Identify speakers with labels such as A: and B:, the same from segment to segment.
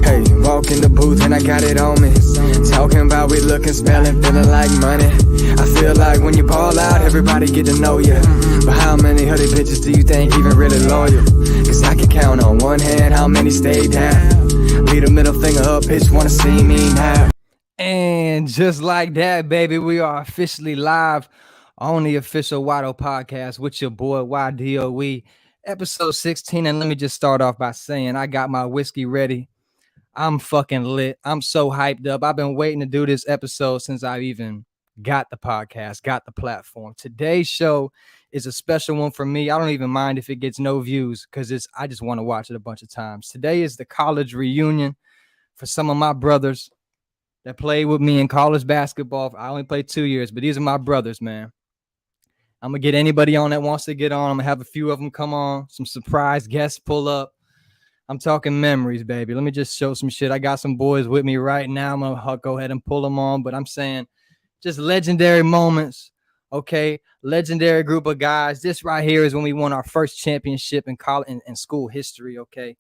A: Hey, walk in the booth and I got it on me. Talking about we looking, smelling, feeling like money. I feel like when you ball out, everybody get to know you. But how many hoodie bitches do you think even really loyal? Cause I can count on one hand how many stayed down. Lead a middle finger up, bitch, wanna see me now.
B: And just like that, baby, we are officially live on the official Watto podcast with your boy YDOE, episode 16. And let me just start off by saying I got my whiskey ready. I'm fucking lit. I'm so hyped up. I've been waiting to do this episode since I even got the podcast, got the platform. Today's show is a special one for me. I don't even mind if it gets no views because I just want to watch it a bunch of times. Today is the college reunion for some of my brothers that played with me in college basketball. I only played 2 years, but these are my brothers, man. I'm going to get anybody on that wants to get on. I'm going to have a few of them come on, some surprise guests pull up. I'm talking memories, baby. Let me just show some shit. I got some boys with me right now. I'm going to go ahead and pull them on, but I'm saying just legendary moments, okay? Legendary group of guys. This right here is when we won our first championship in college and school history, okay?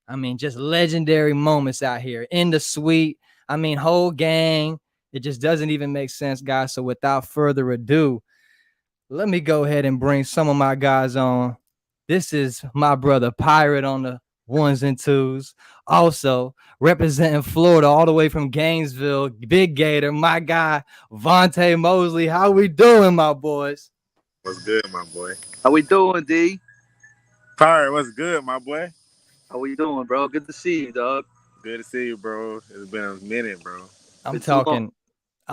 B: I mean, just legendary moments out here in the suite. I mean, whole gang. It just doesn't even make sense, guys. So without further ado, let me go ahead and bring some of my guys on. This is my brother Pirate on the ones and twos. Also representing Florida all the way from Gainesville, Big Gator, my guy, Vontae Mosley. How we doing, my boys?
C: What's good, my boy?
D: How we doing, D?
C: Pirate, what's good, my boy?
D: How we doing, bro? Good to see you, dog.
C: Good to see you, bro. It's been a minute, bro.
B: I'm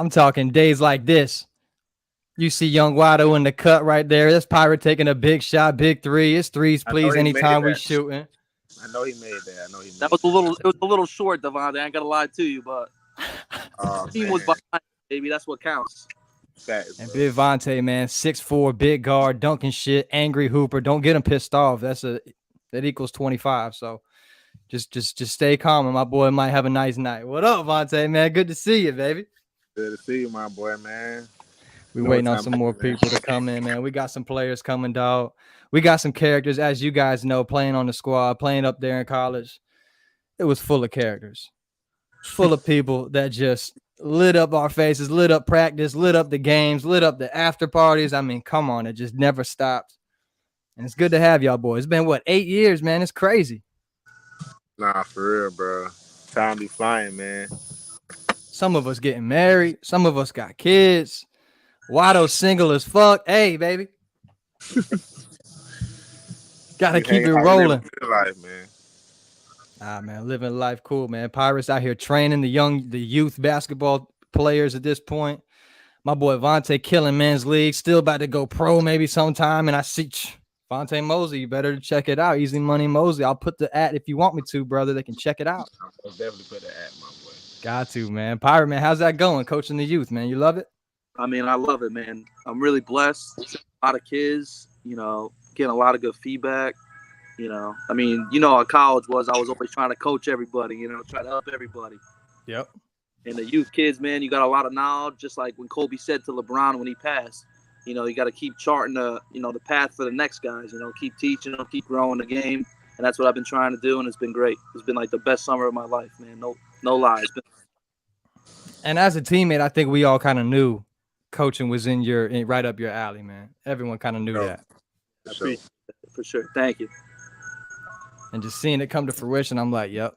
B: talking days like this. You see Young Watto in the cut right there. That's Pirate taking a big shot, big three. It's threes, please, anytime we shooting.
C: I know he made that.
D: It was a little short, Devontae. I ain't gonna lie to you, but the team was behind, baby. That's what counts.
C: Facts,
B: and Big Vontae, man, 6'4", big guard, dunking shit, angry hooper. Don't get him pissed off. That equals 25. So just stay calm, and my boy might have a nice night. What up, Vontae, man? Good to see you, baby.
C: Good to see you, my boy, man.
B: We waiting on some more people to come in, man. We got some players coming, dog. We got some characters, as you guys know, playing on the squad, playing up there in college. It was full of characters, full of people that just lit up our faces, lit up practice, lit up the games, lit up the after parties. I mean, come on, it just never stopped. And it's good to have y'all boys. It's been, 8 years, man? It's crazy.
C: Nah, for real, bro. Time be flying, man.
B: Some of us getting married. Some of us got kids. Watto's single as fuck. Hey, baby. Gotta keep it rolling.
C: Life, man.
B: Man, living life cool, man. Pirates out here training the youth basketball players at this point. My boy Vontae killing men's league. Still about to go pro maybe sometime. And I see Vontae Mosley. You better check it out. Easy Money Mosley. I'll put the ad if you want me to, brother. They can check it out.
C: I'll definitely put the ad, my boy.
B: Got to, man. Pirate, man, how's that going? Coaching the youth, man. You love it?
D: I mean, I love it, man. I'm really blessed. A lot of kids, getting a lot of good feedback. I mean, how college was. I was always trying to coach everybody, try to help everybody.
B: Yep.
D: And the youth kids, man, you got a lot of knowledge. Just like when Kobe said to LeBron when he passed, you got to keep charting the path for the next guys. Keep teaching them, keep growing the game, and that's what I've been trying to do, and it's been great. It's been like the best summer of my life, man. No lies.
B: And as a teammate, I think we all kind of knew coaching was right up your alley, man. Everyone kind of knew that.
D: For sure. Thank you.
B: And just seeing it come to fruition, I'm like, yep,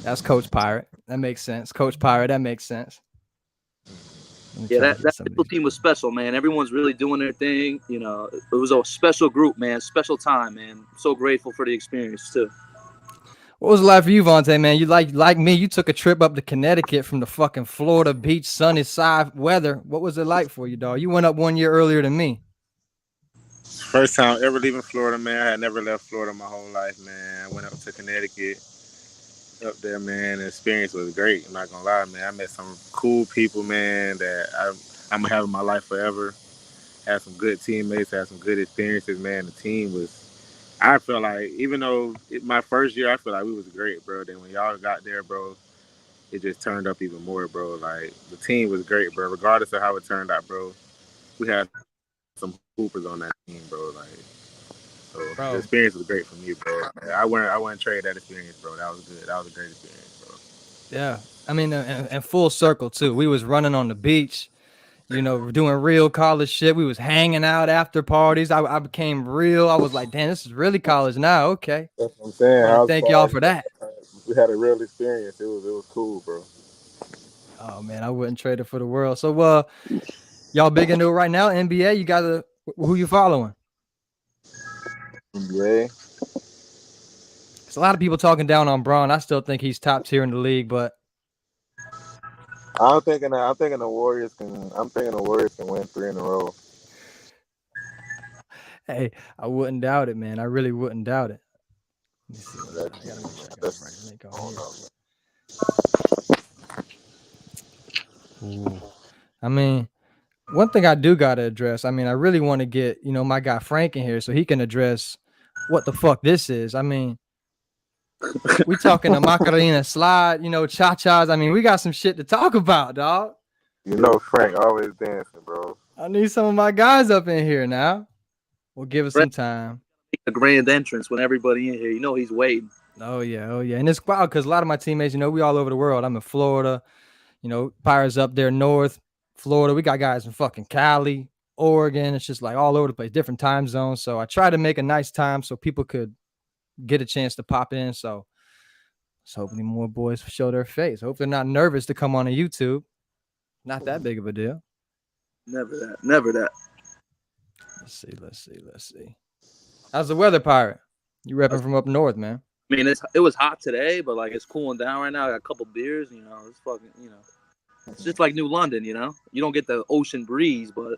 B: that's Coach Pirate. That makes sense. Coach Pirate, that makes sense.
D: Yeah, that team was special, man. Everyone's really doing their thing. It was a special group, man. Special time, man. So grateful for the experience, too.
B: What was it like for you, Vontae, man? You like me, you took a trip up to Connecticut from the fucking Florida beach, sunny side weather. What was it like for you, dog? You went up 1 year earlier than me.
C: First time ever leaving Florida, man. I had never left Florida my whole life, man. I went up to Connecticut. Up there, man. The experience was great. I'm not gonna lie, man. I met some cool people, man, that I'm gonna have in my life forever. Had some good teammates, had some good experiences, man. The team was, I feel like, even though my first year, I feel like we was great, bro. Then when y'all got there, bro, it just turned up even more, bro. Like, the team was great, bro. Regardless of how it turned out, bro. We had some hoopers on that team, bro. Like, so the experience was great for me, bro. I wouldn't trade that experience, bro. That was good. That was a great experience,
B: Yeah. I mean, and full circle too. We was running on the beach, you know, doing real college shit. We was hanging out after parties. I became real. I was like, damn, this is really college now. Okay.
C: That's what I'm saying.
B: Want to
C: House
B: thank y'all
C: parties,
B: for that.
C: we had a real experience. It was cool, bro.
B: Oh man, I wouldn't trade it for the world. So y'all big into it right now? NBA, you got who you following?
C: NBA.
B: It's a lot of people talking down on Braun. I still think he's top tier in the league, but
C: I'm thinking the Warriors can win 3 in a row.
B: hey, I wouldn't doubt it, man. I really wouldn't doubt it. Let me see what I gotta make sure I got the right link on here. Ooh. I mean, one thing I do gotta address. I mean, I really want to get, you know, my guy Frank in here so he can address what the fuck this is. I mean, we talking a Macarena slide, you know, cha-chas. I mean, we got some shit to talk about, dog.
C: You know Frank always dancing, bro.
B: I need some of my guys up in here now. We'll give us some time.
D: A grand entrance when everybody in here, you know he's waiting.
B: Oh yeah. And it's wild because a lot of my teammates, you know, we all over the world. I'm in Florida, you know, Pirates up there north, Florida. We got guys in fucking Cali, Oregon. It's just like all over the place, different time zones. So I try to make a nice time so people could get a chance to pop in. So hopefully more boys show their face. Hope they're not nervous to come on a YouTube. Not that big of a deal.
D: Never that.
B: Let's see. How's the weather, Pirate? You repping from up north, man?
D: I mean, it was hot today, but like it's cooling down right now. I got a couple beers, you know. It's fucking, you know, it's just like New London, you know. You don't get the ocean breeze, but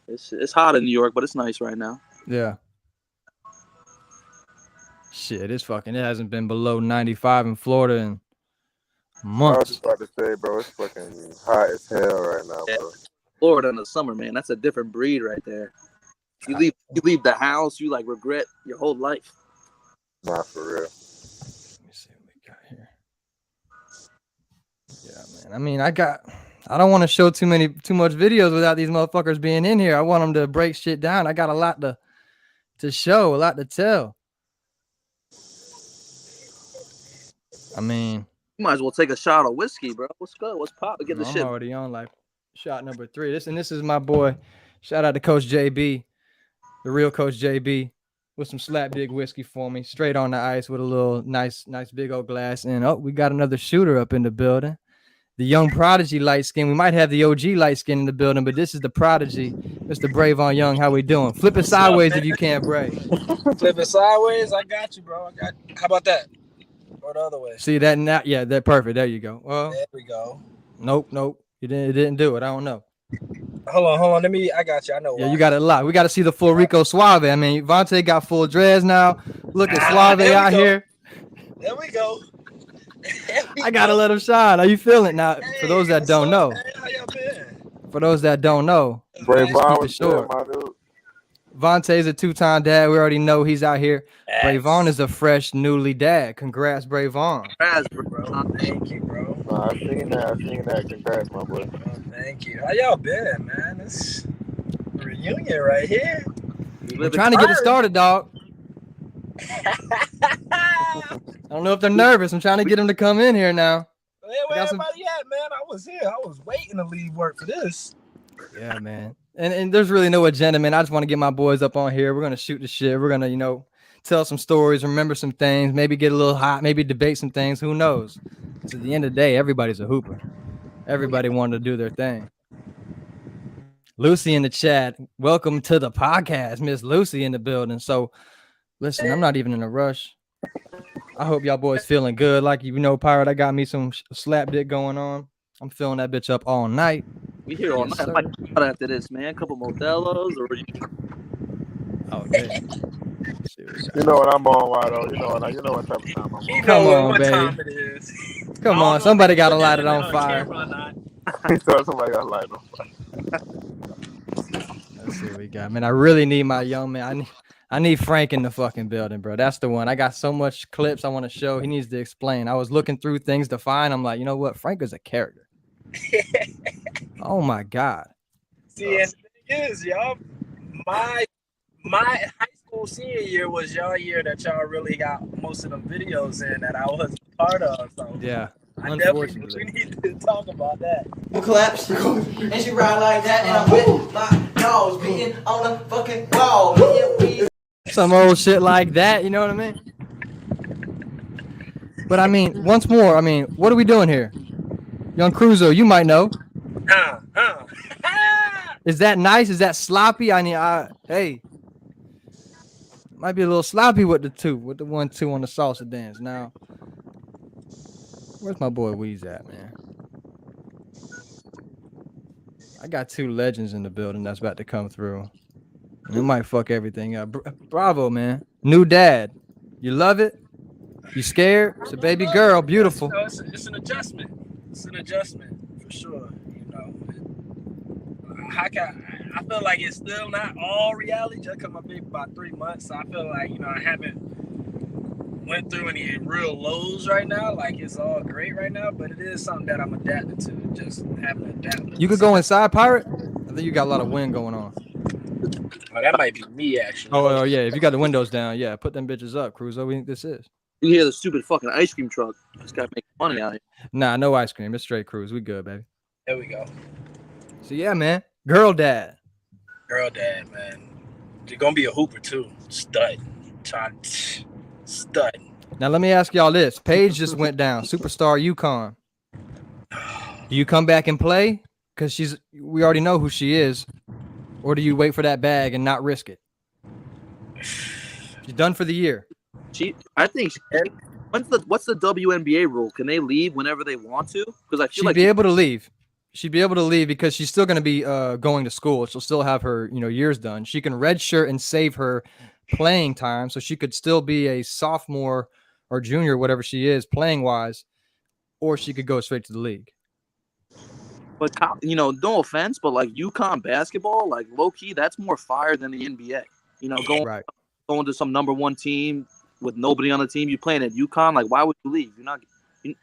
D: it's hot in New York, but it's nice right now.
B: Yeah. Shit, it hasn't been below 95 in Florida in months.
C: I was just about to say, bro, it's fucking hot as hell right now, bro.
D: Florida in the summer, man, that's a different breed right there. You leave the house, you like regret your whole life.
C: Nah, for real.
B: Let me see what we got here. Yeah, man. I mean, I don't want to show too much videos without these motherfuckers being in here. I want them to break shit down. I got a lot to show, a lot to tell. I mean,
D: you might as well take a shot of whiskey, bro. What's good? What's pop? Get the
B: I'm
D: shit.
B: already on like shot number 3. This is my boy. Shout out to Coach JB, the real Coach JB, with some slap dig whiskey for me, straight on the ice with a little nice big old glass. And we got another shooter up in the building. The young prodigy light skin. We might have the OG light skin in the building, but this is the prodigy, Mr. Bravon Young. How we doing? Flip it sideways if you can't, Brave.
E: Flip it sideways. I got you, bro. How about that? Or the other way?
B: See that now? Yeah, that perfect. There you go. Well,
E: there we go.
B: Nope. You didn't do it. I don't know.
E: Hold on. I got you. I know.
B: Yeah, you got it locked. We got to see the full Rico Suave. I mean, Vontae got full dreads now. Look at Suave out here.
E: There we go.
B: I gotta let him shine. How you feeling now? For those that don't know.
E: How y'all been?
B: For those that don't know.
C: Bravon was
B: short.
C: my dude.
B: Vontae's a 2-time dad. We already know he's out here. Yes. Bravon is a fresh, newly dad. Congrats, Bravon.
E: Congrats, bro. Thank you, bro.
C: I seen that. Congrats, my boy.
E: Oh, thank you. How y'all been, man? It's a reunion right here.
B: We're trying to get it started, dog. I don't know if they're nervous. I'm trying to get them to come in here now.
E: Hey, where everybody at, man? I was here. I was waiting to leave work for this.
B: Yeah, man. And there's really no agenda, man. I just want to get my boys up on here. We're going to shoot the shit. We're going to, you know, tell some stories, remember some things, maybe get a little hot, maybe debate some things. Who knows? Because at the end of the day, everybody's a hooper. Everybody wanted to do their thing. Lucy in the chat. Welcome to the podcast. Miss Lucy in the building. So, listen, I'm not even in a rush. I hope y'all boys feeling good. Like, you know, Pirate, I got me some slap dick going on. I'm filling that bitch up all night.
D: We here all night. I might out after this, man. A couple Modelo's or.
B: Oh, man.
C: You know what I'm on, Wado. You know what type of time I'm on.
B: Come on, baby. Come on. Somebody got to light it on fire.
C: Somebody got to light it on fire.
B: Let's see what we got. Man, I really need my young man. I need Frank in the fucking building, bro. That's the one. I got so much clips I want to show. He needs to explain. I was looking through things to find. I'm like, you know what? Frank is a character. Oh my God.
E: See, and the thing is, y'all, my high school senior year was y'all year that y'all really got most of them videos in that I was part of. So
B: yeah. Unfortunately.
E: We need to talk about that.
A: Collapse, and she ride like that, and I'm with my dogs beating on the fucking wall.
B: Some old shit like that, you know what I mean? But I mean, once more, I mean, what are we doing here? Young Cruzo, you might know. Is that nice? Is that sloppy? I mean, hey, might be a little sloppy with the 1-2 on the salsa dance. Now, where's my boy Weez at, man? I got 2 legends in the building that's about to come through. And it might fuck everything up. Bravo, man. New dad. You love it? You scared? It's a baby girl. Beautiful.
E: It's an adjustment. It's an adjustment for sure. You know, I feel like it's still not all reality just because my baby about 3 months. So I feel like, you know, I haven't went through any real lows right now. Like it's all great right now, but it is something that I'm adapting to. Just having to adapt.
B: You could go inside, Pirate. I think you got a lot of wind going on.
E: Oh, that might be me actually.
B: Oh yeah. If you got the windows down, yeah, put them bitches up, Cruzo. We think this is.
D: You hear the stupid fucking ice cream truck. This guy making money out here.
B: Nah, no ice cream. It's straight cruise. We good, baby.
E: There we go.
B: So yeah, man. Girl dad.
E: Girl dad, man. You're gonna be a hooper too. Stud. Stud.
B: Now let me ask y'all this. Paige just went down. Superstar UConn. Do you come back and play? Because we already know who she is. Or do you wait for that bag and not risk it? She's done for the year.
D: I think what's the WNBA rule? Can they leave whenever they want to? Because I feel
B: She'd be able to leave. She'd be able to leave because she's still going to be going to school. She'll still have her, years done. She can redshirt and save her playing time, so she could still be a sophomore or junior, whatever she is, playing wise, or she could go straight to the league.
D: But no offense, but like UConn basketball, like low key, that's more fire than the NBA. Going to some number 1 team with nobody on the team, you playing at UConn. Like, why would you leave?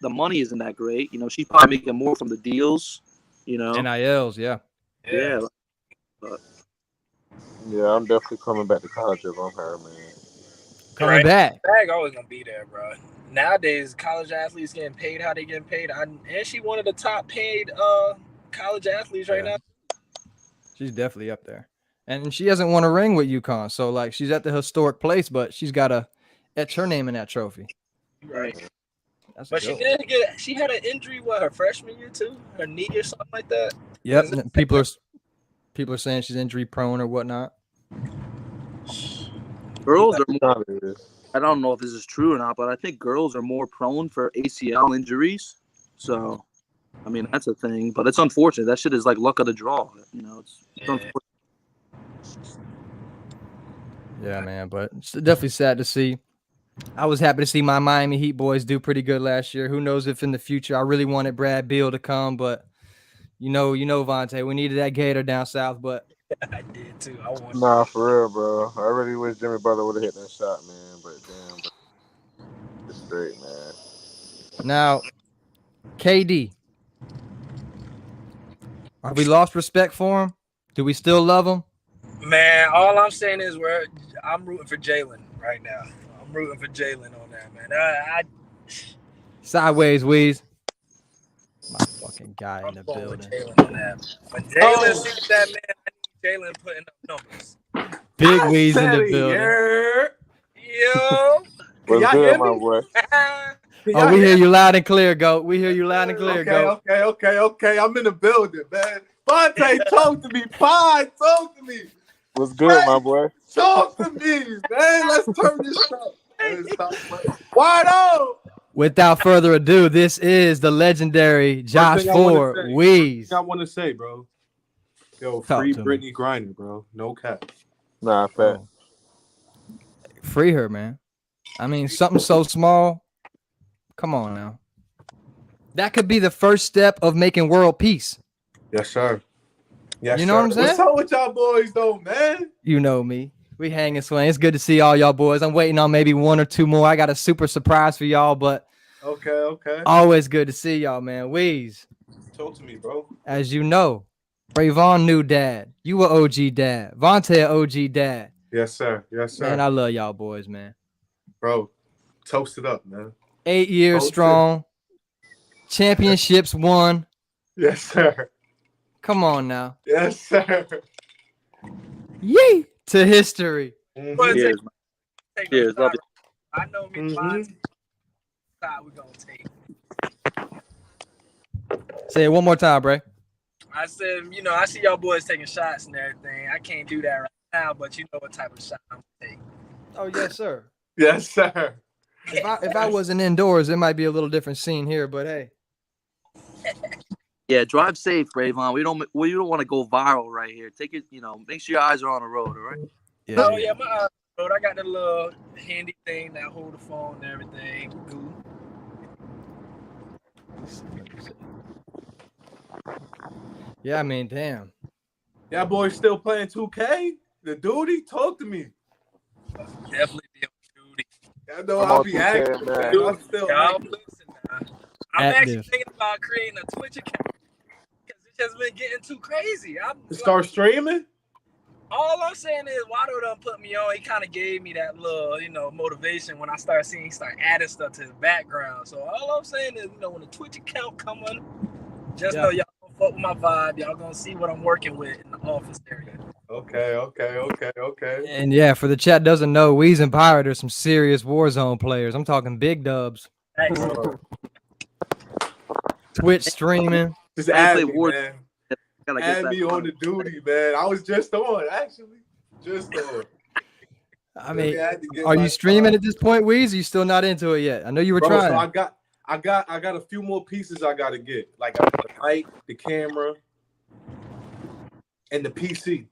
D: The money isn't that great. She's probably making more from the deals.
B: NILs, yeah.
D: Yeah.
C: Yeah, I'm definitely coming back to college if I'm her, man.
B: Coming back.
E: Bag always gonna be there, bro. Nowadays, college athletes getting paid how they getting paid. And she one of the top paid college athletes right now.
B: She's definitely up there. And she hasn't won a ring with UConn. So, like, she's at the historic place, but she's got to etch her name in that trophy.
E: Right.
B: But
E: she had an injury, her freshman year, too? Her knee or something like that?
B: Yep. People are saying she's injury prone or whatnot.
D: Girls are more, I don't know if this is true or not, but I think girls are more prone for ACL injuries. So, I mean, that's a thing. But it's unfortunate. That shit is like luck of the draw. It's unfortunate.
B: Yeah, man, but it's definitely sad to see. I was happy to see my Miami Heat boys do pretty good last year. Who knows if in the future I really wanted Brad Beal to come, but Vontae, we needed that Gator down south, but
E: I did too.
C: Nah, for real, bro. I really wish Jimmy Butler would have hit that shot, man. But damn, it's great, man.
B: Now, KD, have we lost respect for him? Do we still love him?
E: Man, all I'm saying is I'm rooting for Jalen right now. I'm rooting for Jalen on that, man.
B: Sideways, Weez. My fucking guy in the building.
E: Jalen on that. When Jalen sees that, man, I need Jalen putting up numbers.
B: Big Weez in the building.
E: Yo.
C: What's good, my boy?
B: Oh, we hear you loud and clear, Goat. We hear you loud and clear, Goat.
F: Okay. I'm in the building, man. Vontae, talk to me. Pod, talk to me.
C: What's good, my boy?
F: Talk to me, man. Let's turn this up. Wado!
B: Without further ado, this is the legendary Josh Ford Weez.
F: I want to say, bro. Yo,
B: Talk
F: free
B: to
F: Brittany Griner, bro. No cap.
C: Nah, fat.
B: Free her, man. I mean, something so small. Come on now. That could be the first step of making world peace.
F: Yes, sir. Yes,
B: you know what I'm saying?
F: What's up with y'all boys, though, man?
B: You know me. We hang and swing. It's good to see all y'all boys. I'm waiting on maybe 1 or 2 more. I got a super surprise for y'all, but
F: okay.
B: Always good to see y'all, man. Weez.
F: Talk to me, bro.
B: As you know, Rayvon new dad. You were OG dad. Vontae OG dad.
F: Yes, sir.
B: Man, I love y'all boys, man.
F: Bro, toast it up, man.
B: 8 years strong. championships won.
F: Yes, sir.
B: Come on now.
F: Yes, sir.
B: Yee to history.
F: Mhm.
D: Cheers, man.
E: Take
D: Cheers,
E: no
D: love
E: shot. I know me, my shot we gonna take.
B: Say it one more time, Bray.
E: I said, I see y'all boys taking shots and everything. I can't do that right now, but you know what type of shot I'm gonna take.
B: Oh yes, sir.
F: Yes, sir.
B: If I wasn't indoors, it might be a little different scene here, but hey.
D: Yeah, drive safe, Bravon. We don't want to go viral right here. Take it, make sure your eyes are on the road, all right?
B: Yeah.
E: Oh yeah, my road. I got the little handy thing that hold the phone and everything. Cool.
B: Yeah, I mean, damn.
F: Y'all boys still playing 2K? The duty? Talk to me.
E: Definitely be on duty.
F: I know I'll be active, man. I'm still
E: Y'all
F: active.
E: listen now. I'm actually
B: Active.
E: thinking about creating a Twitch account because it's just been getting too crazy.
F: Start streaming?
E: All I'm saying is Watto done put me on. He kind of gave me that little, motivation when I start seeing he start adding stuff to his background. So all I'm saying is, when the Twitch account coming, just know y'all gonna fuck with my vibe. Y'all gonna see what I'm working with in the office area.
F: Okay.
B: And yeah, for the chat doesn't know, Weez and Pirate are some serious Warzone players. I'm talking big dubs.
E: Excellent.
B: Twitch streaming.
F: Just add me,
D: War-
F: man.
D: Gotta get
F: Add
D: that
F: me on the duty, man. I was just on, actually. Just on.
B: I mean,
F: had to get
B: are
F: my
B: you streaming
F: time.
B: at this point, Weez? Are you still not into it yet? I know you were
F: Bro,
B: trying.
F: so I got a few more pieces I gotta get. Like I got the mic, the camera, and the PC.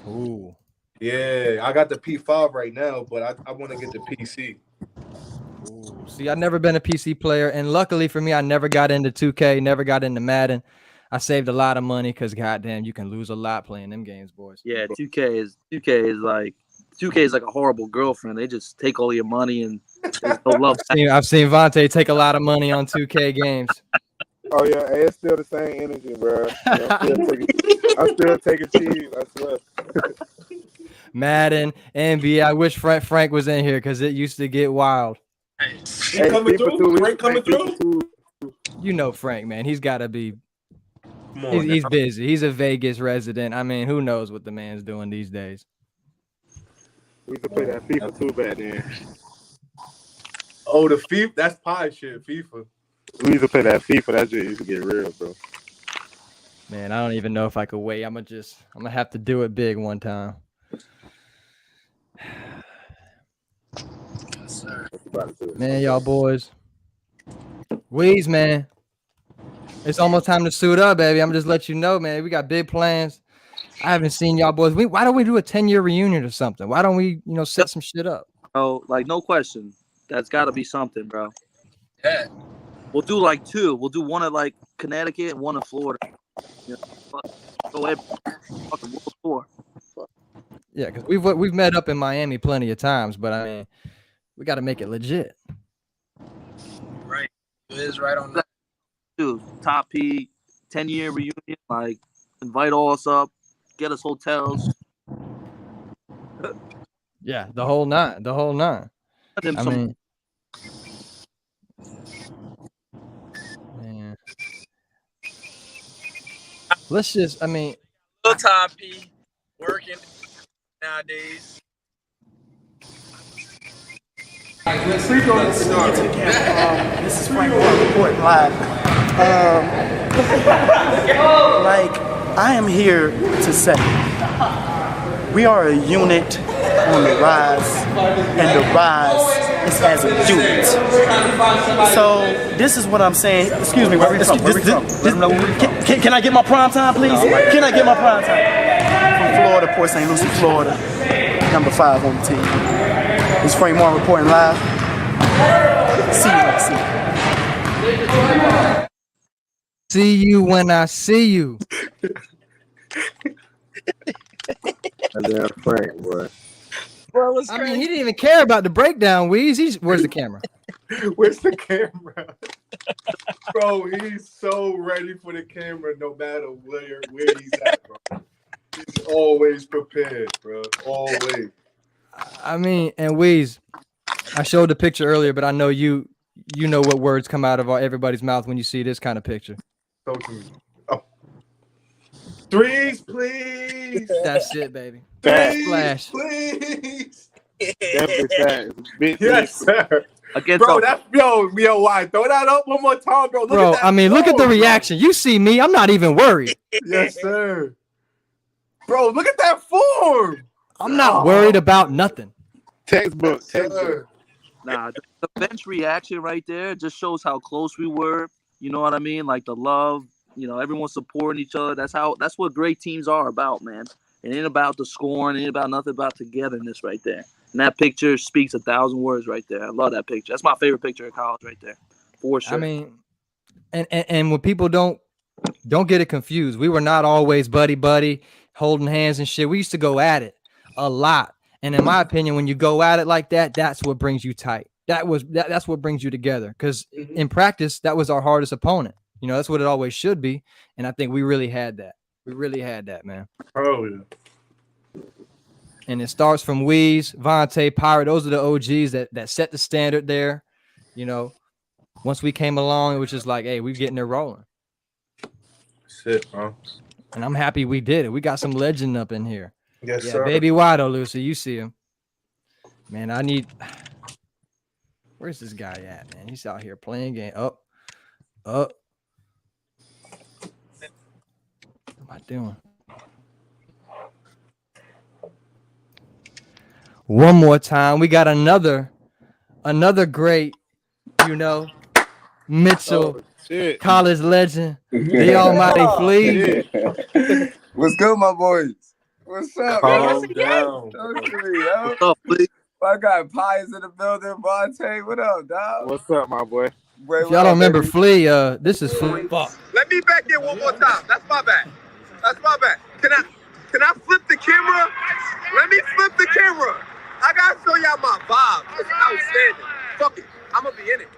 B: Ooh.
F: Yeah, I got the P5 right now, but I want to get the PC.
B: Ooh. See, I've never been a PC player, and luckily for me, I never got into 2K, never got into Madden. I saved a lot of money because goddamn, you can lose a lot playing them games, boys.
D: Yeah, 2K is like a horrible girlfriend. They just take all your money and there's no love.
B: I've seen Vontae take a lot of money on 2K games.
G: Oh yeah, it's still the same energy, bro. I'm still taking cheese. I swear.
B: Madden, NBA. I wish Frank was in here because it used to get wild.
F: He coming through? Frank coming through?
B: You know Frank, man. He's got to be.
F: Come on,
B: He's busy. He's a Vegas resident. I mean, who knows what the man's doing these days?
G: We used to play that FIFA too back then.
F: Oh, the FIFA? That's pie shit, FIFA.
G: We used to play that FIFA. That shit used to get real, bro.
B: Man, I don't even know if I could wait. I'm gonna have to do it big one time.
E: Yes, sir.
B: Man, y'all boys. Weez, man. It's almost time to suit up, baby. I'm just let you know, man. We got big plans. I haven't seen y'all boys. Why don't we do a 10-year reunion or something? Why don't we, set some shit up?
D: Oh, like no question. That's got to be something, bro.
E: Yeah.
D: We'll do like two. We'll do one at like Connecticut and one in Florida. Go ahead, fucking World Tour.
B: Yeah, because we've met up in Miami plenty of times, but I mean, we got to make it legit.
E: Right. It is right on that.
D: Dude, Top P, 10-year reunion. Like, invite all us up, get us hotels.
B: Yeah, the whole nine. I mean, man. Let's just,
E: Little Top P working nowadays.
H: This is Frank reporting live. I am here to say we are a unit on the rise, and the rise is as a unit. So this is what I'm saying. Excuse me, can I get my prime time, please? Can I get my prime time? From Florida, Port St. Lucie, Florida. Number 5 on the team. It's Frank Moore reporting live. See you when I see you.
B: see you when I see you.
G: That's Frank, boy.
E: Bro,
B: I mean, he didn't even care about the breakdown, Weez. Where's the camera?
F: Where's the camera? Bro, he's so ready for the camera no matter where he's at, bro. He's always prepared, bro. Always.
B: I mean, and Weez, I showed the picture earlier, but I know you you know what words come out of everybody's mouth when you see this kind of picture.
F: So true. Oh. Threes, please.
B: That's it, baby.
F: Threes,
B: Splash.
F: please.
C: Definitely facts. Big
F: Yes, sir.
D: Against
F: Bro,
D: the-
F: that's why? Throw that up one more time, bro. Look
B: Bro,
F: at that
B: I mean, look at the
F: floor, bro.
B: reaction. You see me, I'm not even worried.
F: Yes, sir. Bro, look at that form.
B: I'm not worried about nothing.
C: Textbook.
F: Sir.
D: Nah, the bench reaction right there just shows how close we were. You know what I mean? Like the love, you know, everyone supporting each other. That's what great teams are about, man. It ain't about the scoring, it ain't about nothing about togetherness right there. And that picture speaks 1,000 words right there. I love that picture. That's my favorite picture of college right there. For sure.
B: I mean, and when people don't get it confused, we were not always buddy holding hands and shit. We used to go at it a lot. And in my opinion, when you go at it like that, that's what brings you tight. That's what brings you together. Because in practice, that was our hardest opponent. You know, that's what it always should be. And I think we really had that. We really had that, man.
F: Oh, yeah.
B: And it starts from Weeze, Vontae, Pirate. Those are the OGs that set the standard there. You know, once we came along, it was just like, hey, we're getting it rolling.
F: Shit, bro.
B: And I'm happy we did it. We got some legend up in here.
F: Yes,
B: Yeah,
F: sir.
B: Baby Wado, Lucy, you see him. Man, where's this guy at, man? He's out here playing game. Up. What am I doing? One more time. We got another great, you know, Mitchell,
C: Shit.
B: college legend, the almighty Flea.
I: What's good, my boys? What's up,
F: Calm
I: man?
F: down.
I: Talk to me, yo.
D: What's up, please?
I: I got Pies in the building, Vontae. What up, dog?
C: What's up, my boy?
I: Wait,
B: If y'all don't remember Flea, this is Flea.
J: Let me back there one more time. That's my bad. Can I flip the camera? Let me flip the camera. I gotta show y'all my vibe. It's outstanding. Fuck it. I'm gonna be in it.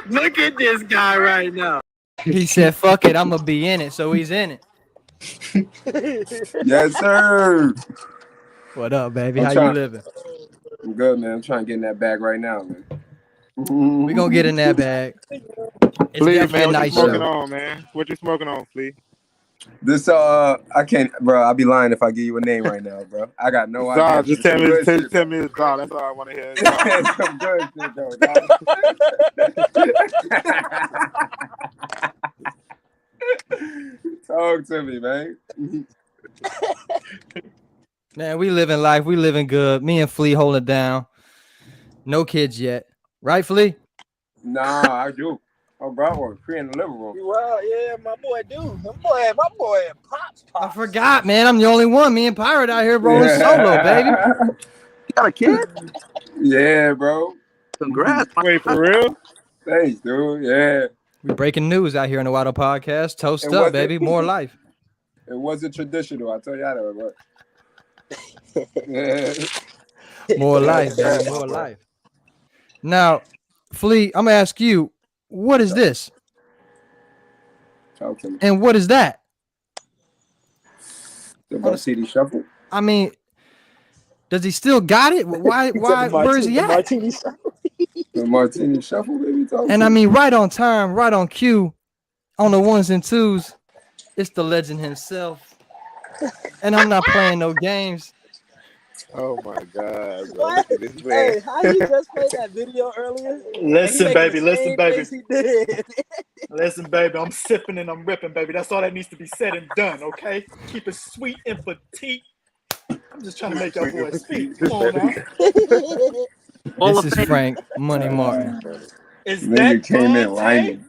D: Look at this guy right now.
B: He said, fuck it, I'm going to be in it. So he's in it.
I: Yes, sir.
B: What up, baby?
I: I'm
B: How
I: trying-
B: you living?
I: I'm good, man. I'm trying to get in that bag right now, man.
B: We going to get in that bag. It's
C: Flea,
B: definitely
C: man,
B: a
C: what
B: nice
C: you smoking
B: show.
C: on, man? What you smoking on, Flea?
I: This, I can't, bro. I'll be lying if I give you a name right now, bro. I got no idea.
C: Zah, just tell me
I: Some good
C: tell me the Zah. That's all I want to hear.
I: shit. Some good shit, though, dog. Talk to me, man.
B: Man, we living life. We living good. Me and Flea holding it down. No kids yet. Right, Flea?
I: Nah, I do. Oh, bro, we're free in the living room.
E: Well, yeah, my boy do. My boy pops.
B: I forgot, man. I'm the only one. Me and Pirate out here rolling solo, baby.
D: You got a kid?
I: Yeah, bro.
D: Congrats.
C: Wait, for real?
I: Thanks, dude. Yeah.
B: We breaking news out here on the Wado Podcast. Toast
I: And
B: up,
I: what's
B: baby.
I: it?
B: More life.
I: It wasn't traditional. I tell you that. Yeah.
B: More life, baby. More life. Now, Flea, I'm going to ask you, what is this?
I: Talk to me.
B: And what is that?
I: The Martini Shuffle.
B: I mean, does he still got it? Why? Where is he at?
I: The Martini Shuffle, baby. Talk
B: And
I: to
B: I
I: me.
B: mean, right on time, right on cue, on the ones and twos, it's the legend himself. And I'm not playing no games.
C: Oh my God, bro. Look at this man.
E: how you just played that video earlier?
K: Listen, baby. Listen, baby.
E: He did.
K: Listen, baby. I'm sipping and I'm ripping, baby. That's all that needs to be said and done, okay? Keep it sweet and petite. I'm just trying to make your boy speak. Come on now.
B: This is Frank Money Martin.
K: Is
I: Nigga
K: that
I: came in
K: Vontae?
I: whining.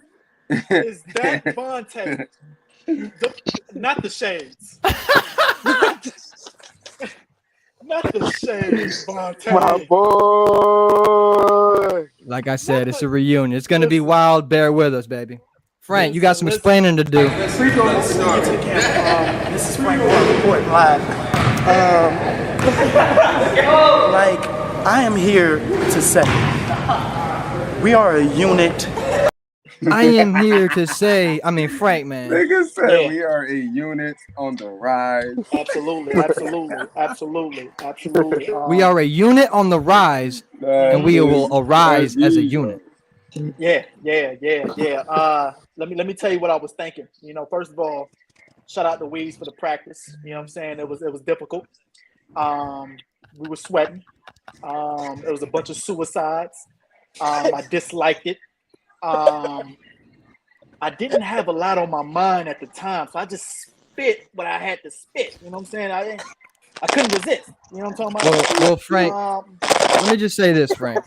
K: Is that Vontae? Not the shades. Not the shades, Vontae.
C: My boy.
B: Like I said, it's a reunion. It's going to be wild. Bear with us, baby. Frank, you got some explaining to do.
H: This is Frank reporting live. Like, I am here to say, we are a unit
B: I am here to say, I mean, Frank, man.
I: Nigga said
K: Yeah.
I: we are a unit on the rise.
K: Absolutely.
B: We are a unit on the rise, and we will arise as a unit.
K: Yeah. Let me tell you what I was thinking. You know, first of all, shout out to Weeds for the practice. You know what I'm saying? It was difficult. We were sweating. It was a bunch of suicides. I disliked it. I didn't have a lot on my mind at the time, so I just spit what I had to spit. You know what I'm saying? I couldn't resist. You know what I'm talking about?
B: Well, Frank, let me just say this, Frank.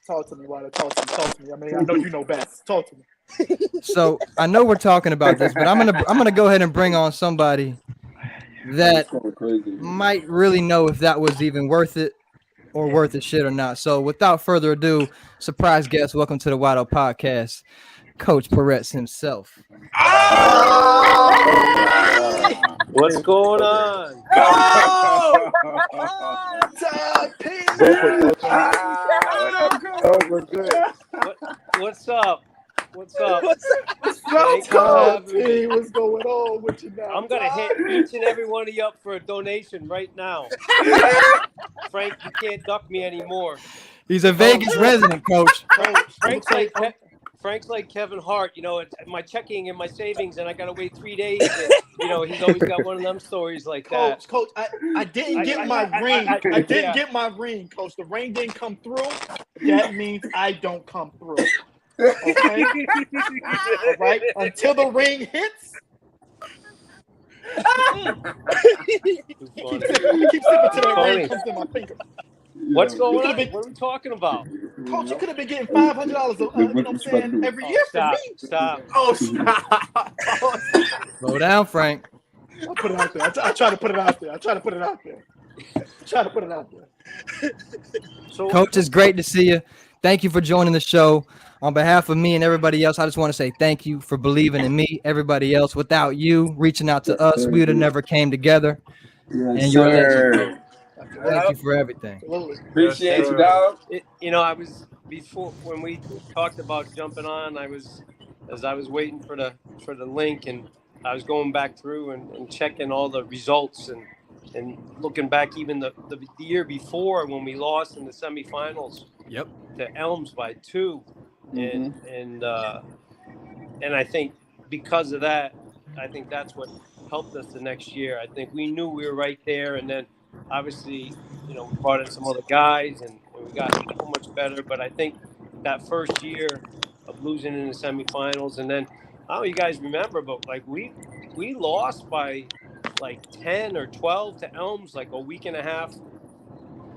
K: Talk to me, Ryder. Talk to me. I mean, I know you know best. Talk to me.
B: So I know we're talking about this, but I'm gonna go ahead and bring on somebody that might really know if that was even worth it or worth the shit or not. So without further ado, surprise guest, welcome to the Wado Podcast, Coach Peretz himself.
L: What's going on? What's up? What's up?
K: What's going on with you now?
L: I'm gonna hit each and every one of you up for a donation right now. Frank, you can't duck me anymore.
B: He's a Vegas resident, Coach.
L: Frank's like Kevin Hart, you know, my checking and my savings, and I gotta wait 3 days. And, you know, he's always got one of them stories like that.
K: Coach, I didn't get my ring. I didn't get my ring, Coach. The ring didn't come through. That means I don't come through. Okay. All right. Until the ring hits. Keep sipping till that ring comes in my finger.
L: What's going on? What are we talking about?
K: Coach, you could have been getting $500, you know what I'm saying, every year for me.
L: Stop.
K: Oh, stop.
B: Slow down, Frank.
K: I put it out there. I try to put it out there.
L: So,
B: Coach, it's great to see you. Thank you for joining the show. On behalf of me and everybody else, I just want to say thank you for believing in me. Everybody else, without you reaching out to us, we would have never came together. And you're a legend. Thank you for everything.
I: Appreciate you, dog.
L: You know, I was before when we talked about jumping on. As I was waiting for the link, and I was going back through and checking all the results and looking back even the year before when we lost in the semifinals.
B: Yep.
L: To Elms by 2, and I think because of that, I think that's what helped us the next year. I think we knew we were right there, and then obviously, you know, we brought in some other guys and we got so much better. But I think that first year of losing in the semifinals, and then I don't know if you guys remember, but like we lost by like 10 or 12 to Elms like a week and a half,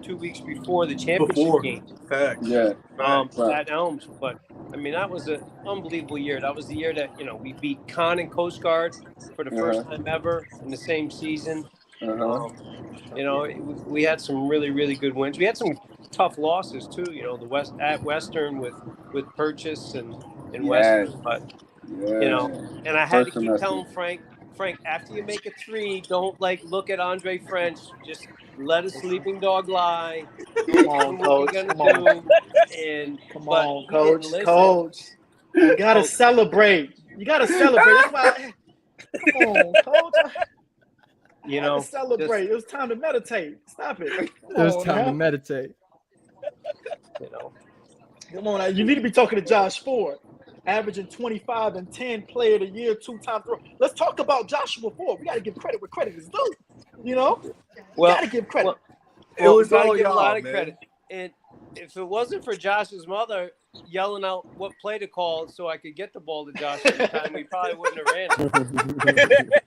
L: 2 weeks before the championship game.
F: Yeah.
L: At Elms. But I mean, that was an unbelievable year. That was the year that, you know, we beat Con and Coast Guard for the first time ever in the same season. You know, we had some really, really good wins. We had some tough losses too. You know, at Western with Purchase and Western, but you know, and I had to keep telling Frank, after you make a 3, don't like look at Andre French. Just let a sleeping dog lie.
K: Come on, Coach. Come on, Coach. You gotta celebrate. That's why. Come on, Coach.
L: You know,
K: celebrate. It was time to meditate. Stop it.
B: It was time to meditate.
L: You know,
K: come on. You need to be talking to Josh Ford, averaging 25 and 10, player of the year 2 times. Let's talk about Joshua Ford. We got to give credit where credit is due. You know, got to give credit.
L: It was all a lot of credit. And if it wasn't for Josh's mother yelling out what play to call so I could get the ball to Josh every time, we probably wouldn't have ran it.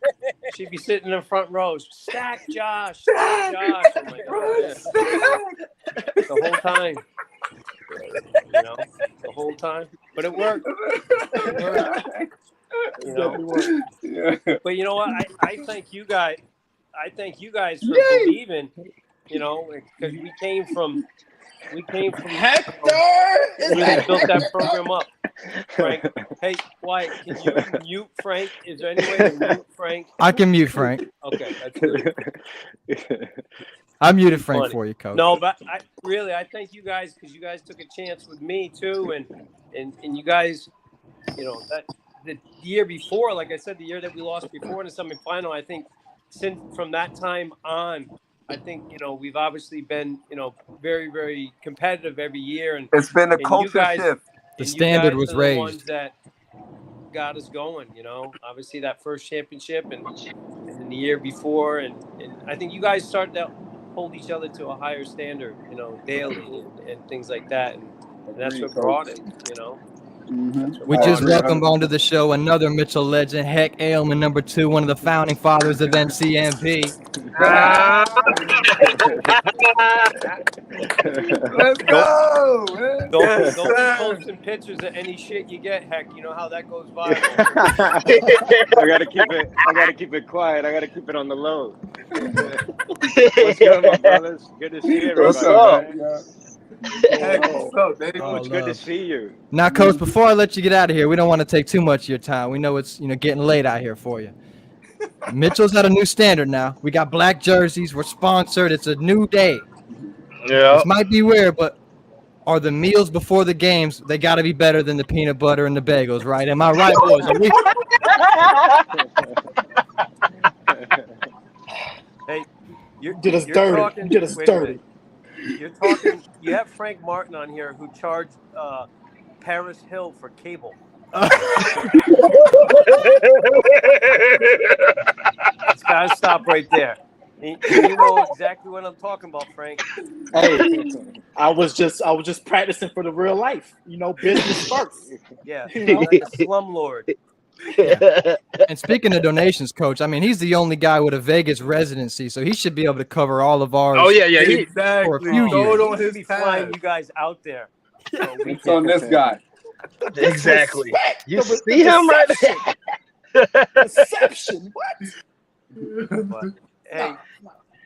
L: She'd be sitting in the front rows. Stack Josh. Stack Josh. I'm like, the whole time. You know, the whole time. But it worked. You know? But you know what? I thank you guys. I thank you guys for believing, you know, because we came from
K: Hector.
L: We built that program up. Frank, hey, Wyatt, can you mute Frank? Is there any way to mute Frank?
B: I can mute Frank.
L: Okay, that's good.
B: I muted
L: Pretty
B: Frank
L: funny.
B: for you, Coach.
L: No, but I thank you guys because you guys took a chance with me too, and you guys, that the year before, like I said, the year that we lost before in the semifinal, I think since from that time on, I think we've obviously been very, very competitive every year, and
I: It's been a
L: and you
I: culture
L: guys,
I: shift.
B: The
L: and you
B: standard
L: guys
B: was
L: are the
B: raised.
L: ones that got us going. Obviously that first championship and then the year before, and I think you guys started to hold each other to a higher standard, daily and things like that, and that's what brought it.
B: We just welcomed onto the show another Mitchell legend, Heck Ailman, number 2, one of the founding fathers of MCMB.
I: Let's go, man.
L: Don't be posting pictures of any shit you get, Heck. You know how that goes viral.
M: I gotta keep it quiet. I gotta keep it on the low. What's good, my brothers? Good to see everybody.
I: What's up, man?
M: Hey, what's up, baby?
B: Oh,
M: It's good to
B: love.
M: see you.
B: Now, Coach, before I let you get out of here, we don't want to take too much of your time. We know it's getting late out here for you. Mitchell's at a new standard now. We got black jerseys. We're sponsored. It's a new day.
E: Yeah.
B: This might be weird, but are the meals before the games, they got to be better than the peanut butter and the bagels, right? Am I right, boys? Are we...
L: Hey, you're
K: Did us dirty.
L: talking.
K: Did us
L: wait a
K: dirty.
L: minute. You're talking. You have Frank Martin on here who charged Paris Hill for cable. It's got to stop right there. You know exactly what I'm talking about, Frank.
K: Hey, I was just practicing for the real life. Business first.
L: Yeah, like a slumlord.
B: Yeah. And speaking of donations, Coach, I mean, he's the only guy with a Vegas residency, so he should be able to cover all of ours.
E: Oh yeah,
F: Exactly.
B: For a few
F: Throw it
B: years.
F: on
L: He should
F: his
L: be flying
F: pad.
L: you guys out there. So we
I: It's on this guy.
E: exactly. You
K: The
E: see him right
K: deception.
E: there?
K: Deception. What?
L: But, hey,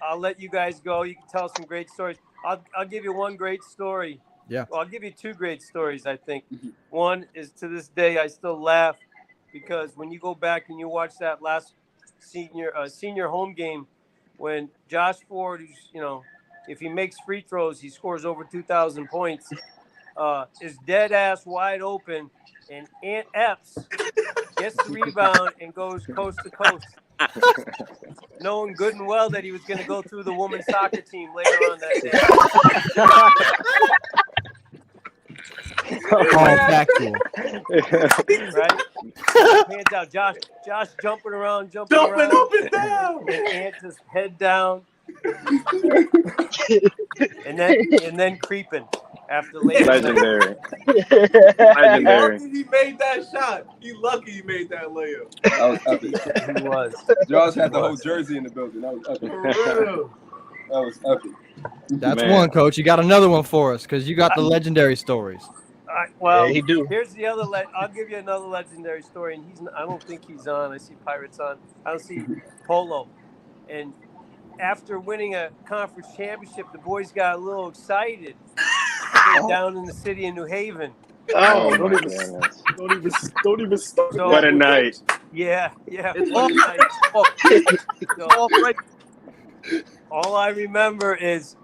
L: I'll let you guys go. You can tell some great stories. I'll give you one great story.
B: Yeah.
L: Well, I'll give you 2 great stories, I think. One is to this day I still laugh because when you go back and you watch that last senior home game when Josh Ford, who's if he makes free throws, he scores over 2,000 points, is dead ass wide open, and Aunt Epps gets the rebound and goes coast to coast, knowing good and well that he was going to go through the women's soccer team later on that day.
B: All factual.
L: Right? Hands out. Josh jumping around.
K: Jumping up and down.
L: And Aunt just head down. and then creeping after later.
M: Legendary.
F: He
M: Legendary.
F: lucky he made that shot. He lucky he made that layup.
I: That was epic.
L: He was.
I: Josh had the whole jersey in the building. That was epic.
F: For real.
I: That was epic.
B: That's
M: Man.
B: one, Coach. You got another one for us because you got the legendary stories.
L: Well,
E: Yeah, he do.
L: Here's the other. I'll give you another legendary story, and I don't think he's on. I see Pirates on. I don't see Polo. And after winning a conference championship, the boys got a little excited. Down in the city of New Haven.
K: Oh,
M: my
K: don't even start.
L: So,
M: What a night.
L: Yeah.
E: It's
L: what a night. So, all I remember is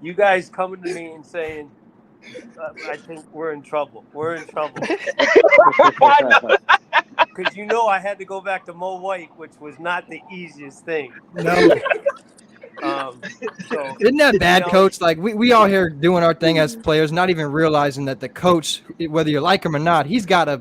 L: you guys coming to me and saying, I think we're in trouble. We're in trouble. Because I had to go back to Mo White, which was not the easiest thing.
B: No.
L: So,
B: Isn't that bad, Coach? Like, we all here doing our thing as players, not even realizing that the coach, whether you like him or not, he's got to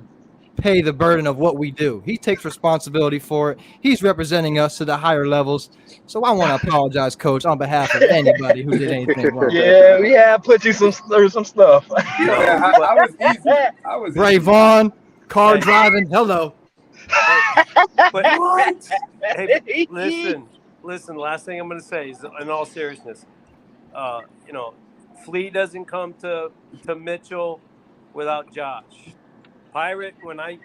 B: pay the burden of what we do. He takes responsibility for it. He's representing us to the higher levels. So I want to apologize, Coach, on behalf of anybody who did anything wrong.
E: Yeah, we have put you through some stuff.
I: Yeah, I was easy. I was
B: Ray Vaughn, car driving. Hello.
L: But hey, listen. Last thing I'm going to say is, in all seriousness, Flea doesn't come to Mitchell without Josh. Pirate, when I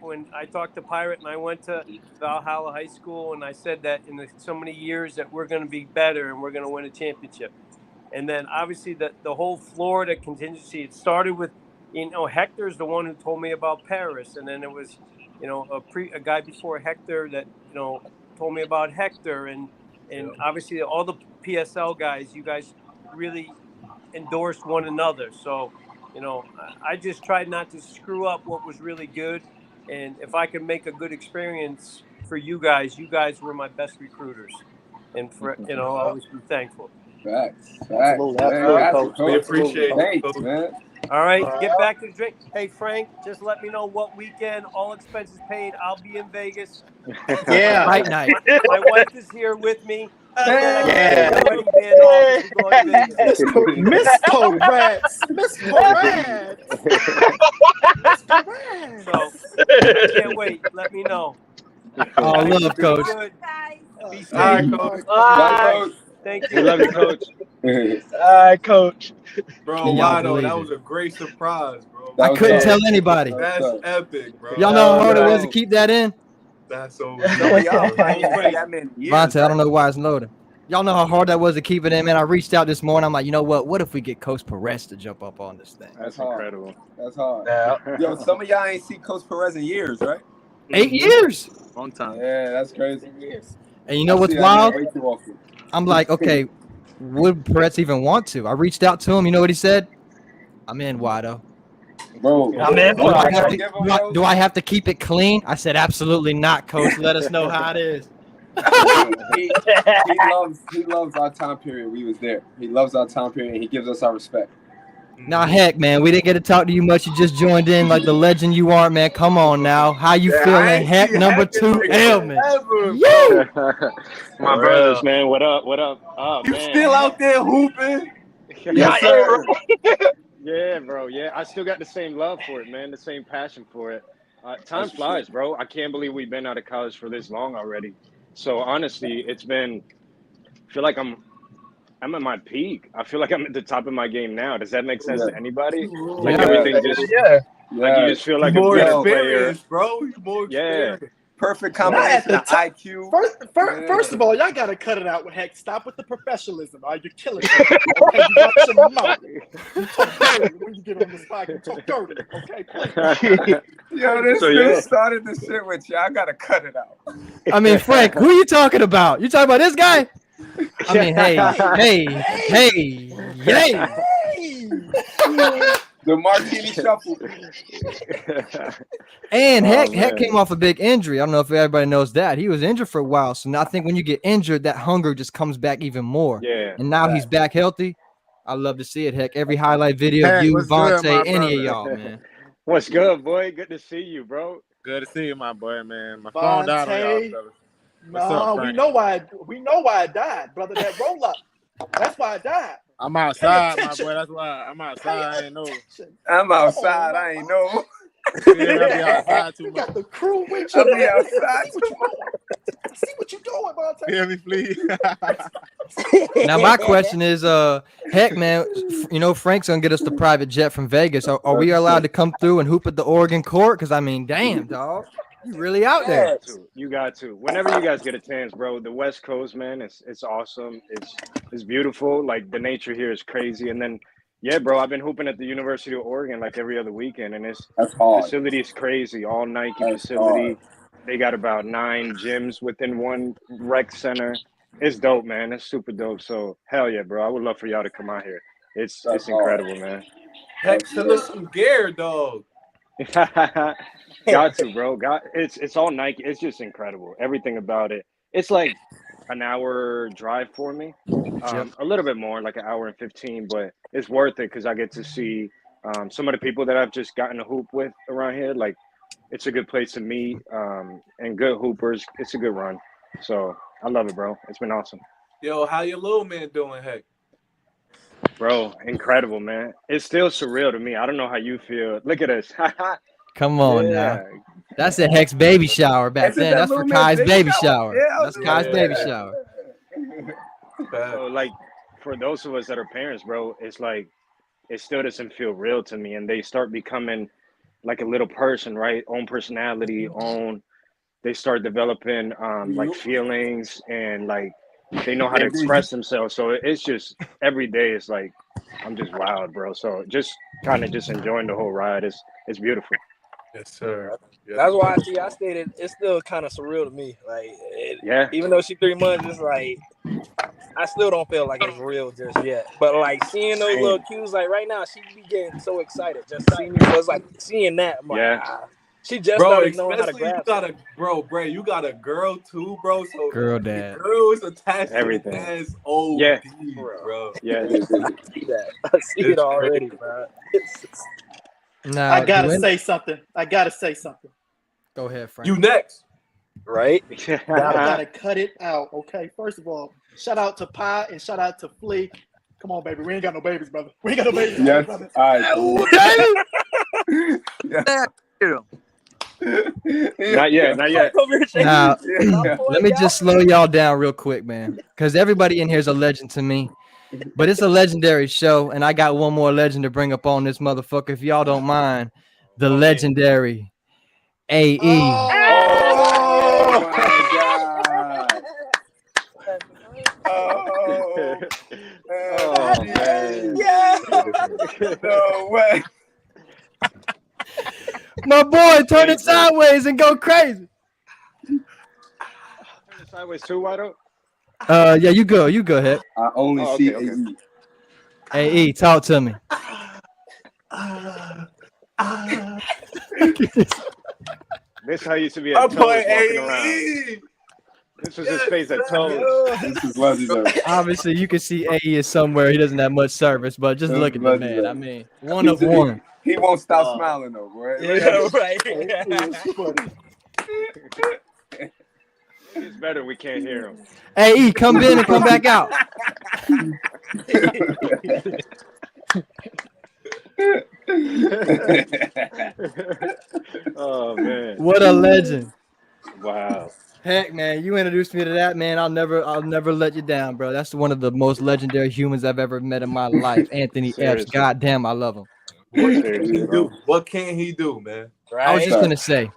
L: talked to Pirate and I went to Valhalla High School and I said that in so many years that we're going to be better and we're going to win a championship. And then obviously the whole Florida contingency, it started with, Hector's the one who told me about Paris. And then it was, a guy before Hector that, told me about Hector. And obviously all the PSL guys, you guys really endorsed one another. So, you know, I just tried not to screw up what was really good. And if I could make a good experience for you guys were my best recruiters. And for, you know, I'll always be thankful.
I: Facts.
K: Absolutely, Coach.
F: We appreciate you,
I: Thanks,
F: Coach.
I: man.
L: All right, get back to the drink. Hey, Frank, just let me know what weekend, all expenses paid. I'll be in Vegas.
K: Yeah.
B: Fight night.
L: My wife is here with me.
K: Yeah.
L: Vegas.
K: Miss Perez. Miss Perez.
L: So I can't wait. Let me know.
B: All love,
L: Be
B: Coach.
L: good. Be safe.
F: All right, Coach.
M: Bye,
I: Coach.
L: Thank
M: We
L: you.
M: love you, Coach.
E: All right, Coach.
F: Bro,
B: Can y'all
F: Wado,
B: believe
F: that
B: it?
F: was a great surprise, bro.
B: I couldn't tell anybody.
F: That's epic, bro.
B: Y'all know how hard it was to keep that in?
F: That's so
B: Vontae, I don't know why it's loading. Y'all know how hard that was to keep it in, man. I reached out this morning. I'm like, you know what? What if we get Coach Perez to jump up on this thing?
M: That's incredible.
I: That's hard.
E: Yeah.
I: Yo, some of y'all ain't see Coach Perez in years, right?
B: 8 years.
D: Long time.
I: Yeah, that's crazy.
B: And you know what's wild? I'm like, okay, would Perez even want to? I reached out to him. You know what he said? I'm in, Wado.
I: Bro,
E: I'm in.
B: Do I have to keep it clean? I said, absolutely not, Coach. Let us know how it is.
I: he loves our time period. We was there. He loves our time period. And he gives us our respect.
B: Now, heck, man, we didn't get to talk to you much. You just joined in like the legend you are, man. Come on now. How you feeling? Heck, number 2 ailment.
M: My brothers, man. What up? What up? Oh,
F: You
M: man.
F: still out there hooping?
I: Yes, sir.
M: Yeah, bro. Yeah, I still got the same love for it, man. The same passion for it. Time flies, bro. I can't believe we've been out of college for this long already. So honestly, it's been. I feel like I'm at my peak. I feel like I'm at the top of my game now. Does that make sense to anybody? Like everything just. Like you just feel like
F: more
M: a good player,
F: experience, bro. You more experience.
I: Perfect combination of IQ.
K: First of all, y'all gotta cut it out with Heck. Stop with the professionalism. You're killing me. Okay, you got your mouth. You talk dirty when you get on this mic. You talk dirty. Okay, please.
I: Yo, this started this shit with you. I gotta cut it out.
B: I mean, Frank, who are you talking about? You talking about this guy? I mean, hey.
I: The martini shuffle.
B: And Heck came off a big injury. I don't know if everybody knows that. He was injured for a while. So now I think when you get injured, that hunger just comes back even more.
M: Yeah.
B: And now he's back healthy. I love to see it, Heck. Every highlight video of you, Vontae, any of y'all, man.
M: What's good, boy? Good to see you, bro.
C: Good to see you, my boy, man. My phone died on y'all, fellas. What's
K: No,
C: up,
K: we
C: Frank?
K: know why it died, brother. That roll up. That's why it died.
C: I'm outside, my boy. That's why I'm outside. I ain't know.
I: I'm outside. I ain't know.
C: I be outside too
K: You
C: much.
K: got the crew with you.
I: I be outside.
K: I see what you doing, Vontae.
C: Hear me, please.
B: Now my question is, Heck, man, you know Frank's gonna get us the private jet from Vegas. Are we allowed to come through and hoop at the Oregon court? Because I mean, damn, dog, you really out there.
M: You got to. Whenever you guys get a chance, bro. The West Coast, man, it's awesome. It's beautiful. Like the nature here is crazy. And then, yeah, bro, I've been hooping at the University of Oregon like every other weekend, and
I: That's hard.
M: facility is crazy. All Nike facility. They got about 9 gyms within one rec center. It's dope, man. It's super dope. So hell yeah, bro. I would love for y'all to come out here. It's incredible, man.
F: Heck, send us some gear, dog.
M: Got to, bro. It's all Nike. It's just incredible. Everything about it. It's like an hour drive for me. A little bit more, like an hour and 15, but it's worth it because I get to see some of the people that I've just gotten to hoop with around here. Like, it's a good place to meet and good hoopers. It's a good run. So I love it, bro. It's been awesome.
F: Yo, how your little man doing, Heck?
M: Bro, incredible, man. It's still surreal to me. I don't know how you feel. Look at us.
B: Come on now. That's a Heck's baby shower back then. That's for Kai's baby shower. That's Kai's baby shower.
M: So, like, for those of us that are parents, bro, it's like it still doesn't feel real to me. And they start becoming like a little person, right? Own personality, they start developing like feelings and like they know how to express themselves. So it's just every day it's like I'm just wild, bro. So just kind of just enjoying the whole ride. It's beautiful.
F: Yes, sir. Yes.
E: That's why I stated it's still kind of surreal to me. Like, even though she's 3 months, it's like I still don't feel like it's real just yet. But like seeing those little cues, like right now, she be getting so excited just to see me. So it's like seeing that. I'm like, she just started knowing how to grab.
F: Bray, you got a girl too, bro. So
B: girl dad.
F: The girl is attached
M: everything.
F: to his OD, bro.
M: Yeah,
E: I see it already, bro.
B: Now,
K: I gotta say something.
B: Go ahead, Frank.
F: You next.
E: Right?
K: I gotta cut it out. Okay, first of all, shout out to Pi and shout out to Flea. Come on, baby. We ain't got no babies, brother. We ain't got no babies.
I: Yes.
K: Brother.
I: All right.
M: Not yet.
B: Now, let me just slow y'all down real quick, man, because everybody in here is a legend to me. But it's a legendary show, and I got one more legend to bring up on this motherfucker. If y'all don't mind, the legendary AE.
I: Oh my God. Oh man.
E: Yeah.
I: No way.
B: My boy, turn it sideways and go crazy.
M: Turn it sideways too, Wado?
B: Yeah, you go ahead.
I: I only see
B: AE, talk to me.
M: This how used to be at Toes walking around. This was his face at Toes.
I: This is legendary.
B: Obviously, you can see AE is somewhere. He doesn't have much service, but just look at the man. I mean, one of one.
I: He won't stop smiling though, boy.
E: Yeah, right.
M: It's better we can't hear him.
B: AE, come in and come back out.
M: Oh man.
B: What a legend.
M: Wow.
B: Heck, man, you introduced me to that, man. I'll never let you down, bro. That's one of the most legendary humans I've ever met in my life. Anthony Epps. God damn, I love him.
F: What can he do, man?
B: Right? I was just gonna say,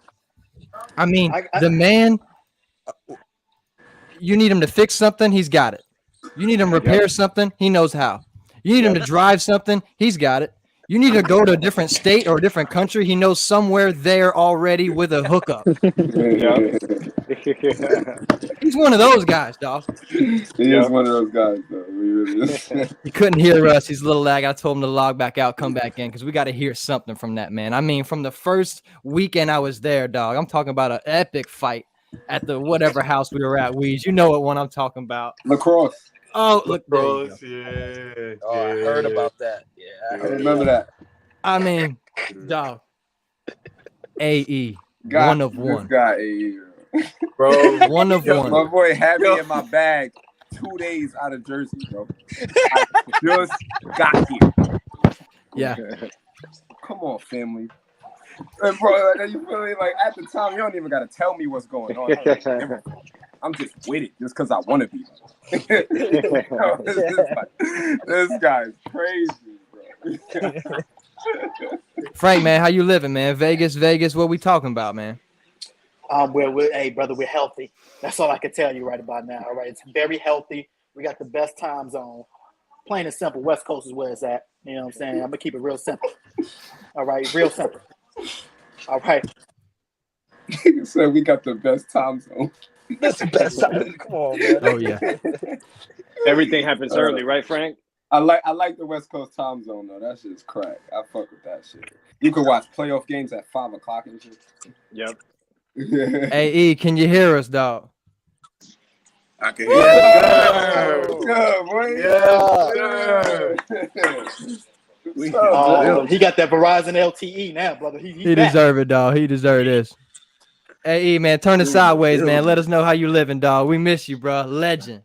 B: I mean, the man, you need him to fix something, he's got it. You need him to repair something, he knows how. You need him to drive something, he's got it. You need to go to a different state or a different country, he knows somewhere there already with a hookup. He's one of those guys, dog.
I: He is one of those guys, though. He really is.
B: He couldn't hear us. He's a little lag. I told him to log back out, come back in, because we got to hear something from that man. I mean, from the first weekend I was there, dog, I'm talking about an epic fight at the whatever house we were at, Weeds. You know what one I'm talking about.
I: Lacrosse.
B: Oh, look,
F: Lacrosse,
E: I heard about that. Yeah,
I: I remember that.
B: I mean, dog. AE,
I: God,
B: one of one.
I: This guy, AE,
F: bro.
B: One of one.
I: My boy had me in my bag 2 days out of Jersey, bro. I just got here.
B: Yeah.
I: Come on, family. And bro, you feel me? Like at the time, you don't even gotta tell me what's going on. I'm just with it, just because I want to be. This guy's crazy, bro.
B: Frank, man, how you living, man? Vegas, what we talking about, man?
K: Hey, brother, we're healthy. That's all I can tell you right about now. All right, it's very healthy. We got the best time zone. Plain and simple, West Coast is where it's at. You know what I'm saying? I'm gonna keep it real simple. All right, real simple. All right.
I: He said we got the best time zone.
E: That's the best time. Come on, man.
B: Oh yeah.
M: Everything happens early, right, Frank?
I: I like the West Coast time zone though. That shit's crack. I fuck with that shit. You can watch playoff games at 5 o'clock and shit.
M: Yep.
B: Hey E, can you hear us, dog?
J: I can hear
I: you. Good, boy.
K: He got that Verizon LTE now, brother.
B: He deserve it, dog. He deserve this. Hey E, man, turn it sideways, man. Let us know how you living, dog. We miss you, bro. Legend.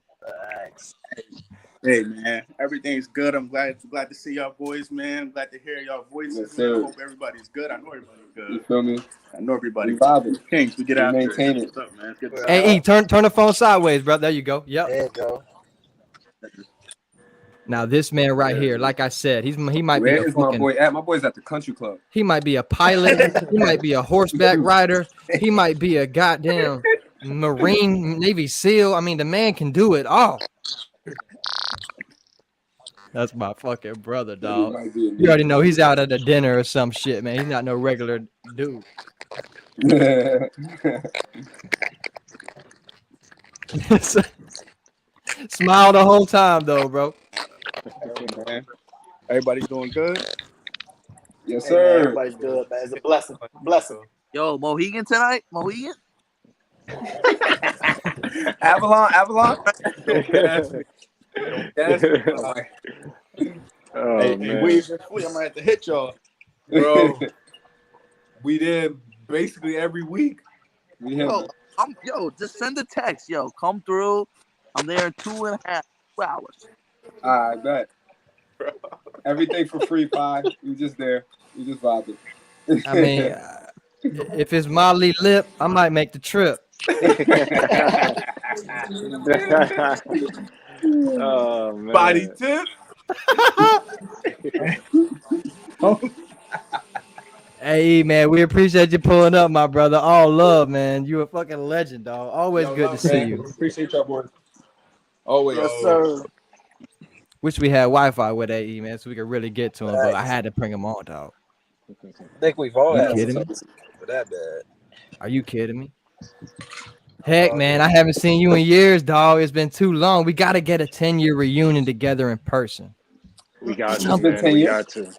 N: Hey man, everything's good. I'm glad to see y'all boys, man. I'm glad to hear y'all voices.
I: Yes,
N: man. I hope everybody's good. I know everybody's good.
I: You feel me?
N: I know everybody's
I: good.
N: Kings, we get out there.
I: Maintain it.
N: What's up, man? Good to
B: Hey E, turn the phone sideways, bro. There you go. Yep.
E: There you go.
B: Now this man right here, like I said, he might be.
I: Where is my boy at? My boy's at the country club.
B: He might be a pilot. He might be a horseback rider. He might be a goddamn Marine, Navy SEAL. I mean, the man can do it all. That's my fucking brother, dog. You already know he's out at a dinner or some shit, man. He's not no regular dude. Smile the whole time though, bro.
N: Man. Everybody doing good?
I: Yes,
O: Hey, man,
I: sir.
O: everybody's good, man. It's a blessing. Blessing.
D: Yo, Mohegan tonight? Mohegan?
N: Avalon?
C: Oh,
N: hey,
C: man.
N: Weezy and Flea, I'm gonna have to hit y'all.
F: Bro, we did basically every week.
D: Yo, just send a text. Yo, come through. I'm there in 2.5 hours.
I: I bet. Everything for free, Pi. You just there. You just vibing.
B: I mean, if it's Molly Lip, I might make the trip.
C: Oh, man.
F: Body tip.
B: Hey, man, we appreciate you pulling up, my brother. All love, man. You a fucking legend, dog. Always good to see you.
N: Appreciate y'all, boys. Always.
O: Yes, sir.
B: Wish we had Wi-Fi with AE, man, so we could really get to him, but I had to bring him on, dog.
P: I think we've all had
B: kidding me?
P: for that bad.
B: Are you kidding me? Heck, man, I haven't seen you in years, dog. It's been too long. We got to get a 10-year reunion together in person.
M: We got to, man. We got to.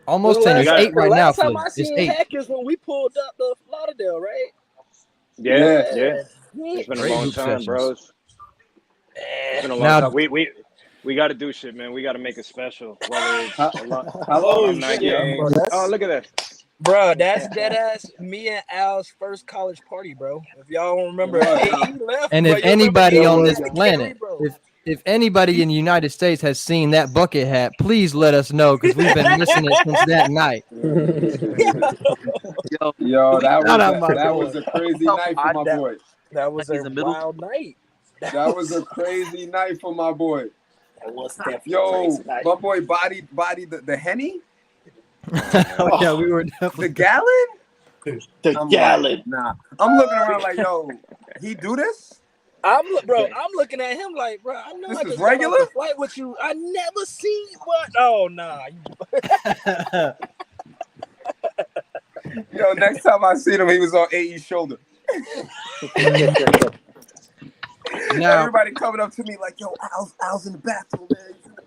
B: Almost 10 years. 8 right now.
P: Last time I
B: It's
P: seen
B: 8.
P: Heck is when we pulled up the Lauderdale, right?
M: Yeah. It's been a
B: Great
M: long
B: group
M: time,
B: sessions.
M: bros. It's been a long
B: Now-
M: time. We got to do shit, man. We got to make it special. Whether it's
P: Oh,
M: alumni
P: shit.
M: games. Oh, look at that.
P: Bro, that's dead ass me and Al's first college party, bro. If y'all don't remember, AE left.
B: And
P: bro,
B: if
P: you
B: anybody
P: remember
B: on
P: AE
B: this
P: left
B: planet,
P: Cali, bro.
B: if anybody in the United States has seen that bucket hat, please let us know because we've been missing it since that night.
I: Yo, that
B: Shout out, my
I: was a crazy night for my boy.
P: That was a wild night.
I: That was a crazy night for my boy.
O: That was definitely
I: Yo,
O: crazy night.
I: my boy body the Henny?
B: Oh, yeah, we were definitely
I: The gallon?
O: The gallon.
I: Like, nah. I'm looking around like, yo, he do this?
P: I'm looking at him like, bro, I know
I: This
P: I
I: is
P: just
I: regular?
P: got off the flight with you. I never seen what. Oh nah.
I: Yo, next time I seen him, he was on AE's shoulder.
B: Now-
I: Everybody coming up to me like, yo, Al's in the bathroom, man. He's in the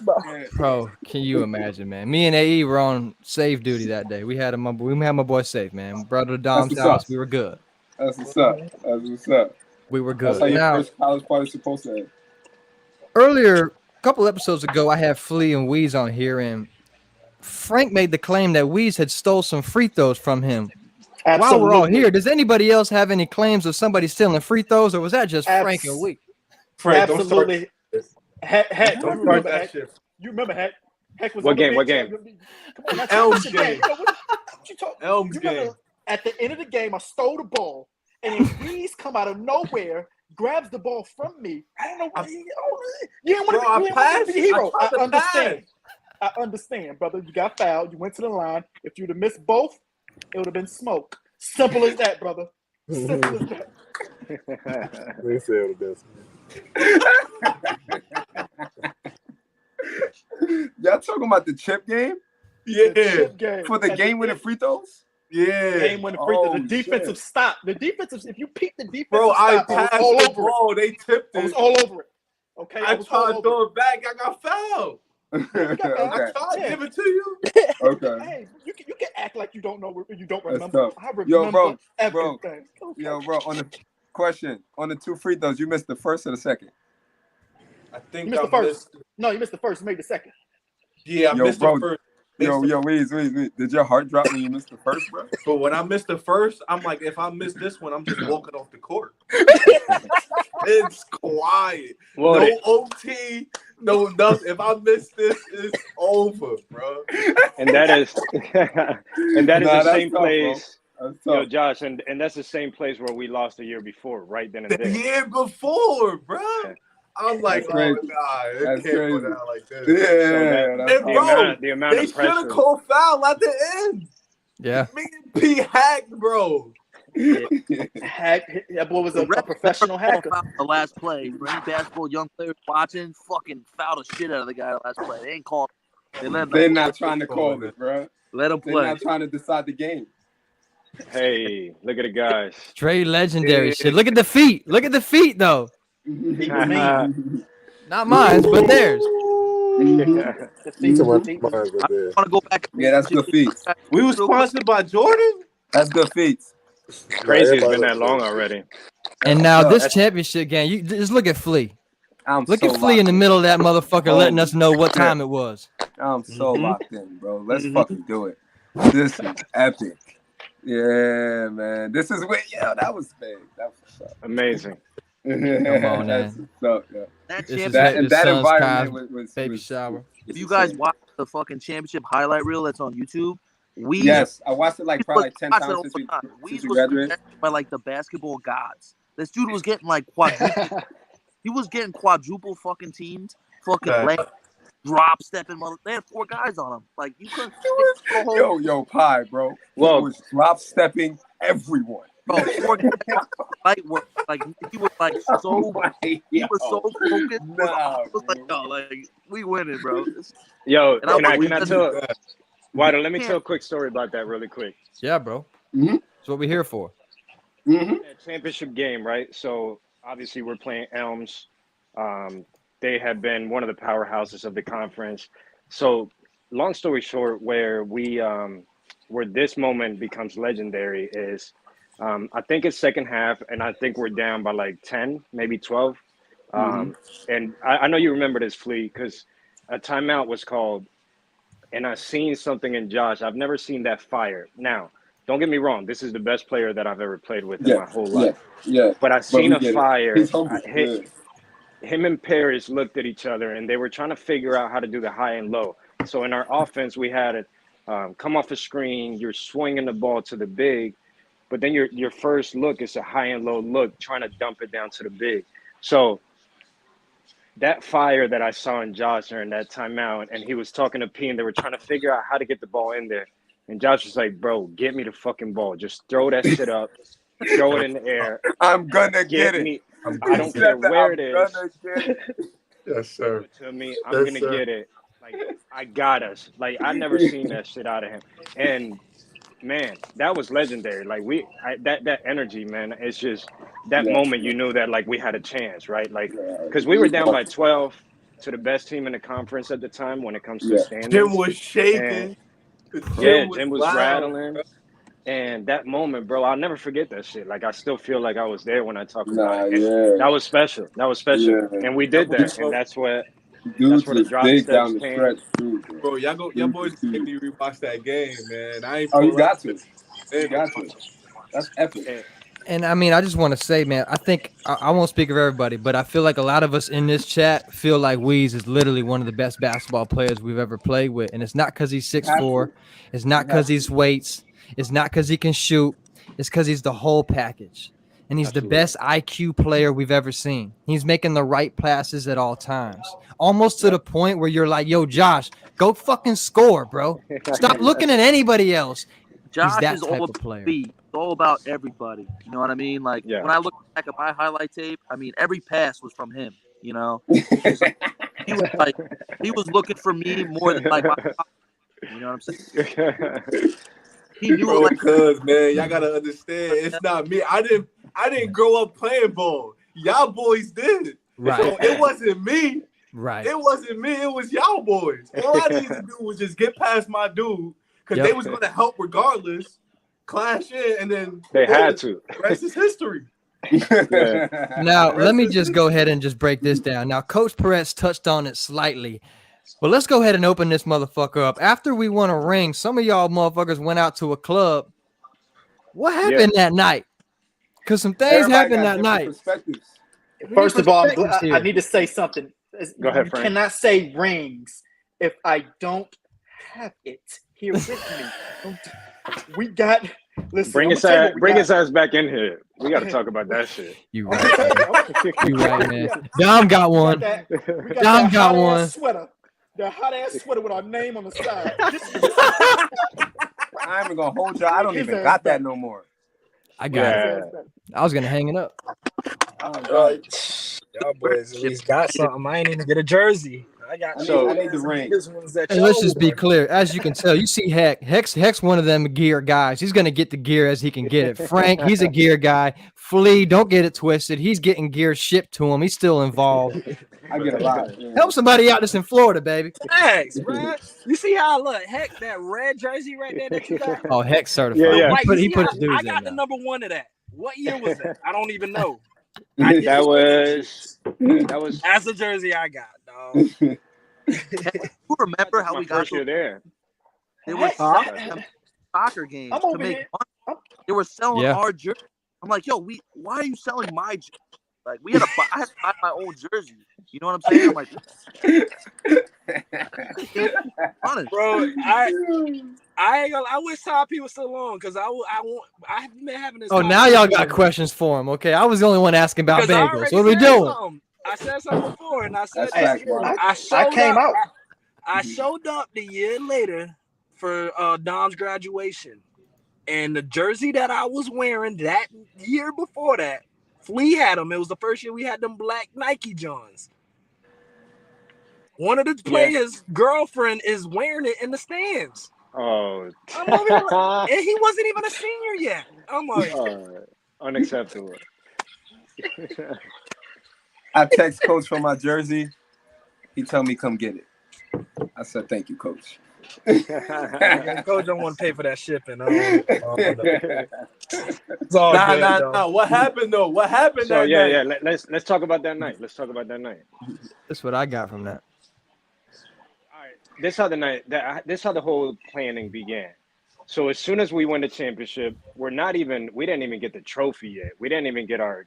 I: bathroom.
B: Bro, can you imagine, man? Me and AE were on safe duty that day. We had my boy safe, man. Brother Dom's
I: what's
B: house.
I: up.
B: We were good.
I: That's what's up. That's what's up.
B: We were
I: That's
B: good.
I: how your
B: Now,
I: first college party's supposed to end.
B: earlier, a couple episodes ago, I had Flea and Weeze on here, and Frank made the claim that Weeze had stole some free throws from him. While we're all
O: Absolutely.
B: here, does anybody else have any claims of somebody stealing free throws, or was that just Frank and Weeze?
F: Frank, don't start
K: Absolutely. Heck,
F: Don't start
K: remember
F: that
K: Heck.
F: shit.
K: You remember Heck? Heck was
M: What
K: on the
M: game? What
K: bench.
M: game?
K: Come on,
F: Elms
K: that's
F: game.
K: What you talking?
F: Elms
K: You remember
F: game.
K: at the end of the game, I stole the ball, and then Reese come out of nowhere, grabs the ball from me. I don't know what you didn't
F: Bro, I
K: want to
F: passed.
K: be the hero.
F: I tried to
K: understand. I understand, brother. You got fouled. You went to the line. If you'd have missed both, it would have been smoke. Simple as that, brother. Simple as that.
F: They said this.
I: Y'all talking about the chip game?
F: Yeah.
K: Chip game.
I: For the
K: At
I: game winning free throws?
F: Yeah.
K: Game winning free throw.
I: Oh,
K: The defensive
I: shit.
K: stop. The defensive. If you peep the defensive
F: Bro, I
K: stop, I was
F: passed
K: all
F: the
K: over it.
F: ball. They tipped
K: I was
F: it.
K: all over it. Okay,
F: I
K: was all
F: tried to
K: over
F: throw it back. I got fouled.
I: Okay.
F: I tried to give it to you.
I: Okay.
K: Hey, you can act like you don't know. You don't
I: That's
K: remember.
I: tough.
K: I remember
I: Yo, bro,
K: everything. Okay.
I: Yo, bro, on the question, on the 2 free throws, you missed the first or the second?
F: I think
K: You missed the first. No, you missed the first. You made the second.
F: Yeah, I
I: Yo,
F: missed
I: bro.
F: the first.
I: Yo, Weez. Did your heart drop when you missed the first, bro?
F: But when I missed the first, I'm like, if I miss this one, I'm just walking off the court. It's quiet.
M: Well,
F: no OT, no nothing. If I miss this, it's over, bro.
M: And that is and that is
I: Nah,
M: the
I: that's
M: same
I: tough,
M: place.
I: That's
M: Yo,
I: tough.
M: Josh, and that's the same place where we lost the year before, right then and
F: The
M: there.
F: year before, bro. I'm like,
I: That's crazy.
F: oh, nah, it
I: That's
F: can't go
I: crazy.
F: down like this.
I: Yeah,
F: And
I: that's
F: bro,
M: the amount
F: they
M: of
F: should have
M: pressure.
F: called foul at the end.
B: Yeah.
F: Me and P hacked, bro.
K: That boy was a
D: ref
K: professional
D: never
K: hacker.
D: called foul the last play. For any basketball young players watching, fucking foul the shit out of the guy the last play. They ain't calling. They're
I: They're not trying to call it, bro.
D: Let them
I: They're
D: play.
I: not trying to decide the game.
M: Hey, look at the guys.
B: Straight legendary shit. Look at the feet. Look at the feet though. Not mine, but theirs.
G: The feet. I want
I: to go back. Yeah, that's good feet.
F: We were sponsored by Jordan.
I: That's good feet.
M: Crazy, it's been that long already.
B: And now this championship game, you just look at Flea. Look
I: so
B: at Flea in the middle of that motherfucker, letting us know what time it was.
I: I'm so locked in, bro. Let's fucking do it. This is epic. Yeah, man. This is what. Yeah, that was big. That was
M: amazing.
B: Come on, man.
D: That
B: environment was baby shower.
D: If you guys watch the fucking championship highlight reel that's on YouTube,
I: yes, I watched it like probably 10 times since we graduated.
D: By like the basketball gods. This dude was getting like quadruple. He was getting quadruple fucking teams, fucking leg, drop stepping. They had 4 guys on him. Like you couldn't.
I: Yo, Pie, bro. Well, he was drop stepping everyone.
D: Bro, 4 guys like he was like so. He was so focused. I was like, yo, like we winning, bro.
M: Yo, can I tell? Wido, let me tell a quick story about that really quick.
B: Yeah, bro. That's what we're here for.
M: Championship game, right? So obviously we're playing Elms. They have been one of the powerhouses of the conference. So long story short, where this moment becomes legendary is I think it's second half, and I think we're down by like 10, maybe 12. And I know you remember this, Flea, because a timeout was called, and I seen something in Josh. I've never seen that fire. Now, don't get me wrong. This is the best player that I've ever played with in my whole life.
I: Yeah.
M: But I seen a fire. Him and Paris looked at each other, and they were trying to figure out how to do the high and low. So in our offense, we had it come off a screen. You're swinging the ball to the big, but then your first look is a high and low look, trying to dump it down to the big. So that fire that I saw in Josh during that timeout, and he was talking to P, and they were trying to figure out how to get the ball in there. And Josh was like, bro, get me the fucking ball. Just throw that shit up. Throw it in the air.
I: I'm going to get it.
M: I don't care where it is.
G: Yes, sir.
M: To me, I'm going to get it. Like, I got us. Like, I never seen that shit out of him. And, man, that was legendary. Like, that energy, man, it's just that moment you knew that, like, we had a chance, right? Like, because we were down by 12 to the best team in the conference at the time when it comes to standings.
F: Jim was shaking.
M: Jim was rattling. And that moment, bro, I'll never forget that shit. Like, I still feel like I was there when I talk about it. That was special. That was special. Yeah. And we did that. And that's where the drop steps came.
F: Bro, y'all boys make me rewatch that game, man. I ain't
I: you got to. You got to. That's epic.
B: And I mean, I just want to say, man, I think I won't speak of everybody, but I feel like a lot of us in this chat feel like Weez is literally one of the best basketball players we've ever played with. And it's not because he's 6'4". It's not because he's weights. It's not because he can shoot. It's because he's the whole package. And he's the best IQ player we've ever seen. He's making the right passes at all times. Almost to the point where you're like, yo, Josh, go fucking score, bro. Stop looking at anybody else.
D: Josh
B: he's that
D: is
B: type
D: all
B: of
D: about
B: player.
D: speed. It's all about everybody. You know what I mean? Like, when I look back at my highlight tape, I mean, every pass was from him, you know? He was looking for me more than like my you know what I'm saying? He knew
F: bro, cuz man, y'all gotta understand, it's not me. I didn't grow up playing ball. Y'all boys did.
B: Right.
F: So it wasn't me.
B: Right.
F: It wasn't me. It was y'all boys. All I needed to do was just get past my dude, because they was gonna help regardless. Clash in, and then
M: they had to.
F: Rest is history.
B: Now, let me just go ahead and just break this down. Now, Coach Perez touched on it slightly. But let's go ahead and open this motherfucker up. After we won a ring, some of y'all motherfuckers went out to a club. What happened that night? Because some things happened that night.
K: First of all, I need to say something.
M: Go ahead,
K: you
M: Frank.
K: cannot say rings if I don't have it here with me. We got. Listen,
M: bring his ass back in here. We got to talk about that shit.
B: You right, you right, man. Dom got one. Dom got one.
K: Sweater. The hot ass sweater with our name on the side.
I: I ain't even gonna hold you. I don't even got that no more.
B: I got it. I was gonna hang it up.
P: Y'all boys at least got something. I ain't even get a jersey. I got
I: I need the ring.
P: This one's that
B: And let's
P: y'all
B: just be
P: wore.
B: clear. As you can tell, you see Heck's one of them gear guys. He's gonna get the gear as he can get it. Frank, he's a gear guy. Flea, don't get it twisted. He's getting gear shipped to him. He's still involved.
I: I get a lot.
B: Help somebody out that's in Florida, baby.
P: Thanks, bro. You see how look, Heck, that red jersey right there that you got?
B: Oh, Heck's certified.
M: Yeah.
P: Right,
B: He put his
P: I
B: dudes
P: got
B: in
P: the
B: now.
P: number 1 of that. What year was that? I don't even know.
M: That was
P: That's the jersey I got, dog.
D: You remember how
M: my
D: we got
M: first year there.
D: There was soccer games
O: I'm
D: to
O: over
D: make
O: here.
D: money. They were selling
B: Yeah.
D: our jersey. I'm like, yo, why are you selling my jersey? Like, I had to buy my own jersey. You know what I'm saying? I'm like,
P: bro, I ain't gonna. I wish Top P was still on because I've been having this.
B: Oh, now y'all got questions for him. Okay, I was the only one asking about bagels. What are we doing?
P: I said something before, and I said
I: That's
P: this
I: fact,
P: again.
O: I came out.
P: I showed up the year later for Dom's graduation, and the jersey that I was wearing that year before that, Flea had them. It was the first year we had them black Nike Johns. One of the players' girlfriend is wearing it in the stands.
M: Oh,
P: I'm over here like, and he wasn't even a senior yet. I'm like,
M: unacceptable.
I: I text coach for my jersey. He told me come get it. I said thank you, coach.
P: Coach don't want to pay for that shipping. It's all good, though.
F: Nah. What happened though? What happened
M: So
F: that night?
M: let's talk about that night. Let's talk about that night.
B: That's what I got from that.
M: All right, this how the whole planning began. So as soon as we won the championship, we didn't even get the trophy yet. We didn't even get our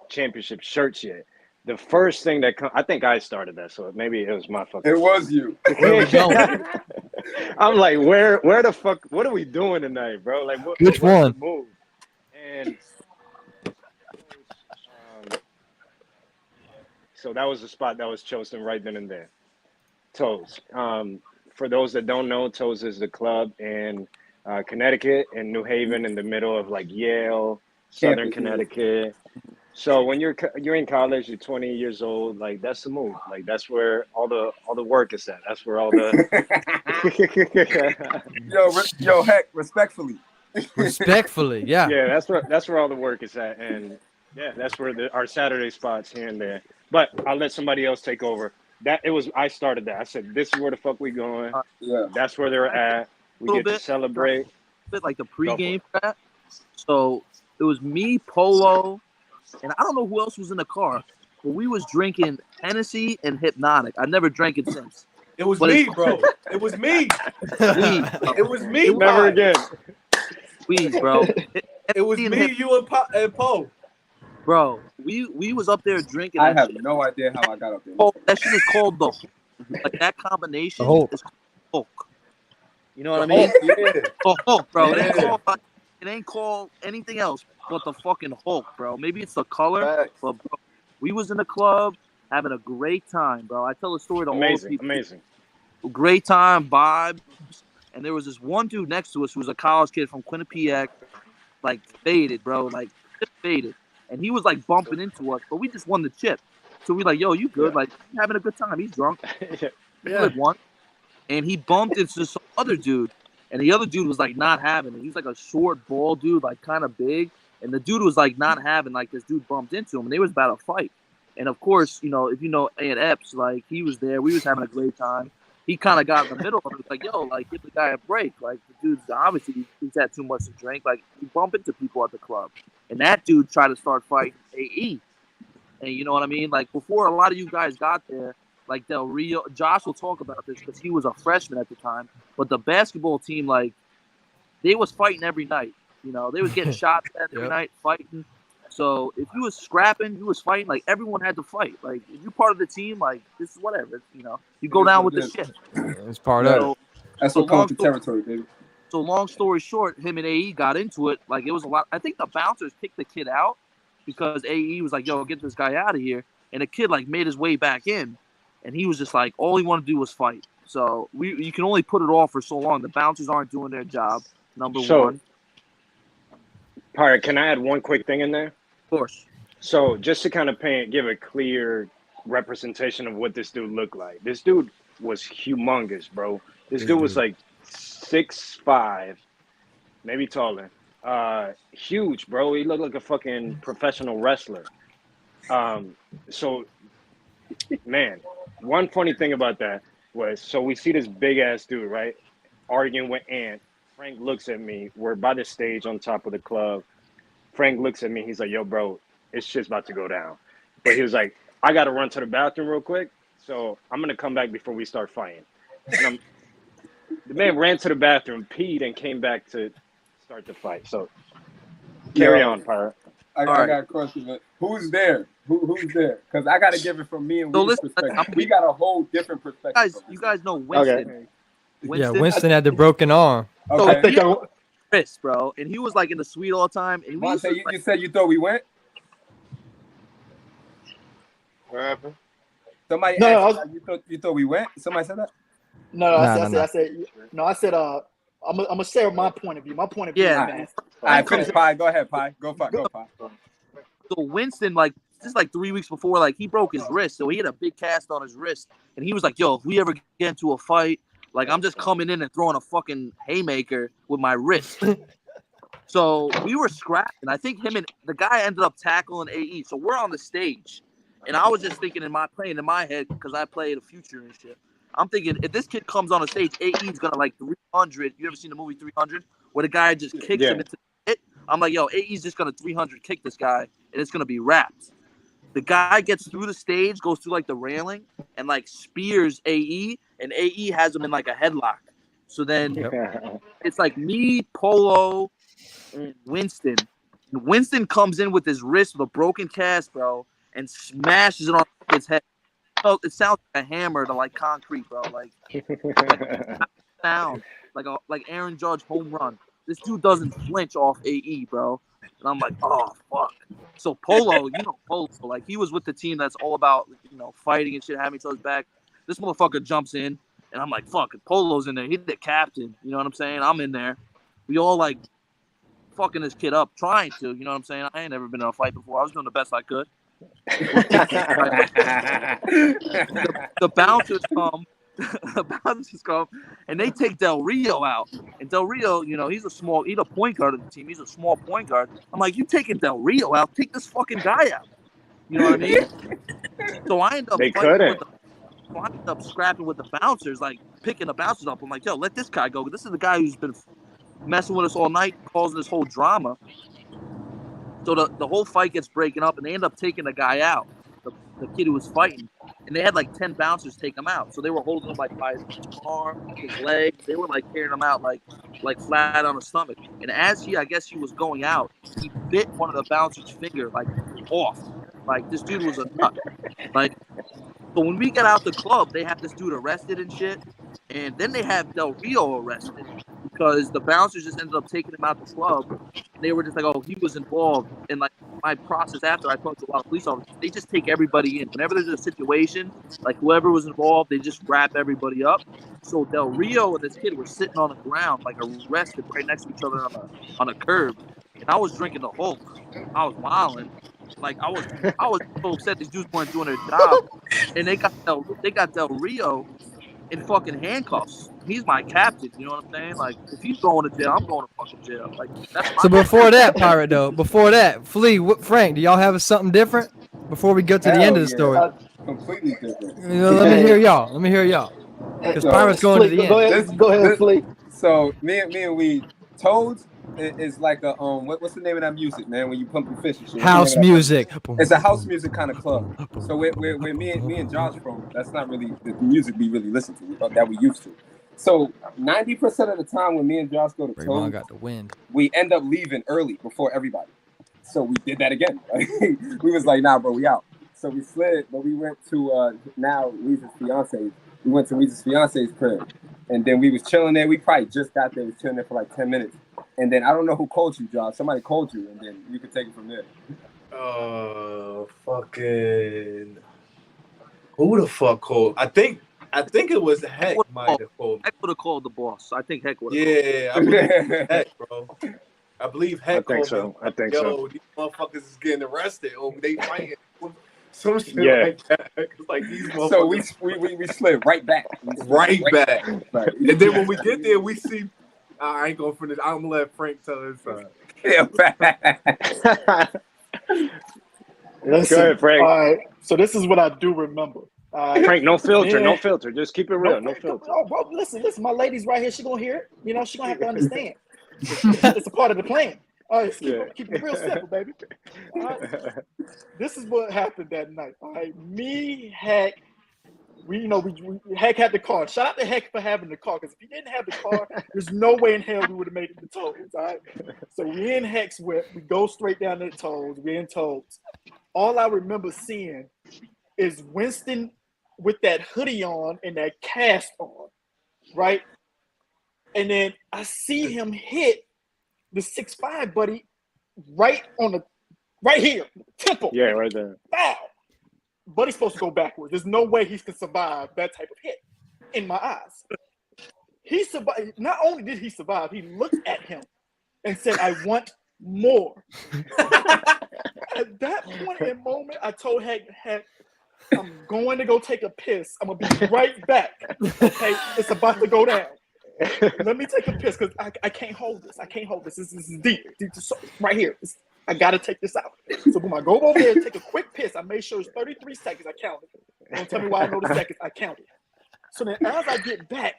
M: championship shirts yet. The first thing that I think I started that, so maybe it was my fucking.
I: It was you.
B: Where we going?
M: I'm like, where the fuck? What are we doing tonight, bro? Like,
B: Which one?
M: The move? And so that was the spot that was chosen right then and there. Toes. For those that don't know, Toes is the club in Connecticut and New Haven, in the middle of like Yale, Southern Connecticut. So when you're in college, you're 20 years old, like that's the move. Like that's where all the work is at. That's where all the
I: yo, Heck, respectfully.
B: Respectfully, yeah.
M: Yeah, that's where all the work is at, and yeah, that's where our Saturday spots here and there. But I'll let somebody else take over. I started that. I said, this is where the fuck we going.
I: Yeah,
M: that's where they're at. We get to celebrate.
D: Bit like the pregame for that. So it was me, Polo, and I don't know who else was in the car, but we was drinking Hennessy and Hypnotic. I never drank it since.
F: It was me, bro. It was me. It was me.
M: Never again.
D: Weed, bro.
F: It was me, you, and Poe.
D: Bro, we was up there drinking.
I: I have no idea how I got up there.
D: Oh, that shit is called the like that combination is called Hulk. You know what I mean?
F: Yeah.
D: The Hulk, bro. It ain't called anything else but the fucking Hulk, bro. Maybe it's the color, but bro, we was in the club having a great time, bro. I tell the story to all the people.
M: Amazing.
D: Great time, vibes. And there was this one dude next to us who was a college kid from Quinnipiac, like faded, bro, like faded. And he was like bumping into us, but we just won the chip. So we like, yo, you good? Like, having a good time. He's drunk.
B: Yeah.
D: One. And he bumped into some other dude. And the other dude was like not having it. He was like a short, bald dude, like kind of big. And the dude was like not having, like this dude bumped into him. And they was about to fight. And of course, you know, if you know A and Epps, like he was there. We was having a great time. He kind of got in the middle of it. Like, yo, like, give the guy a break. Like, the dude's obviously he's had too much to drink. Like, he bump into people at the club. And that dude tried to start fighting AE. And you know what I mean? Like, before a lot of you guys got there, like, Josh will talk about this because he was a freshman at the time. But the basketball team, like, they was fighting every night. You know, they was getting shots at every night, fighting. So if you was scrapping, you was fighting, like everyone had to fight. Like if you're part of the team, like this is whatever, you know. You go down with the shit.
B: It's part of it.
I: That's what comes with the territory, baby.
D: So long story short, him and AE got into it. Like it was a lot. I think the bouncers kicked the kid out because AE was like, yo, get this guy out of here. And the kid like made his way back in. And he was just like, all he wanted to do was fight. So you can only put it off for so long. The bouncers aren't doing their job, number one.
M: All right, can I add one quick thing in there?
D: Of course.
M: So just to kind of give a clear representation of what this dude looked like. This dude was humongous, bro. This dude was like 6'5", maybe taller. Huge, bro. He looked like a fucking professional wrestler. So, man, one funny thing about that was, so we see this big ass dude, right, arguing with Ant. Frank looks at me. We're by the stage on top of the club. Frank looks at me. He's like, yo, bro, it's just about to go down. But he was like, I got to run to the bathroom real quick, so I'm going to come back before we start fighting. And the man ran to the bathroom, peed, and came back to start the fight. So carry on, Pirate.
I: I got a question, man. Who's there? Who's there? Because I got to give it from me and Weed's perspective. We got a whole different perspective.
D: You guys know Winston.
I: Okay.
B: Winston had the broken arm.
D: So
I: Okay.
D: he had wrist, bro, and he was like in the suite all the time. And
I: Monte, you said you thought we went?
G: What happened?
I: Somebody
K: No,
I: asked, you thought we went? Somebody said that?
K: No, I said, I'm gonna share my point of view. My point of view, man.
I: All right, finish, Pi. Go ahead, Pi. Go, Pi.
D: So Winston, like, just like 3 weeks before, like, he broke his wrist, so he had a big cast on his wrist, and he was like, yo, if we ever get into a fight, like, I'm just coming in and throwing a fucking haymaker with my wrist. So we were scrapping. I think him and the guy ended up tackling AE. So we're on the stage, and I was just thinking playing in my head, because I played a Future and shit. I'm thinking, if this kid comes on the stage, AE's gonna like 300. You ever seen the movie 300, where the guy just kicks him into it? I'm like, yo, AE's just gonna 300 kick this guy, and it's gonna be wrapped. The guy gets through the stage, goes through like the railing, and like spears AE, and AE has him in like a headlock. So then it's like me, Polo, and Winston. And Winston comes in with his wrist with a broken cast, bro, and smashes it on his head. Oh, it sounds like a hammer to like concrete, bro. Like sound like Aaron Judge home run. This dude doesn't flinch off AE, bro. And I'm like, oh fuck. So Polo, Polo, like he was with the team that's all about fighting and shit, having each other's back. This motherfucker jumps in, and I'm like, fuck, Polo's in there. He's the captain. You know what I'm saying? I'm in there. We all like fucking this kid up, trying to. You know what I'm saying? I ain't never been in a fight before. I was doing the best I could. The bouncers come. The bouncers come, and they take Del Rio out. And Del Rio, he's a point guard of the team. He's a small point guard. I'm like, you taking Del Rio out? Take this fucking guy out. You know what I mean? So I end up scrapping with the bouncers, like picking the bouncers up. I'm like, yo, let this guy go. This is the guy who's been messing with us all night, causing this whole drama. So the whole fight gets breaking up, and they end up taking the guy out, the kid who was fighting. And they had like 10 bouncers take him out. So they were holding him like by his arm, his leg. They were like carrying him out like flat on his stomach. And as he was going out, he bit one of the bouncers' finger like off. Like this dude was a nut. Like, so when we got out the club, they have this dude arrested and shit. And then they have Del Rio arrested because the bouncers just ended up taking him out the club. And they were just like, oh, he was involved. And like my process after, I talked to a lot of police officers. They just take everybody in. Whenever there's a situation, like whoever was involved, they just wrap everybody up. So Del Rio and this kid were sitting on the ground, like arrested right next to each other on a curb. And I was drinking the Hulk. I was wilding. Like I was so upset these dudes weren't doing their job. And they got Del Rio in fucking handcuffs. He's my captain, you know what I'm saying? Like, if he's going to jail, I'm going to fucking jail. Like, that's my
B: So before that, Pirate, though, Flea, Frank, do y'all have something different before we go to the end of the story?
I: Completely different.
B: Let me hear y'all. Because Pirate's going to the end.
K: Go ahead, Flea.
I: So me and we Toads is like a what's the name of that music, man? When you pump your fish and shit.
B: House music.
I: It's a house music kind of club. So where me and Josh from, that's not really the music we really listen to that we used to. So 90% of the time when me and Josh go to Toads,
B: got the wind.
I: we end up leaving early before everybody. So we did that again. We was like, nah, bro, we out. So we slid, but we went to now Weezy's fiance. We went to Weezy's fiance's crib, and then we was chilling there. We probably just got there. We was chilling there for like 10 minutes, and then I don't know who called you, Josh. Somebody called you, and then you could take it from there.
F: Fucking who the fuck called? I think it was Heck might have called.
D: Heck would have called the boss. I think Heck would have.
F: Yeah, I believe Heck, bro. I believe Heck.
M: I think so.
F: Yo, these motherfuckers is getting arrested. Oh, they fighting. Some shit like that. Like these motherfuckers.
I: So we slid right back.
F: Right back.
I: Right.
F: And then when we get there, we see. I ain't gonna finish. I'm gonna let Frank tell his side.
I: Yeah,
K: Listen,
M: Go ahead, Frank.
K: All right. So this is what I do remember.
M: Frank, no filter,
K: Yeah.
M: no filter. Just keep it real, no filter.
O: Oh, bro, listen. My lady's right here. She gonna hear it. You know, she gonna have to understand. It's a part of the plan.
K: All right, keep it real simple, baby. All right. This is what happened that night. All right, me, Heck, we Heck had the car. Shout out to Heck for having the car, because if he didn't have the car, there's no way in hell we would have made it to Toes. All right. So we in Heck's whip. We go straight down to the Toes. We're in Toes. All I remember seeing is Winston with that hoodie on and that cast on, right? And then I see him hit the 6'5" buddy right here, temple.
M: Yeah, right there.
K: Bow. Buddy's supposed to go backwards. There's no way he can survive that type of hit in my eyes. He survived. Not only did he survive, he looked at him and said, "I want more." At that point in moment, I told Heck, I'm going to go take a piss. I'm gonna be right back. Okay, it's about to go down. Let me take a piss because I can't hold this. I can't hold this. This is deep. Right here. I gotta take this out. So boom, I go over there and take a quick piss. I made sure it's 33 seconds. I counted. Don't tell me why I know the seconds. I counted. So then as I get back,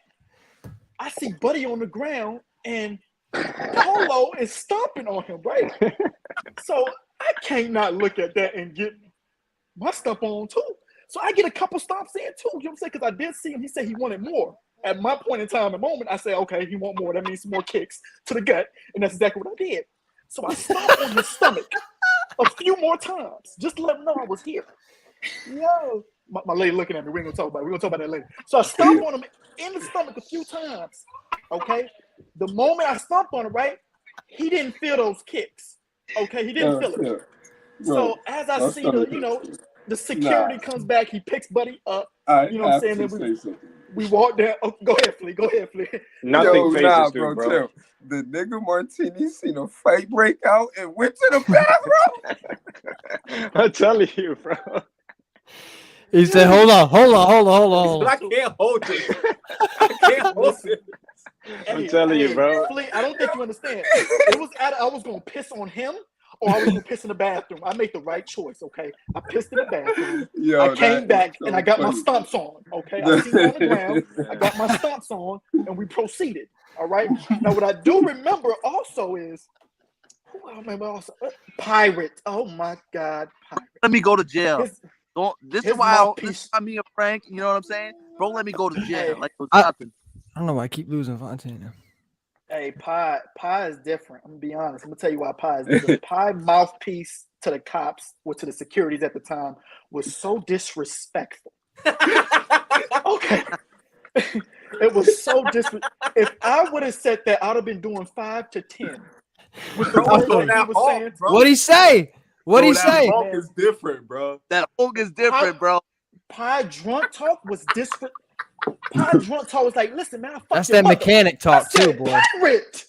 K: I see Buddy on the ground and Polo is stomping on him, right? So I can't not look at that and get my stomp on too. So I get a couple stomps in too. You know what I'm saying? Because I did see him. He said he wanted more. At my point in time and moment, I said, okay, he want more. That means some more kicks to the gut. And that's exactly what I did. So I stomped on his stomach a few more times, just to let him know I was here. Yo, my lady looking at me. We ain't gonna talk about it. We're gonna talk about that later. So I stomped on him in the stomach a few times. Okay. The moment I stomped on him, right, he didn't feel those kicks. Okay, he didn't feel it. So as I see the security comes back, he picks Buddy up. You know what I'm saying? Then we walk down. Oh, go ahead, Flea.
I: Nothing phases you, bro. Chill. The nigga Martini seen a fight break out and went to the bathroom.
M: I'm telling you, bro.
B: He said, hold on.
F: I can't hold it. I can't hold it.
M: I'm telling you, bro.
K: Flea, I don't think you understand. It was I was gonna piss on him, or I was gonna piss in the bathroom. I made the right choice, okay? I pissed in the bathroom. I came back and I got my stomps on, okay? I see him on the ground. I got my stomps on, and we proceeded. All right. Now, what I do remember also is, I remember also Pirate. Oh my God, Pirate.
D: Let me go to jail. This is why me and Frank. You know what I'm saying, bro? Let me go to jail. Like it was nothing.
B: I don't know why I keep losing Fontaine.
K: Hey, Pie is different. I'm gonna be honest. I'm gonna tell you why Pie is different. Pie mouthpiece to the cops, or to the securities at the time, was so disrespectful. Okay. It was so disrespectful. If I would have said that, I'd have been doing 5 to 10.
B: What'd he say? What'd he say?
F: That Hulk is different, bro.
D: That Hulk is different, bro.
K: Pie drunk talk was different. Pie drunk talk was like, listen, man,
B: That's that mechanic talk too, boy.
K: Pirate.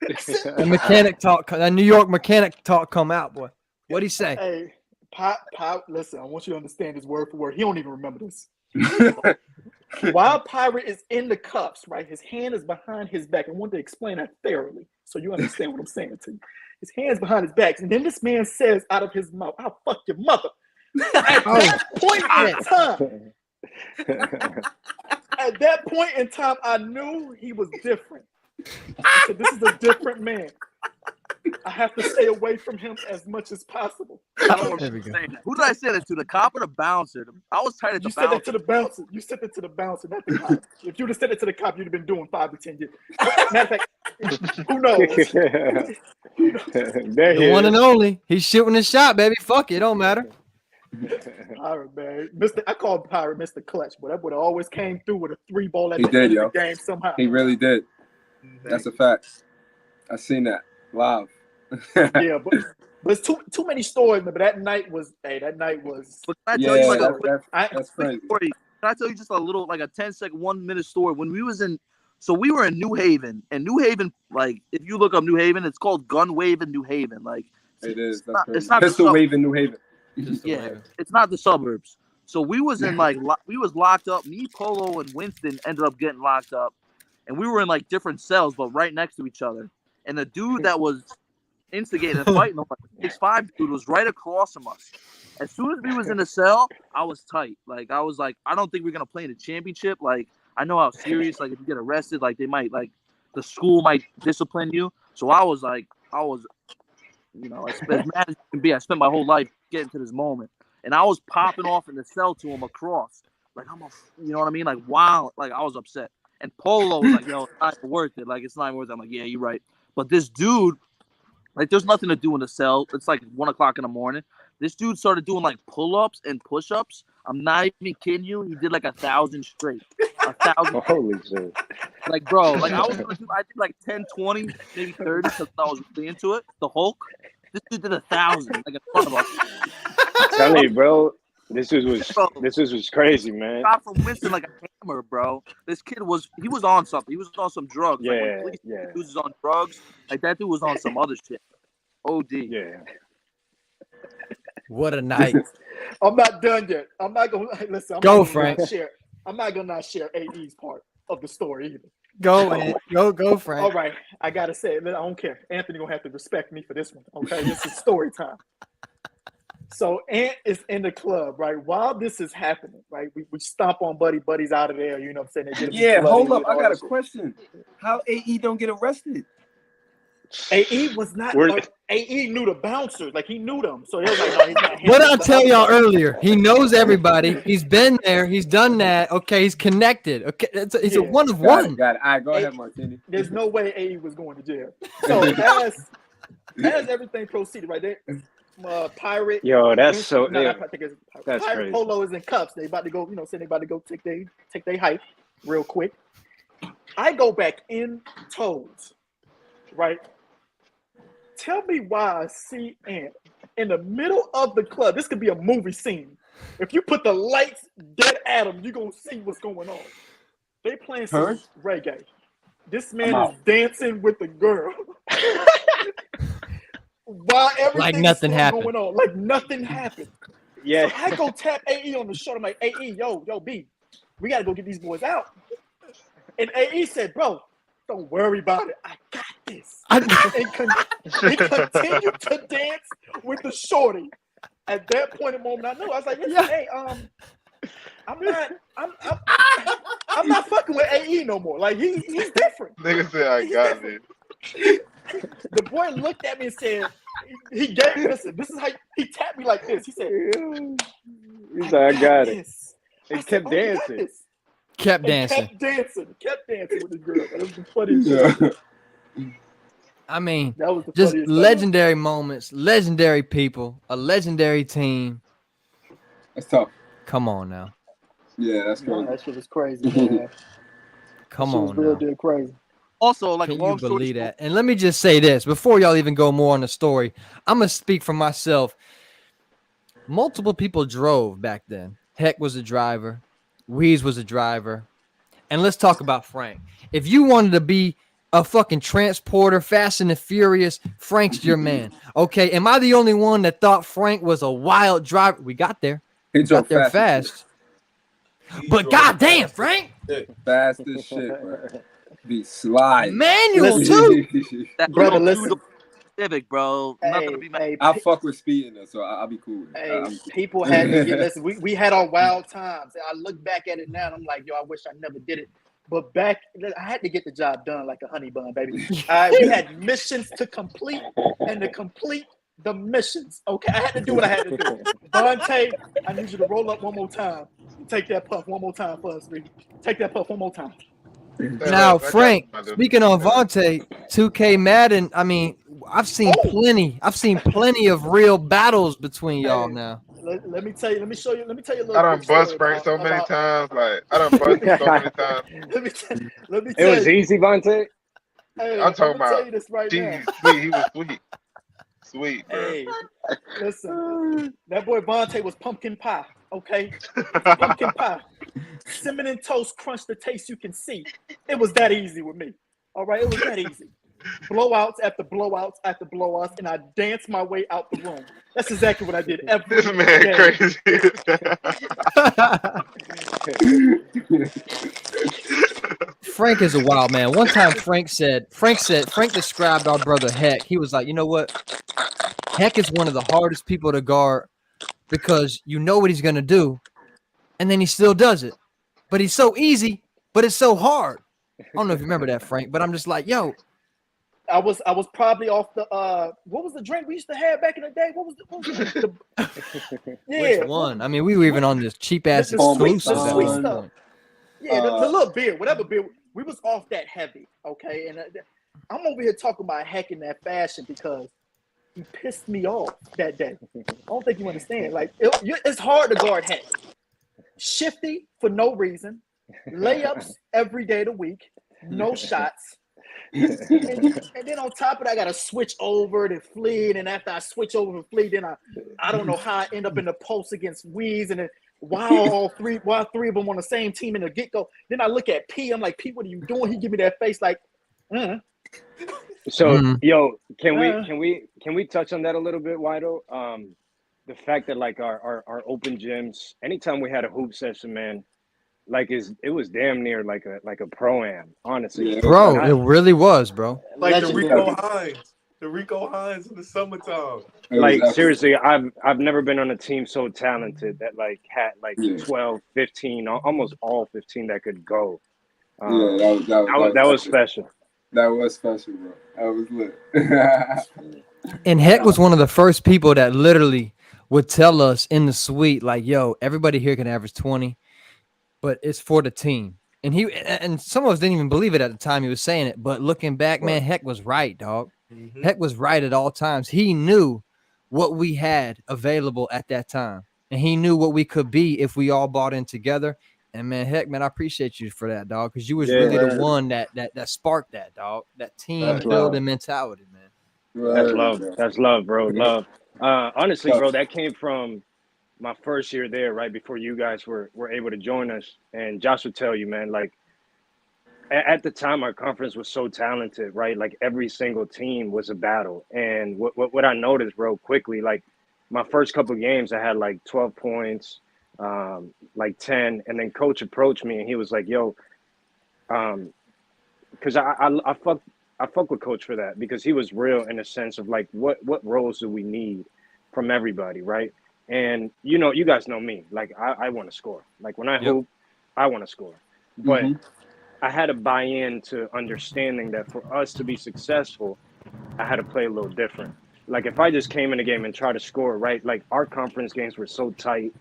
B: The mechanic talk, that New York mechanic talk come out, boy. What'd he say?
K: Hey, Pie, listen, I want you to understand this word for word. He don't even remember this. While Pirate is in the cuffs, right, his hand is behind his back. I want to explain that thoroughly so you understand what I'm saying to you. His hand's behind his back, and then this man says out of his mouth, "I'll fuck your mother." At that point in time, I knew he was different. I said, this is a different man. I have to stay away from him as much as possible.
D: Who did I say that to? The cop or the bouncer? I was tired of the bouncer.
K: You said that to the bouncer. You said that to the bouncer, not the cop. If you'd have said it to the cop, you'd have been doing 5 to 10 years. Matter of fact, who knows?
B: The one and only. He's shooting a shot, baby. Fuck it, don't matter.
K: Pirate, man. I called Pirate Mr. Clutch, but that would have always came through with a 3-ball at
I: He
K: the
I: did,
K: end
I: yo.
K: of the game somehow.
I: He really did. That's a fact. I seen that live.
K: Yeah, but it's too many stories. But that night was.
D: But can I tell you like
I: that's crazy.
D: Story? Can I tell you just a little, like a 10-second, 1-minute story? When we was in, so we were in New Haven, and New Haven, like if you look up New Haven, it's called Gun Wave in New Haven. Like
I: it is.
D: It's not
I: Pistol Wave in New Haven.
D: Yeah, it's not the suburbs. So we was in like we was locked up. Me, Polo, and Winston ended up getting locked up, and we were in like different cells, but right next to each other. And the dude that was instigating and fighting, like 6'5" dude, was right across from us. As soon as we was in the cell, I was tight. Like I was like, I don't think we're gonna play in the championship. Like I know how serious. Like if you get arrested, like they might like the school might discipline you. So I was, you know, as mad as you can be. I spent my whole life getting to this moment, and I was popping off in the cell to him across. Like you know what I mean? Like wow, like I was upset. And Polo was like, yo, it's not worth it. Like it's not worth it. I'm like, yeah, you're right. But this dude, like, there's nothing to do in the cell. It's like 1 o'clock in the morning. This dude started doing like pull-ups and push-ups. I'm not even kidding you. He did like 1,000 straight. 1,000.
M: Holy shit.
D: Like, bro, like I did like 10, 20, maybe 30 because I was really into it. The Hulk. This dude did 1,000 like in front of us.
M: I'm telling you, bro. This was crazy, man.
D: Shot from Winston like a hammer, bro. This kid was on something. He was on some drugs.
M: Yeah,
D: like when dude was on drugs. Like that dude was on some other shit. OD.
M: Yeah.
B: What a night.
O: I'm not done yet. I'm not gonna listen.
B: Frank.
O: I'm not gonna not share AE's part of the story either.
B: Go, Frank.
O: All right, I gotta say it. I don't care. Anthony gonna have to respect me for this one. Okay, this is story time. So Ant is in the club, right? While this is happening, right? We stomp on Buddy's out of there. You know what I'm saying?
I: Yeah, hold up. I got a question. How AE don't get arrested?
O: AE was not. AE knew the bouncers, like he knew them. So he was like, no, he's not.
B: What I tell y'all earlier, he knows everybody. He's been there. He's done that. Okay, he's connected. Okay, it's a one of one.
I: Got it. All right, go ahead, Martini.
O: There's no way AE was going to jail. So as everything proceeded, right there. Pirate.
M: Yo, that's so.
O: That's Pirate
M: crazy.
O: Polo is in cuffs. They about to go. You know, saying they about to go take they hike real quick. I go back in toes, right? Tell me why I see Ant in the middle of the club. This could be a movie scene. If you put the lights dead at him, you're gonna see what's going on. They playing some reggae. This man is dancing with the girl. While everything
B: like nothing happened.
O: Going on, like nothing happened.
M: Yeah.
O: So I go tap AE on the shoulder. I'm like, AE, yo, B, we gotta go get these boys out. And AE said, bro, don't worry about it. I got this. He continued to dance with the shorty. At that point in the moment, I knew. I was like, listen, hey, I'm not fucking with AE no more. Like he's different.
G: Nigga said I got this.
O: The boy looked at me and said, he gave me, listen, this is how he tapped me like this. He said,
M: I got it.
O: He
M: kept dancing.
B: Kept dancing
O: with the girl. That was the funniest shit.
B: I mean,
O: that was the
B: just
O: funniest
B: legendary moments, legendary people, a legendary team.
I: That's tough.
B: Come on now.
I: Yeah, that's crazy.
O: That shit was crazy, man.
B: Come
O: that shit
B: on
O: was real
B: now.
O: deal crazy.
D: Also, like,
B: can you believe that? And let me just say this before y'all even go more on the story. I'm gonna speak for myself. Multiple people drove back then. Heck was a driver. Weez was a driver. And let's talk about Frank. If you wanted to be a fucking transporter, Fast and the Furious, Frank's your man. Okay, am I the only one that thought Frank was a wild driver? We got there.
I: He
B: got there fast. But goddamn, Frank.
I: Fast as shit, bro. Be slide.
B: Manual too.
D: That
O: brother, listen.
D: Civic, bro. Nothing to be mad.
I: I fuck with speeding though, so I'll be cool with it.
O: Hey, people had to get listen. We had our wild times. I look back at it now and I'm like, yo, I wish I never did it. But back, I had to get the job done like a honey bun, baby. We had missions to complete, and to complete the missions. Okay, I had to do what I had to do. Vontae, I need you to roll up one more time. Take that puff one more time for us, baby. Take that puff one more time.
B: Now, Frank, speaking on Vontae, 2K Madden, I mean, I've seen plenty of real battles between y'all now.
O: Let me tell you, let me show you, let me tell you a little
G: I done bust Frank so many times. Like, I done bust him so many times.
O: Let me
M: It was easy, Vontae.
O: Hey,
G: I'm talking about,
O: tell you this right now.
G: sweet, he was sweet. Sweet, bro.
O: Hey, listen, that boy Vontae was pumpkin pie, okay? Pumpkin pie. Cinnamon toast crunch, the taste you can see. It was that easy with me. All right, it was that easy. blowouts after blowouts after blowouts, and I danced my way out the room. That's exactly what I did every
G: This man
O: game.
G: crazy.
B: Frank is a wild man. One time Frank described our brother Heck. He was like, you know what? Heck is one of the hardest people to guard because you know what he's going to do, and then he still does it. But he's so easy, but it's so hard. I don't know if you remember that, Frank, but I'm just like, yo.
O: I was probably off the what was the drink we used to have back in the day? What was the yeah.
B: Which one? I mean, we were even on this cheap ass exclusive.
O: The sweet stuff. Yeah, the little beer, whatever beer. We was off that heavy, okay? And I'm over here talking about Heck in that fashion because he pissed me off that day. I don't think you understand. Like it's hard to guard Heck. Shifty for no reason, layups every day of the week, no shots. and then on top of that, I gotta switch over to Fleet, and after I switch over to Fleet, then I don't know how I end up in the post against Weeze, and then while three of them on the same team in the get-go, then I look at P, I'm like, P, what are you doing? He give me that face like,
M: So yo, can we touch on that a little bit, Wido? The fact that like our open gyms, anytime we had a hoop session, man, like it was damn near like a pro-am, honestly.
B: Yeah. Bro, it really was, bro.
F: Like the Rico Hines in the summertime.
M: Like seriously, I've never been on a team so talented that like had like 12, 15, almost all 15 that could go. That was special.
G: That was special, bro. That was lit.
B: And Heck was one of the first people that literally would tell us in the suite, like, yo, everybody here can average 20. But it's for the team. And some of us didn't even believe it at the time he was saying it. But looking back, man, Heck was right, dog. Mm-hmm. Heck was right at all times. He knew what we had available at that time. And he knew what we could be if we all bought in together. And, man, Heck, man, I appreciate you for that, dog. Because you was really the one that sparked that, dog. That team building mentality, man.
M: That's love. That's love, bro. Love. Honestly, bro, that came from my first year there, right before you guys were able to join us. And Josh would tell you, man, like at the time our conference was so talented, right? Like every single team was a battle. And what I noticed, bro, quickly, like my first couple of games, I had like 12 points, like 10. And then coach approached me and he was like, yo, because I fuck with coach for that, because he was real in a sense of like, what roles do we need from everybody, right? And, you know, you guys know me. Like, I want to score. Like, when I hoop, I want to score. But I had to buy into understanding that for us to be successful, I had to play a little different. Like, if I just came in a game and tried to score, right, like, our conference games were so tight.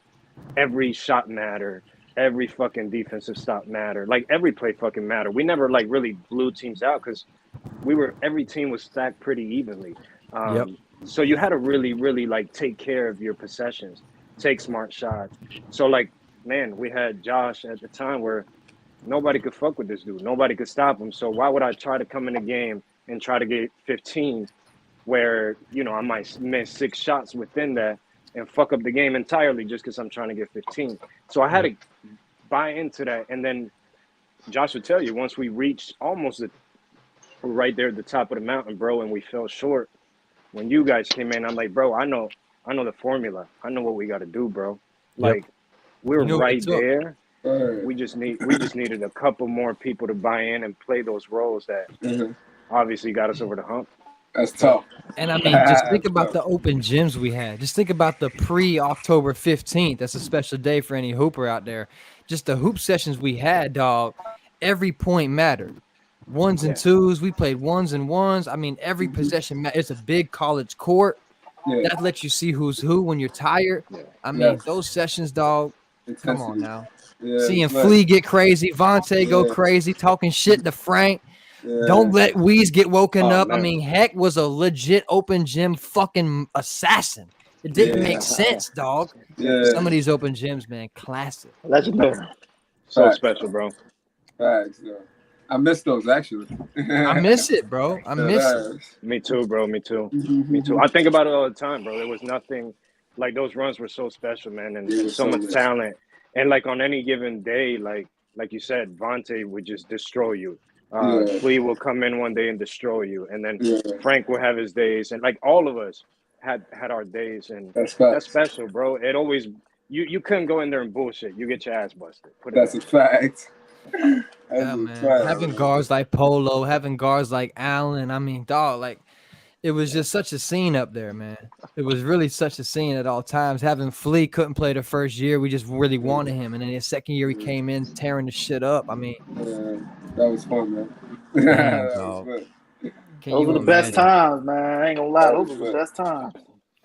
M: Every shot mattered. Every fucking defensive stop mattered. Like, every play fucking mattered. We never, like, really blew teams out because every team was stacked pretty evenly. So you had to really, really like take care of your possessions, take smart shots. So like, man, we had Josh at the time where nobody could fuck with this dude. Nobody could stop him. So why would I try to come in the game and try to get 15 where, you know, I might miss 6 shots within that and fuck up the game entirely just because I'm trying to get 15. So I had to buy into that. And then Josh would tell you, once we reached almost right there at the top of the mountain, bro, and we fell short, when you guys came in, I'm like, bro, I know the formula. I know what we got to do, bro. Like, we're right there. We just needed a couple more people to buy in and play those roles that obviously got us over the hump.
G: That's tough.
B: And I mean, just think about the open gyms we had. Just think about the pre-October 15th. That's a special day for any hooper out there. Just the hoop sessions we had, dog. Every point mattered. Ones and twos. We played ones and ones. I mean, every possession. It's a big college court. That lets you see who's who when you're tired. I mean, those sessions, dog. Come on now. Seeing Flea get crazy, Vontae go crazy, talking shit to Frank. Don't let Weeze get woken up. Man. I mean, Heck was a legit open gym fucking assassin. It didn't make sense, dog. Some of these open gyms, man, classic.
O: Legendary.
M: So special, bro.
G: Facts, I miss those, actually.
B: I miss it, bro. I miss it.
M: Me too, bro. Me too. Me too. I think about it all the time, bro. There was nothing like those runs were so special, man, and so much talent. And like on any given day, like you said, Vontae would just destroy you. Flea will come in one day and destroy you, and then
I: Yeah.
M: Frank will have his days, and like all of us had our days, and
I: That's
M: that's
I: facts.
M: special, bro. It always you couldn't go in there and bullshit. You get your ass busted. Put it
I: That's
M: that
I: a fact.
B: Yeah,
I: That's a
B: man.
I: fact.
B: Having guards like Polo, having guards like Allen. I mean, dog, like it was just such a scene up there, man. It was really such a scene at all times. Having Flea couldn't play the first year, we just really wanted him, and then his second year he came in tearing the shit up. I mean,
I: that was fun, man.
B: damn,
I: That
B: dog.
I: was fun.
B: Can
O: Those
B: you
O: are the best
B: imagine?
O: times, man. I ain't gonna lie.
I: That
O: Those
I: was
O: are the
I: fun.
O: best times.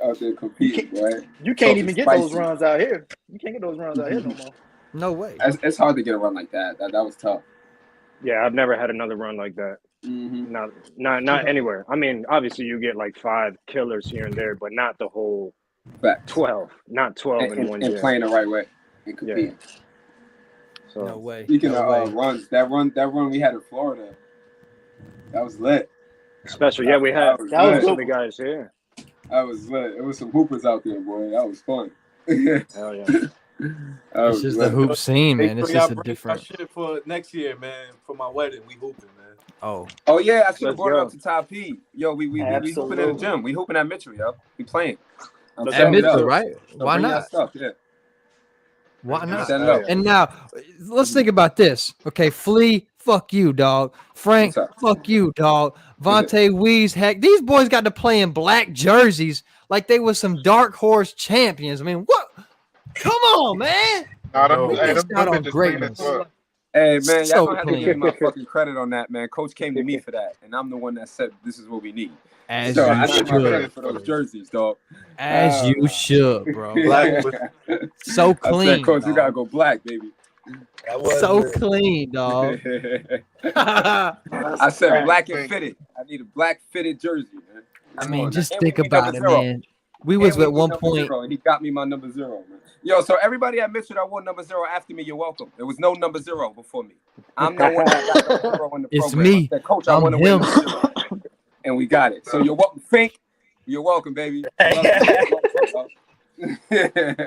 I: Out there competing, right?
O: You can't
I: Talking
O: even get those
I: spicy.
O: runs out here. You can't get those runs out here no more.
B: No way.
I: It's hard to get a run like that. That was tough.
M: Yeah, I've never had another run like that. Not anywhere. I mean, obviously you get like 5 killers here and there, but not the whole
I: Facts.
M: 12. Not 12 in one
I: And
M: year.
I: playing the right way and competing.
M: So
B: No way.
I: Speaking
B: No
I: of
B: way.
I: runs, that run we had in Florida, that was lit.
M: Special. Yeah, we had most of the guys here.
I: That was lit. It was some hoopers out there, boy. That was fun.
M: Hell yeah.
B: It's just the hoop scene, man. It's just a
F: Bring
B: different.
F: that shit for next year, man. For my wedding, we hooping, man.
I: Oh yeah, I should have
M: Let's
I: brought it
M: go.
I: up to Top P. Yo, we hooping in the
O: Absolutely.
I: gym. We hooping at Mitchell, yo. We playing. I'm
B: At
I: setting it
B: Mitchell,
I: up.
B: right?
I: So
B: Why
I: bring your
B: not?
I: stuff, yeah.
B: Why not?
I: Set it up.
B: And now, let's think about this. Okay, Flea, fuck you, dog. Frank, fuck you, dog. Vontae Wees, heck, these boys got to play in black jerseys like they was some dark horse champions. I mean, what? Come on, man. We missed out on greatness.
I: Hey man, y'all
B: So
I: gonna have to
B: clean.
I: give me my fucking credit on that, man. Coach came to me for that, and I'm the one that said this is what we need.
B: As
I: so
B: you
I: I need my
B: should.
I: credit for those jerseys, dog.
B: As you should, bro. So
I: I said,
B: clean.
I: Coach, you
B: dog.
I: gotta go black, baby.
B: So clean, dog.
I: I said black and fitted. I need a black fitted jersey, man.
B: I mean, just
I: And
B: think
I: we need
B: about it,
I: number 0.
B: man. We was
I: And
B: at
I: need
B: one
I: number
B: point.
I: 0, and he got me my number 0, man. Yo, so everybody at Mitchell that wore number 0 after me, you're welcome. There was no number 0 before me. I'm the one that got number 0 in the
B: It's
I: program.
B: me.
I: I said, Coach, I
B: I'm
I: want to win
B: him.
I: number 0. And we got it. So you're welcome, Fink. You're welcome, baby.
B: He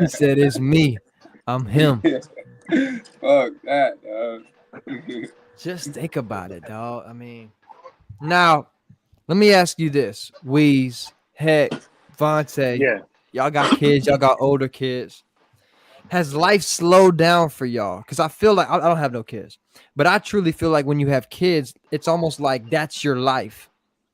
B: said, "It's me. I'm him."
I: Fuck that, dog.
B: Just think about it, dog. I mean, now let me ask you this: Weez, Heck, Vontae,
M: Yeah.
B: y'all got kids, y'all got older kids. Has life slowed down for y'all? Because I feel like I don't have no kids, but I truly feel like when you have kids, it's almost like that's your life.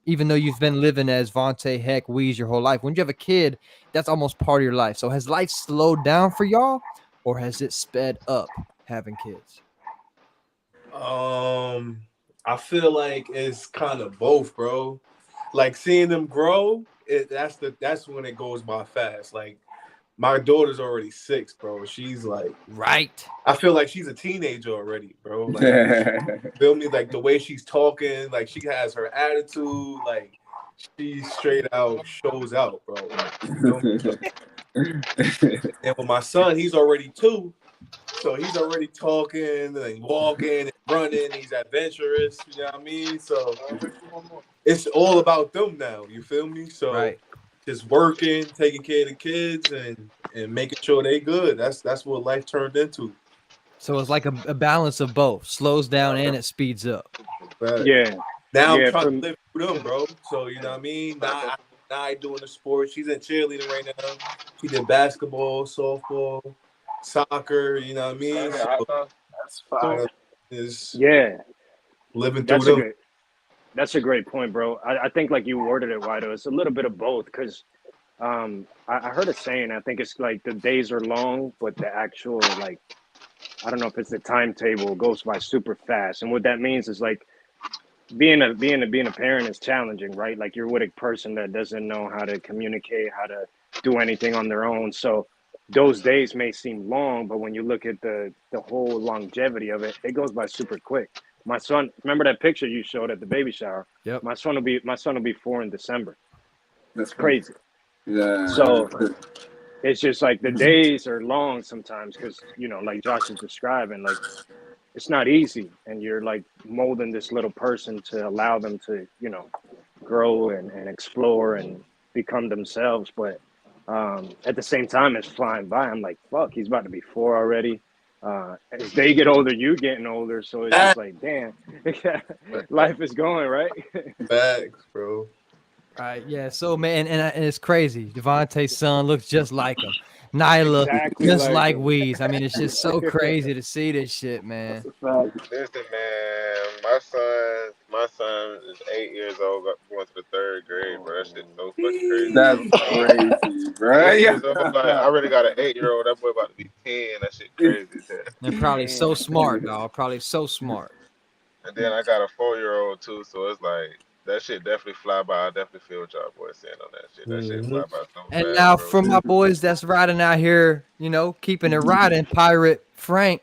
B: Even though you've been living as Vontae, Heck, Weez your whole life, when you have a kid, that's almost part of your life. So has life slowed down for y'all, or has it sped up having kids?
F: I feel like it's kind of both, bro. Like seeing them grow, that's when it goes by fast. Like my daughter's already 6, bro. She's like,
B: right.
F: I feel like she's a teenager already, bro. Like, feel me? Like the way she's talking, like she has her attitude, like she straight out shows out, bro. Feel me? And with my son, he's already 2. So he's already talking and walking and running. He's adventurous, you know what I mean? So it's all about them now, you feel me? So just working, taking care of the kids and making sure they good. That's what life turned into.
B: So it's like a balance of both. Slows down and it speeds up.
F: Right.
M: Yeah.
F: Now
M: Yeah,
F: I'm trying to live through them, bro. So you know what I mean? Now I doing the sport. She's in cheerleading right now. She did basketball, softball, soccer, you know what I mean? So,
O: That's fine.
M: Yeah.
F: Living through them.
M: That's a great point, bro. I think like you worded it, Wido. It's a little bit of both because I heard a saying. I think it's like the days are long, but the actual like I don't know if it's the timetable goes by super fast. And what that means is like being a parent is challenging, right? Like you're with a person that doesn't know how to communicate, how to do anything on their own. So those days may seem long, but when you look at the whole longevity of it, it goes by super quick. My son, remember that picture you showed at the baby shower?
B: Yep.
M: My son will be 4 in December.
I: That's
M: crazy.
I: Yeah.
M: So it's just like the days are long sometimes because, you know, like Josh is describing, like it's not easy. And you're like molding this little person to allow them to, you know, grow and explore and become themselves. But at the same time, it's flying by. I'm like, fuck, he's about to be 4 already. as they get older, you getting older. So it's just like, damn, life is going, right?
F: Facts, bro.
B: Right, yeah. So man, and it's crazy. Devontae's son looks just like him. Nyla
M: Exactly
B: just
M: like
B: like
M: him.
B: Weez. I mean, it's just so crazy to see this shit, man.
C: Listen, man, my son is 8 years old, going to the 3rd grade, bro. That shit's so fucking crazy.
I: That's crazy, bro.
C: 8 years old, like, I already got an 8-year-old. That boy about to be 10. That shit crazy.
B: They're probably so smart, dog. Probably so smart.
C: And then I got a 4-year-old too, so it's like that shit definitely fly by. I definitely feel what y'all boys saying on that shit. That shit fly by so
B: And
C: fast,
B: now
C: bro.
B: for my boys that's riding out here, keeping it riding, Pirate Frank,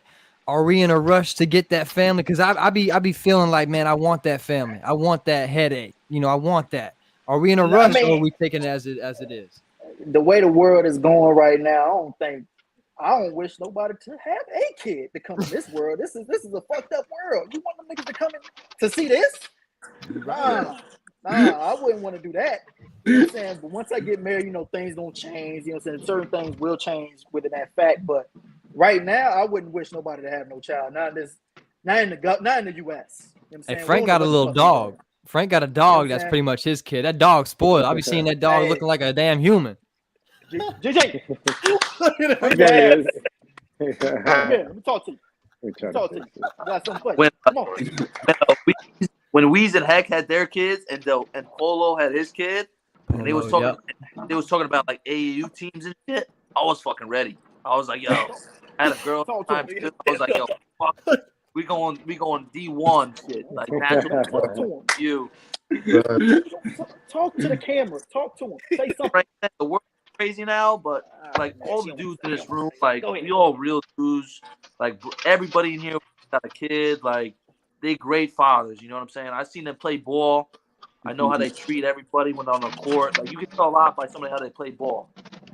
B: are we in a rush to get that family? Because I be feeling like, man, I want that family. I want that headache. I want that. Are we in a rush or are we taking it as it is?
O: The way the world is going right now, I don't wish nobody to have a kid to come in this world. This is a fucked up world. You want them niggas to come in to see this? Nah, I wouldn't want to do that. You know what I'm saying? But once I get married, things gonna change. You know what I'm saying? Certain things will change within that fact. But right now, I wouldn't wish nobody to have no child. Not in the US. You know what I'm
B: Hey,
O: saying?
B: Frank got a little dog. Frank got a dog that's pretty much his kid. That dog's spoiled. I'll be seeing that dog looking like a damn human.
O: JJ, let me talk to you. Got something for you. Come on.
D: When Weez and Heck had their kids and Polo had his kid, and they was talking about like AAU teams and shit, I was fucking ready. I was like, yo, I had a girl at the time too. I was like, yo, fuck, we going D1 shit, like natural you.
O: Talk to the camera. Talk to him. Say something.
D: Right, the world's crazy now, but like all the dudes in this room, like we all real dudes. Like everybody in here got a kid. Like they great fathers. You know what I'm saying? I seen them play ball. I know how they treat everybody when they're on the court. Like you can tell a lot by somebody how they play ball.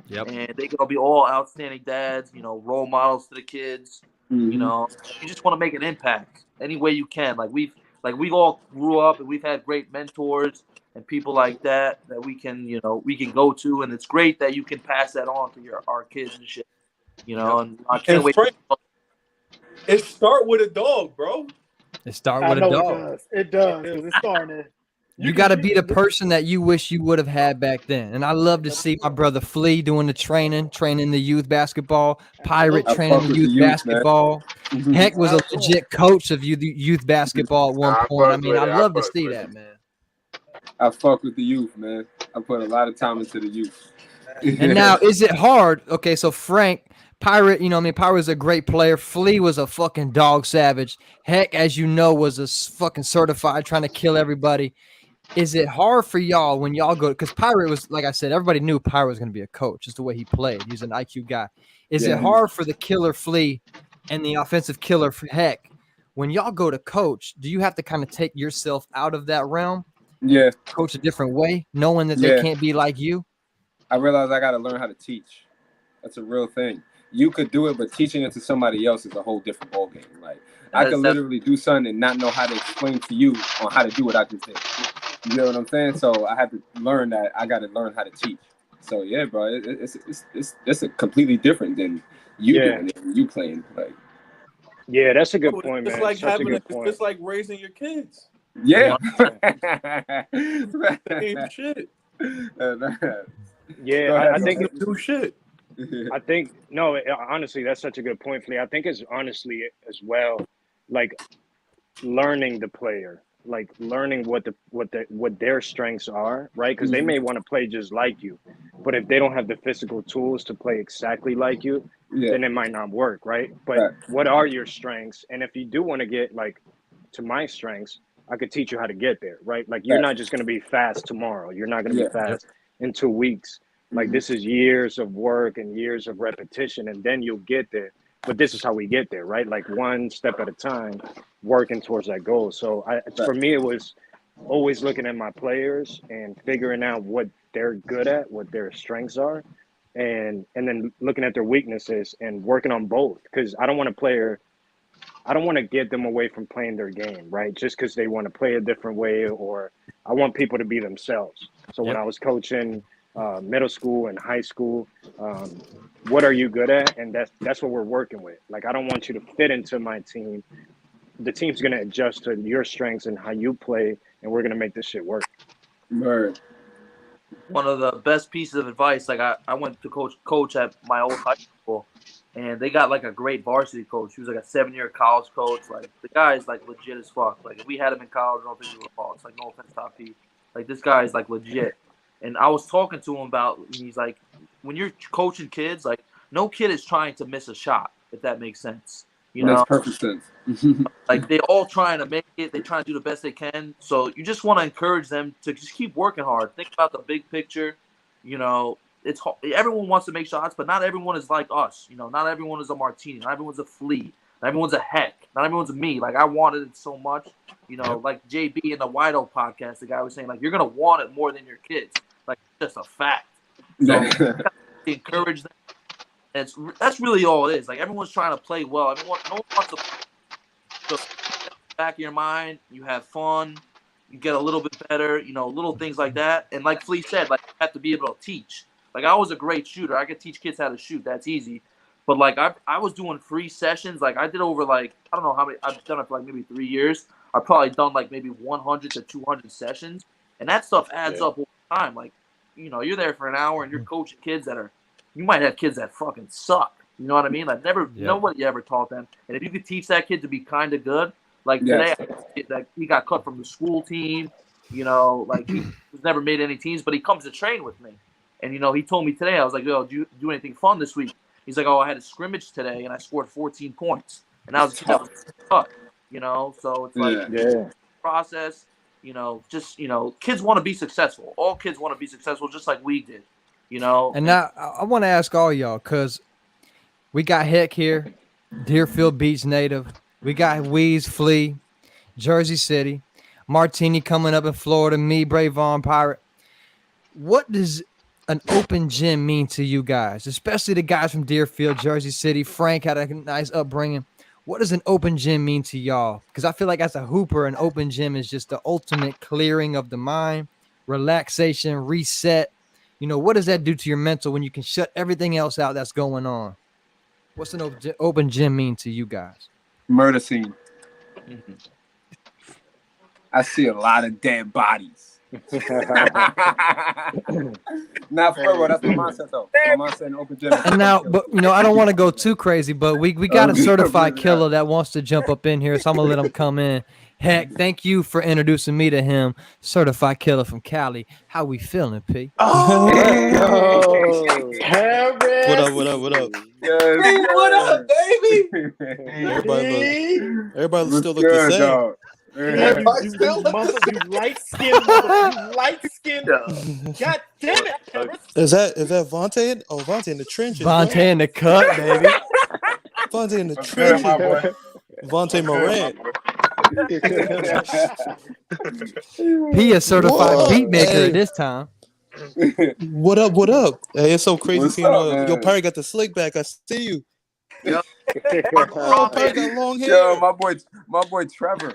B: Yep.
D: And they gonna be all outstanding dads. Role models to the kids. You just want to make an impact any way you can. Like we all grew up and we've had great mentors and people like that we can go to, and it's great that you can pass that on to our kids and shit. And I can't wait.
F: Frank, it start with a dog, bro.
B: It start with a dog.
O: It does. Because it's starting to.
B: You got to be the person that you wish you would have had back then. And I love to see my brother Flea doing the training the youth basketball, Pirate training the youth basketball. Heck was a legit coach of youth basketball at one point. I mean, I love to see that, man.
I: I fuck with the youth, man. I put a lot of time into the youth.
B: And now, is it hard? Okay, so Frank, Pirate, Pirate was a great player. Flea was a fucking dog savage. Heck, as you know, was a fucking certified trying to kill everybody. Is it hard for y'all when y'all go? Because Pirate was, like I said, everybody knew Pirate was going to be a coach, just the way he played. He's an IQ guy. Is it hard for the killer Flea and the offensive killer for Heck? When y'all go to coach, do you have to kind of take yourself out of that realm?
I: Yeah.
B: Coach a different way, knowing that they can't be like you?
I: I realized I got to learn how to teach. That's a real thing. You could do it, but teaching it to somebody else is a whole different ballgame. Like, I could literally do something and not know how to explain to you on how to do what I just did. You know what I'm saying? So I had to learn that I got to learn how to teach. So yeah, bro, it's a completely different than you doing it, you playing. Like,
M: yeah, that's a good point, man.
F: It's like
M: Such a good point.
F: It's like raising your kids.
I: Yeah.
F: Same shit.
M: Yeah, I think
F: do shit.
M: I think no, honestly, that's such a good point, Flea. I think it's honestly as well, like learning the player, like learning what their strengths are, right? Because they may want to play just like you, but if they don't have the physical tools to play exactly like you, then it might not work, right? But what are your strengths? And if you do want to get like to my strengths, I could teach you how to get there, right? Like you're not just going to be fast tomorrow. You're not going to be fast in 2 weeks. Like this is years of work and years of repetition, and then you'll get there. But this is how we get there, right? Like one step at a time, working towards that goal. So for me, it was always looking at my players and figuring out what they're good at, what their strengths are, and then looking at their weaknesses and working on both. Because I don't want to get them away from playing their game, right? Just because they want to play a different way, or I want people to be themselves. So when I was coaching middle school and high school. What are you good at? And that's what we're working with. Like, I don't want you to fit into my team. The team's going to adjust to your strengths and how you play, and we're going to make this shit work.
I: Word.
D: One of the best pieces of advice, like I went to coach at my old high school, and they got like a great varsity coach. He was like a 7-year college coach. Like, the guy's like legit as fuck. Like, if we had him in college, I don't think we would fall. It's like, no offense, Top P. Like, this guy is like legit. And I was talking to him about, and he's like, when you're coaching kids, like, no kid is trying to miss a shot, if that makes sense. You know,
I: Makes perfect sense.
D: like, they're all trying to make it. They're trying to do the best they can. So you just want to encourage them to just keep working hard. Think about the big picture. You know, it's everyone wants to make shots, but not everyone is like us. You know, not everyone is a Martini. Not everyone's a Flea. Not everyone's a Heck. Not everyone's a me. Like, I wanted it so much. You know, like JB in the Wide Oak podcast, the guy was saying, like, you're going to want it more than your kids. Like, it's just a fact. So encourage them. And that's really all it is. Like, everyone's trying to play well. No one wants to play. So, back of your mind, you have fun, you get a little bit better, you know, little things like that. And like Flea said, like, you have to be able to teach. Like, I was a great shooter. I could teach kids how to shoot. That's easy. But like, I was doing free sessions. Like, I did over, like, I don't know how many. I've done it for like maybe 3 years. I've probably done like maybe 100 to 200 sessions, and that stuff adds up over time. Like, you know, you're there for an hour and you're coaching kids that are. You might have kids that fucking suck. You know what I mean? Like, nobody ever taught them. And if you could teach that kid to be kind of good, like today, like, he got cut from the school team. You know, like, he was never made any teams, but he comes to train with me. And, you know, he told me today, I was like, yo, did you do anything fun this week? He's like, oh, I had a scrimmage today and I scored 14 points. And that was cut, you know? So it's like process, you know, just, you know, kids want to be successful. All kids want to be successful just like we did. You know,
B: and now I want to ask all y'all, because we got Heck here, Deerfield Beach native. We got Weeze, Flea, Jersey City, Martini coming up in Florida, me, Brave Vaughn Pirate. What does an open gym mean to you guys, especially the guys from Deerfield, Jersey City? Frank had a nice upbringing. What does an open gym mean to y'all? Because I feel like as a hooper, an open gym is just the ultimate clearing of the mind, relaxation, reset. You know, what does that do to your mental when you can shut everything else out that's going on? What's an open gym mean to you guys?
I: Murder scene. I see a lot of dead bodies. Not for real, that's my mindset though. My mindset in open gym.
B: And now, but you know, I don't want to go too crazy, but we got a certified killer that wants to jump up in here, so I'm gonna let him come in. Heck, thank you for introducing me to him. Certified killer from Cali. How we feeling, P?
G: Oh,
Q: What up?
I: Hey,
Q: what up, baby? Everybody still look the same.
O: You light skinned. God damn it, Harris.
Q: Is that Vontae? Oh, Vontae in the trenches.
B: Vontae in the cut, baby.
Q: Vontae in the trenches. Vontae Morant.
B: He a certified beat maker at this time.
Q: What up? Hey, it's so crazy seeing your Perry got the slick back. I see you.
I: Yep.
Q: Perry got long hair.
I: Yo, my boy Trevor.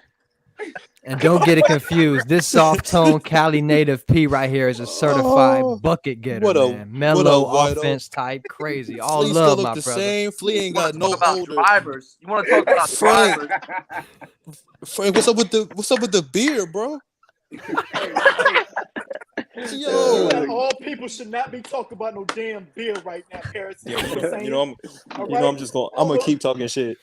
B: And don't get it confused. This soft tone Cali native P right here is a certified bucket getter. Mellow offense type, crazy. All
Q: Flea
B: love,
Q: still
B: my
Q: the
B: brother.
Q: Same. Flea ain't got no older.
D: Drivers. You want to talk about drivers?
Q: Frank, what's up with the beard, bro?
O: Yo, all people should not be talking about no damn beer right now, Paris.
Q: I'm gonna keep talking shit.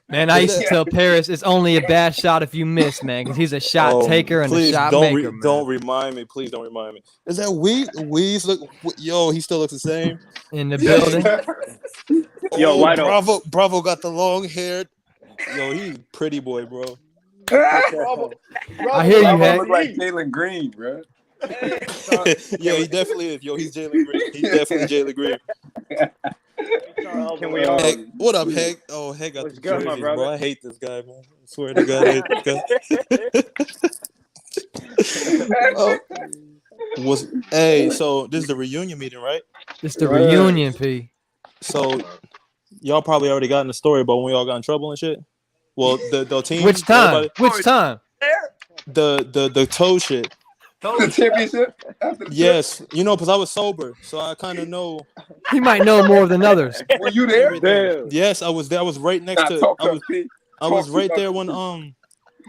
B: Man, I used to tell Paris it's only a bad shot if you miss, man, because he's a shot taker and a shot maker.
Q: Don't remind me. Please don't remind me. Is that Weeze? Look, yo, he still looks the same
B: in the building.
M: Yo,
Q: Bravo got the long hair. Yo, he's pretty boy, bro.
O: Bravo,
B: I hear you, Hank.
I: Look like Jalen Green, bro.
Q: Yo, he definitely is. Yo, he's Jalen Green. He's definitely Jalen Green.
M: Can we all?
Q: Hank, what up, Hank? Oh, Hank got the
M: good, my
Q: jerseys,
M: brother?
Q: bro. I hate this guy, man. I swear to God, I hate this guy. So this is the reunion meeting, right?
B: It's the reunion, P.
Q: So y'all probably already gotten the story about when y'all got in trouble and shit. Well, the team.
B: Which time? Which time?
Q: The toe shit.
I: The championship? After the
Q: Yes, you know, because I was sober, so I kind of know.
B: He might know more than others.
I: Were you there?
Q: Everything. Yes, I was there. I was right next to.
I: Talk
Q: I was.
I: P.
Q: I was right there when I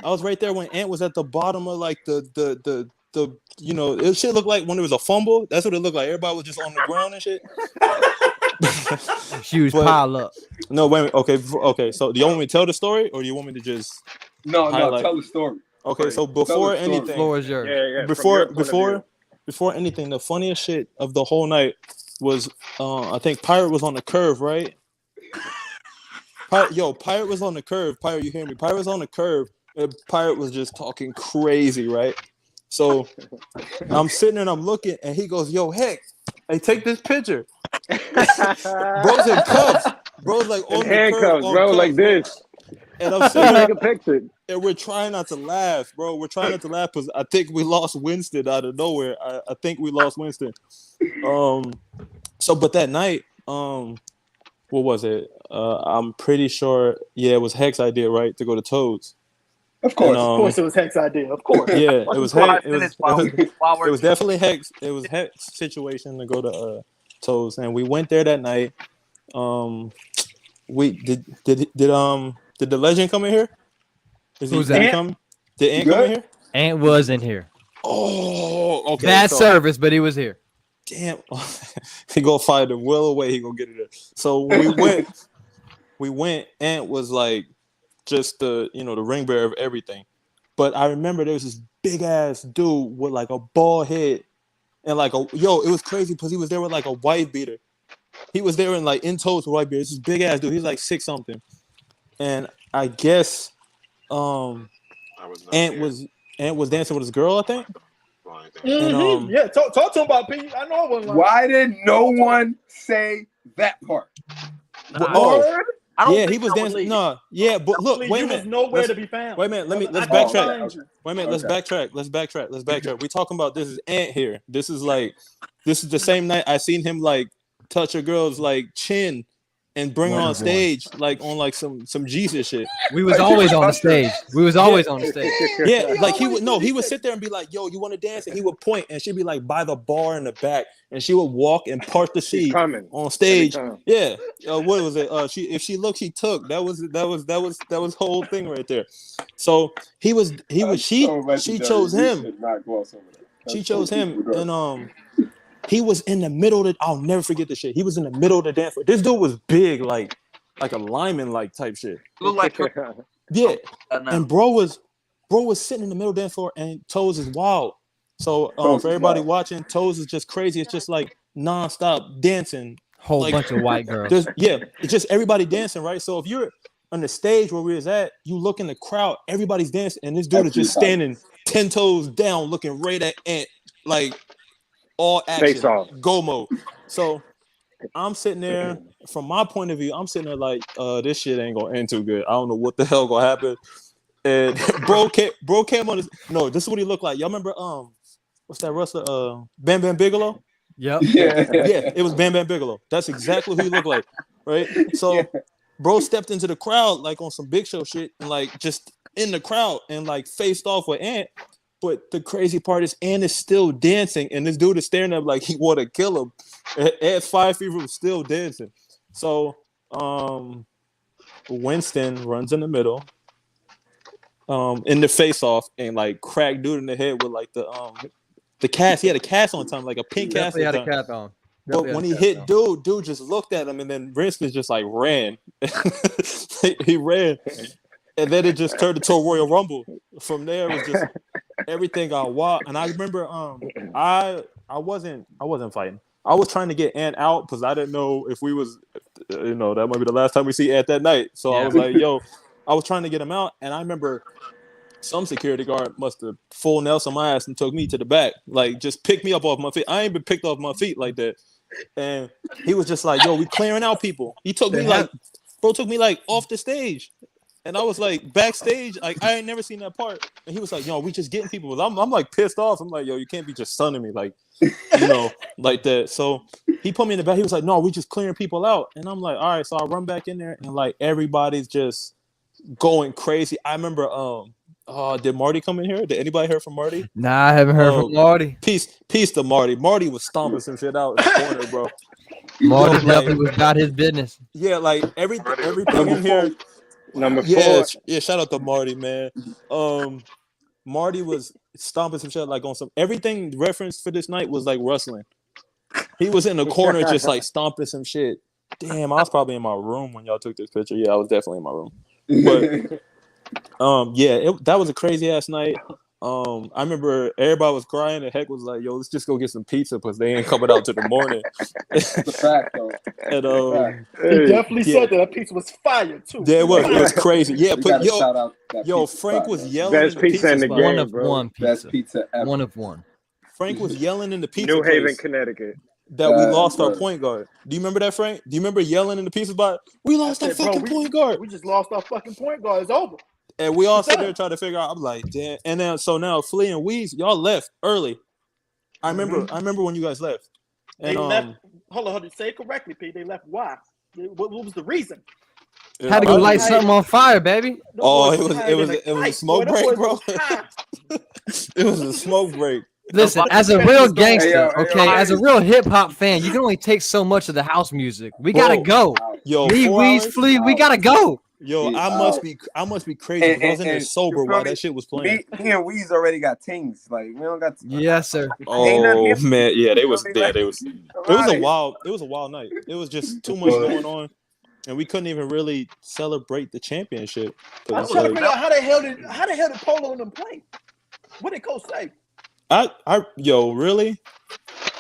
Q: was right there when Ant was at the bottom of like the you know, it shit looked like when there was a fumble. That's what it looked like. Everybody was just on the ground and shit.
B: Huge pile up.
Q: No, wait a minute. Okay. So do you want me to tell the story, or do you want me to just highlight?
I: Tell the story.
Q: Okay, so before anything,
B: floor is yours.
M: Yeah.
Q: Before anything, the funniest shit of the whole night was I think Pirate was on the curve, right? Pirate was on the curve. Pirate, you hear me? Pirate was on the curve, and Pirate was just talking crazy, right? So I'm sitting there and I'm looking, and he goes, "Yo, Heck, hey, take this picture." Bro's in cuffs. Bro's like on the
M: handcuffs,
Q: curve,
M: bro,
Q: cuffs,
M: like this.
Q: And I'm sitting
M: Take a picture.
Q: And we're trying not to laugh, bro. We're trying not to laugh because I think we lost Winston out of nowhere. I think we lost Winston. So but that night, what was it? I'm pretty sure, it was Heck's idea, right, to go to Toads.
O: Of course, it was Heck's idea. Of course.
Q: Yeah, it was Heck. It was definitely Heck's. It was Heck's situation to go to Toads, and we went there that night. We did the legend come in here?
B: Who's that?
Q: Did Ant come in here?
B: Ant was in here.
Q: Oh, okay.
B: Bad service, but he was here.
Q: Damn. He gonna find him well away. He gonna get it there. So we went. Ant was like just the ring bearer of everything. But I remember there was this big ass dude with like a bald head and like it was crazy because he was there with like a wife beater. He was there in toes with white beater. This big ass dude. He's like 6 something. And I guess Ant was dancing with his girl, I think.
O: Mm-hmm.
Q: And,
O: talk to him about P. I know one.
I: Why did no one say that part?
Q: He was dancing. No, but look, wait a minute.
O: Nowhere to be found.
Q: Wait a minute. Let's backtrack. Wait a minute. Let's backtrack. We're talking about this is Ant here. This is the same night I seen him like touch a girl's like chin and bring her on stage on some Jesus shit.
B: We was always on the stage. On the stage.
Q: Yeah, like he would sit there and be like, "Yo, you want to dance?" And he would point, and she'd be like by the bar in the back, and she would walk and part the seat on stage. Yeah, what was it? If she looked, she took. That was whole thing right there. So she chose him. She chose him, and he was in the middle of I'll never forget this shit. He was in the middle of the dance floor. This dude was big, like a lineman, like type shit.
D: Look like
Q: yeah. And bro was sitting in the middle of the dance floor, and Toes is wild. So for everybody watching, Toes is just crazy. It's just like nonstop dancing.
B: Whole bunch of white girls.
Q: It's just everybody dancing, right? So if you're on the stage where we was at, you look in the crowd, everybody's dancing, and this dude is just standing 10 toes down, looking right at Ant, like all action, go mode. So I'm sitting there, from my point of view, I'm sitting there like, this shit ain't gonna end too good. I don't know what the hell gonna happen. And bro came on this. No, this is what he looked like. Y'all remember what's that wrestler? Bam Bam Bigelow?
B: Yep.
Q: Yeah, it was Bam Bam Bigelow. That's exactly who he looked like. Right? So bro stepped into the crowd like on some Big Show shit and like just in the crowd and like faced off with Ant. But the crazy part is Ant is still dancing, and this dude is staring at him like he want to kill him. At 5 feet was still dancing. So Winston runs in the middle, in the face off, and like crack dude in the head with like the cast. He had a cast on time, like a pink cast.
B: He had a cap on.
Q: But when he hit dude just looked at him, and then Winston just like ran. He ran. And then it just turned into a Royal Rumble. From there, it was just everything got wild. And I remember, I wasn't fighting. I was trying to get Ant out because I didn't know if we was, that might be the last time we see Ant that night. So I was like, I was trying to get him out, and I remember some security guard must have full Nelson my ass and took me to the back, like just picked me up off my feet. I ain't been picked off my feet like that. And he was just like, "Yo, we clearing out people." He took me like off the stage. And I was like backstage, like I ain't never seen that part. And he was like, "Yo, we just getting people." I'm like pissed off. I'm like, "Yo, you can't be just sunning me like, like that." So he put me in the back. He was like, "No, we just clearing people out." And I'm like, "All right." So I run back in there, and like everybody's just going crazy. I remember Did Marty come in here? Did anybody hear from Marty?
B: Nah, I haven't heard from Marty.
Q: Peace to Marty. Marty was stomping some shit out in the corner, bro.
B: Marty
Q: Yo,
B: definitely was about his business.
Q: Yeah, like everything in here.
M: Number 4.
Q: Yeah, shout out to Marty, man. Marty was stomping some shit like on some everything referenced for this night was like wrestling. He was in the corner just like stomping some shit. Damn, I was probably in my room when y'all took this picture. Yeah, I was definitely in my room. But that was a crazy ass night. I remember everybody was crying and Heck was like, yo, let's just go get some pizza because they ain't coming out to the morning.
I: It's a fact, though.
Q: And
O: he definitely said that pizza was fire too.
Q: Yeah, it was crazy. Yeah, but
I: shout out that
Q: Frank
I: spot,
Q: was
I: man.
Q: yelling
M: Best
Q: in the
M: pizza in the
Q: spot.
M: game,
B: One of
M: bro.
B: one pizza.
I: Best pizza ever.
B: One of one.
Q: Frank was yelling in the pizza
M: New Haven,
Q: place
M: Connecticut.
Q: that we lost our point guard. Do you remember that, Frank? Do you remember yelling in the pizza spot? We lost our fucking point guard.
O: We just lost our fucking point guard. It's over.
Q: And we all sit there trying to figure out. I'm like, damn. And then now Flea and Weez, y'all left early. I remember when you guys left. And,
O: They left. Hold on. Say it correctly, P. They left. Why? What was the reason?
B: Had to go light something on fire, baby.
Q: Oh, it was a smoke break, bro. It was a smoke break.
B: Listen, as a real gangster, as a real hip hop fan, you can only take so much of the house music. We gotta go.
Q: Yo,
B: me, Weez, Flea, we gotta go.
Q: Yo, I must be crazy because I was in there sober while that shit was playing.
I: Me and Weez already got tings. Like we don't got.
B: Yes, sir.
Q: Oh man, yeah, they was. It was a wild night. It was just too much going on, and we couldn't even really celebrate the championship.
O: I'm trying to figure out how the hell did Polo and them play? What did Coach say?
Q: Really?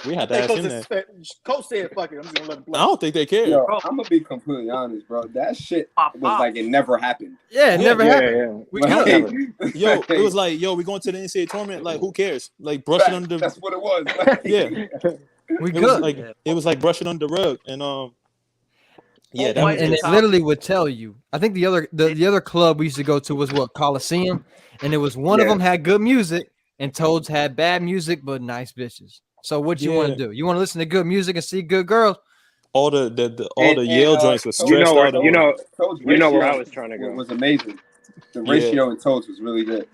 Q: We had to ask him that.
O: Coach said, "Fuck it, I'm just gonna let him play."
Q: I don't think they care.
I: Yo, I'm gonna be completely honest, bro. That shit was like it never happened.
B: Yeah, it never happened.
Q: We it was like, we going to the NCAA tournament. Like, who cares? Like, brush it under.
I: That's what it was.
Q: It was like brushing under the rug, and
B: and it literally would tell you. I think the other club we used to go to was Coliseum, and it was one of them had good music. And Toads had bad music, but nice bitches. So what you want to do? You want to listen to good music and see good girls?
Q: All the Yale joints was stressed out.
M: You know where I was trying to go.
I: It was amazing. The ratio in Toads was really good.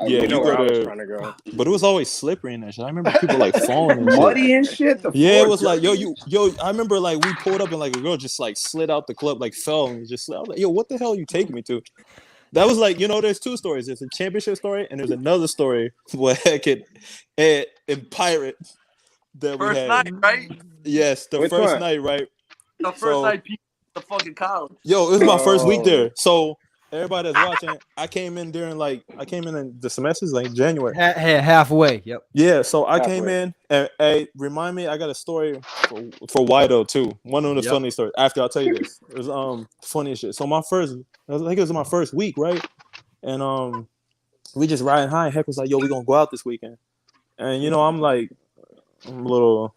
M: You know where I was trying to go.
Q: But it was always slippery in that shit. I remember people like falling and
I: muddy and shit.
Q: It was like, I remember like we pulled up and like a girl just like slid out the club, like fell and just I was like, yo, what the hell are you taking me to? That was like, there's two stories. There's a championship story and there's another story where Heck and Pirate that
D: first
Q: we had.
D: night, right?
Q: Yes, the first night, right?
D: The first night, the fucking college.
Q: Yo, it was my first week there. So everybody that's watching, I came in in the semesters like January.
B: Halfway. Yep.
Q: Yeah, so I came in and remind me, I got a story for Wido too. One of the funny stories. After I'll tell you this. It was funny as shit. So I think it was my first week, right? And we just riding high and Heck was like, yo, we gonna go out this weekend. And I'm a little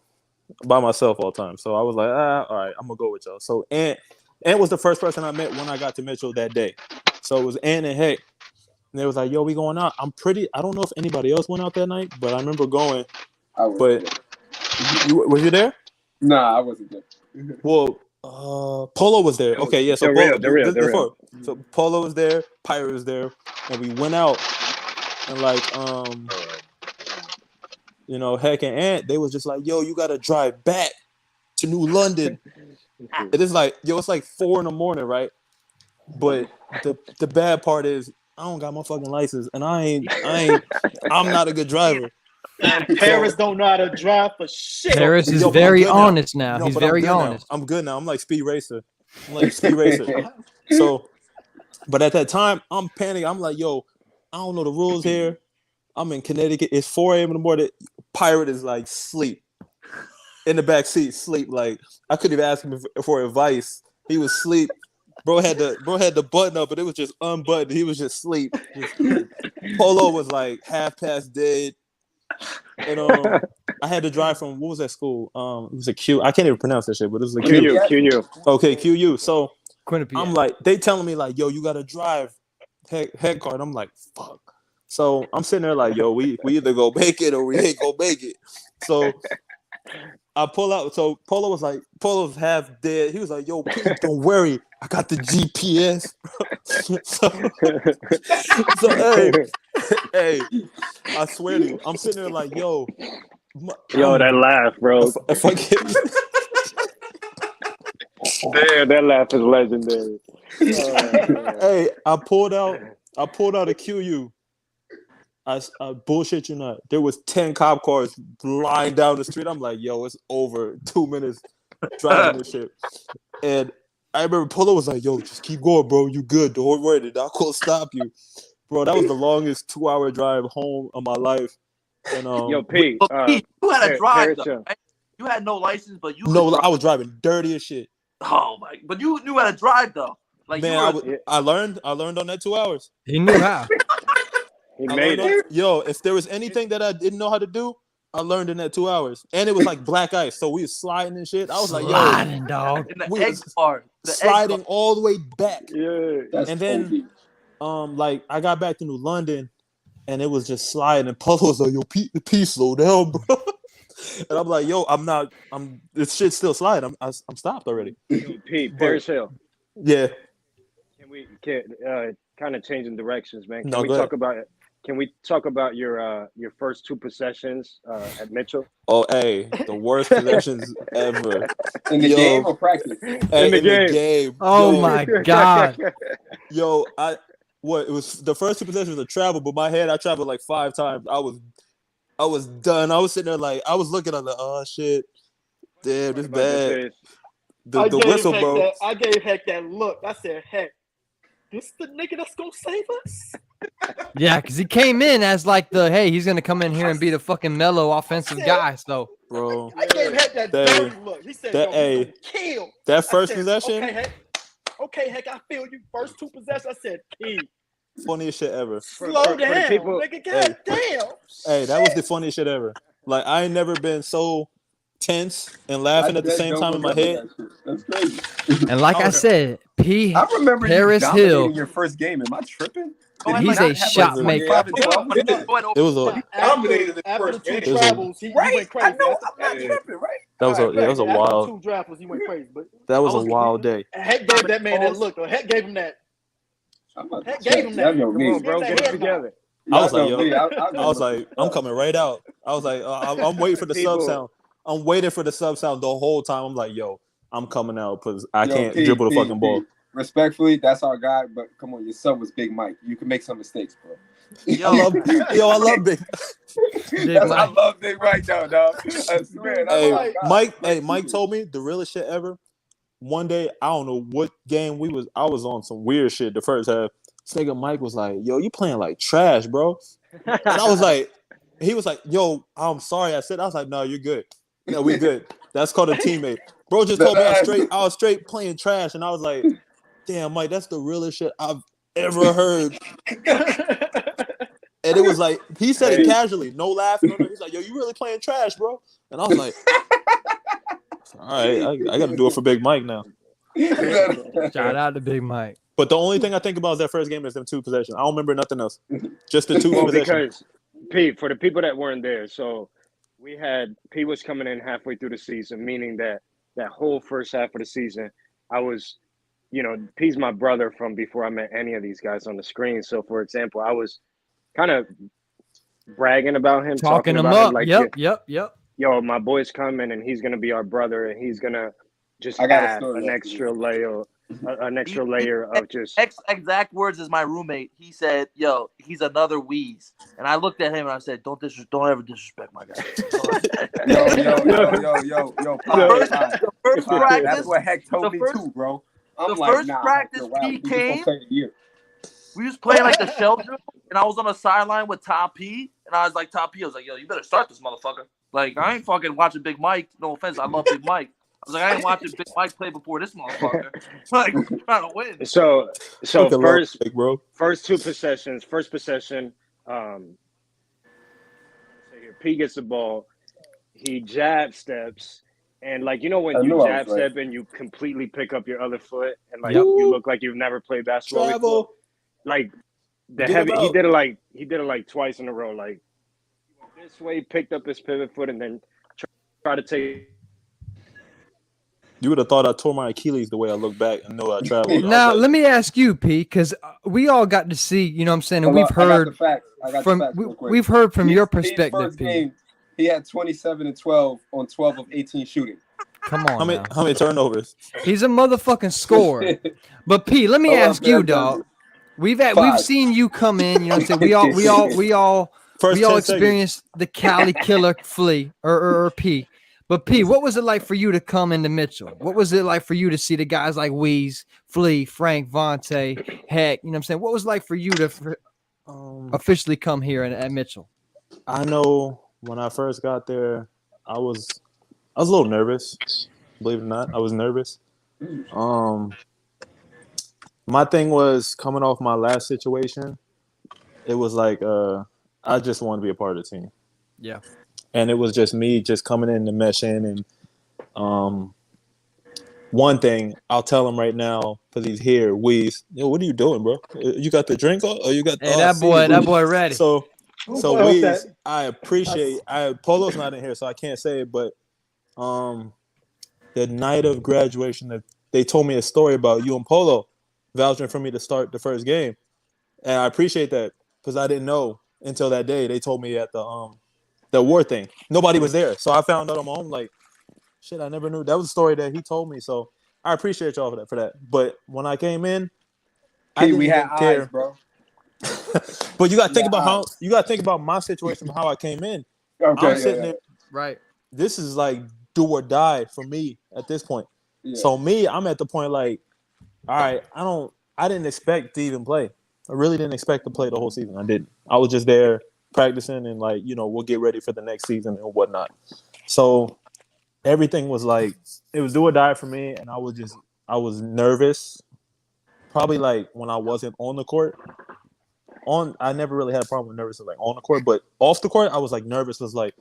Q: by myself all the time. So I was like, all right, I'm gonna go with y'all. So Ant was the first person I met when I got to Mitchell that day. So it was Ant and Heck. And they was like, yo, we going out. I don't know if anybody else went out that night, but I remember going. Was you there?
I: Nah, I wasn't there.
Q: Well, Polo was there. Okay, yeah. So so Polo was there, Pirate was there, and we went out and like Heck and Ant, they was just like, yo, you gotta drive back to New London. It is like, it's like 4 a.m, right? But the bad part is I don't got my fucking license and I'm not a good driver.
O: And Paris don't know how to drive for shit.
B: Paris is very honest now. He's very honest.
Q: I'm good now. I'm like Speed Racer. So, but at that time, I'm panicking. I'm like, yo, I don't know the rules here. I'm in Connecticut. It's 4 a.m. in the morning. Pirate is like sleep in the back seat, sleep. Like I couldn't even ask him for advice. He was asleep. Bro had the button up, but it was just unbuttoned. He was just asleep. Polo was like half past dead. And I had to drive from, what was that school? It was a Q. I can't even pronounce that shit, but it was a Q.
M: QU.
Q: Okay, QU. So
B: Quinnipiac.
Q: I'm like, they telling me like, yo, you gotta drive head card. I'm like, fuck. So I'm sitting there like, yo, we either go make it or we ain't go make it. So I pull out. So Polo's half dead. He was like, yo, please don't worry. I got the GPS. so Hey, I swear to you, I'm sitting there like, yo,
M: Yo, that laugh, bro.
Q: If I get
M: Damn, that laugh is legendary.
Q: hey, I pulled out a QU. I bullshit you not. There was 10 cop cars flying down the street. I'm like, yo, it's over. 2 minutes driving this shit. And I remember Polo was like, yo, just keep going, bro. You good. Don't worry. They're not going to stop you. Bro, that was the longest 2-hour drive home of my life. And
R: Yo, Pete, you had a drive, though, right? You had no license, but you
Q: No, I was driving dirty as shit.
R: Oh, my. But you knew how to drive, though. Like,
Q: man, I learned on that 2 hours.
B: He knew how.
M: He made it.
Q: Yo, if there was anything that I didn't know how to do, I learned in that 2 hours. And it was like black ice, so we was sliding and shit. I was like, yo,
B: sliding, dog.
R: In the egg part.
Q: Sliding all the way back.
M: Yeah.
Q: And then, like, I got back to New London, and it was just sliding. And Polo was like, yo, P, slow down, bro. And I'm like, yo, this shit's still sliding. I'm stopped already.
M: Pete, Paris Hill.
Q: Yeah.
M: Can we kind of changing directions, man?
Q: No,
M: Can we talk about your first 2 possessions at Mitchell?
Q: Oh, hey, the worst possessions ever.
I: In the game or practice?
Q: Hey, in the game.
B: Oh
Q: yo,
B: my God.
Q: Yo, it was the first 2 possessions was a travel, but my head, I traveled like 5 times. I was done. I was sitting there like, I was looking at the, oh shit, damn, this bad. The whistle, bro.
O: I gave Heck that look. I said, Heck, this the nigga that's gonna save us?
B: Yeah, because he came in as like he's gonna come in here and be the fucking mellow offensive guy. So,
Q: bro,
O: I gave Heck that dirty look. He said, yo, he's gonna kill.
Q: That first possession.
O: Okay, Heck, I feel you. First 2 possessions. I said, P.
Q: Funniest shit ever.
O: Slow down, nigga. God damn.
Q: Hey, that was the funniest shit ever. Like, I ain't never been so tense and laughing at the same time in my head.
I: That's crazy.
B: And like I said,
I: I remember
B: Paris
I: you
B: Hill.
I: your first game. Am I tripping?
B: He's a shot maker.
I: It
Q: was a
O: dominated the first game. Travels, he went crazy.
I: I know, I'm not tripping, right?
Q: That was a wild.
O: 2 drafts, he went crazy. But
Q: that was a wild day.
O: Heck gave that man that look. Heck gave him that. Heck gave him that.
M: Come on, bro, get it together.
Q: I was like, yo, I was like, I'm coming right out. I was like, I'm waiting for the sub sound. I'm waiting for the sub sound the whole time. I'm like, yo, I'm coming out because I can't dribble the fucking ball.
I: Respectfully, that's our guy, but come on, your son was Big Mike. You can make some mistakes, bro.
Q: I love Big.
I: I love Big Mike now, dog. I swear.
Q: Mike told me the realest shit ever. One day, I don't know what game I was on some weird shit the first half. This nigga Mike was like, yo, you playing like trash, bro. And I was like, he was like, yo, I'm sorry. I was like, no, you're good. No, we good. That's called a teammate. Bro just told me I was straight playing trash, and I was like, damn, Mike, that's the realest shit I've ever heard. And it was like, he said it casually, no laughing. He's like, yo, you really playing trash, bro? And I was like, all right, I got to do it for Big Mike now.
B: Shout out to Big Mike.
Q: But the only thing I think about is that first game is them 2 possessions. I don't remember nothing else. Just the 2 possessions.
M: Because, Pete, for the people that weren't there, so Pete was coming in halfway through the season, meaning that whole first half of the season, I was, Pete's my brother from before I met any of these guys on the screen. So, for example, I was kind of bragging about him,
B: talking him
M: about
B: up.
M: Like,
B: yep.
M: Yo, my boy's coming, and he's gonna be our brother, and he's gonna just add an extra layer of just
R: exact words as my roommate. He said, "Yo, he's another Wheeze," and I looked at him and I said, "Don't ever disrespect my guy."
I: Yo,
R: the first practice.
I: That's what Heck told me too, bro.
R: The first practice he came. We was playing like the shell drill, and I was on the sideline with Top P, and I was like, "Top P," I was like, "Yo, you better start this motherfucker." Like, I ain't fucking watching Big Mike. No offense, I love Big Mike. I was like, I ain't watching Big Mike play before this motherfucker. Like, trying to win.
M: So first 2 possessions. First possession, P gets the ball. He jab steps, and when you jab step and you completely pick up your other foot, and you look like you've never played basketball before. Like he did it like twice in a row. Like this way, picked up his pivot foot, and then try to take
Q: You would have thought I tore my Achilles the way I look back and know I traveled.
B: Now, let me ask you, P, because we all got to see, you know what I'm saying, and we've heard we've heard from your perspective,
I: First
B: P.
I: game, he had 27 and 12 on 12 of 18 shooting.
B: Come on,
Q: how many turnovers?
B: He's a motherfucking scorer. But P, let me ask you, dog. We've seen you come in. You know what I'm saying? We all experienced the Cali Killer Flea or P. But P, what was it like for you to come into Mitchell? What was it like for you to see the guys like Weeze, Flea, Frank, Vontae, Heck? You know what I'm saying? What was it like for you to officially come here at Mitchell?
Q: I know when I first got there, I was a little nervous. Believe it or not, I was nervous. My thing was coming off my last situation. It was like I just wanted to be a part of the team.
B: Yeah.
Q: And it was just me just coming in to mesh in. And one thing I'll tell him right now, because he's here, Weeze, what are you doing, bro? You got the drink on? Or you got
B: that boy ready.
Q: So Weeze, I appreciate Polo's not in here, so I can't say it, but the night of graduation, they told me a story about you and Polo vouching for me to start the first game. And I appreciate that because I didn't know until that day. They told me at the award thing. Nobody was there. So I found out on my own, like, shit, I never knew. That was a story that he told me. So I appreciate y'all for that. But when I came in, I didn't even care.
I: Eyes, bro.
Q: But you gotta think about my situation, how I came in.
I: Okay,
Q: I'm sitting there.
B: Right.
Q: This is like do or die for me at this point.
I: Yeah.
Q: So I'm at the point like, all right, I didn't expect to even play. I really didn't expect to play the whole season. I didn't. I was just there practicing and like, we'll get ready for the next season and whatnot. So everything was like, it was do or die for me. And I was nervous. Probably like when I wasn't on the court. I never really had a problem with nervous like on the court, but off the court, I was like nervous. Was like,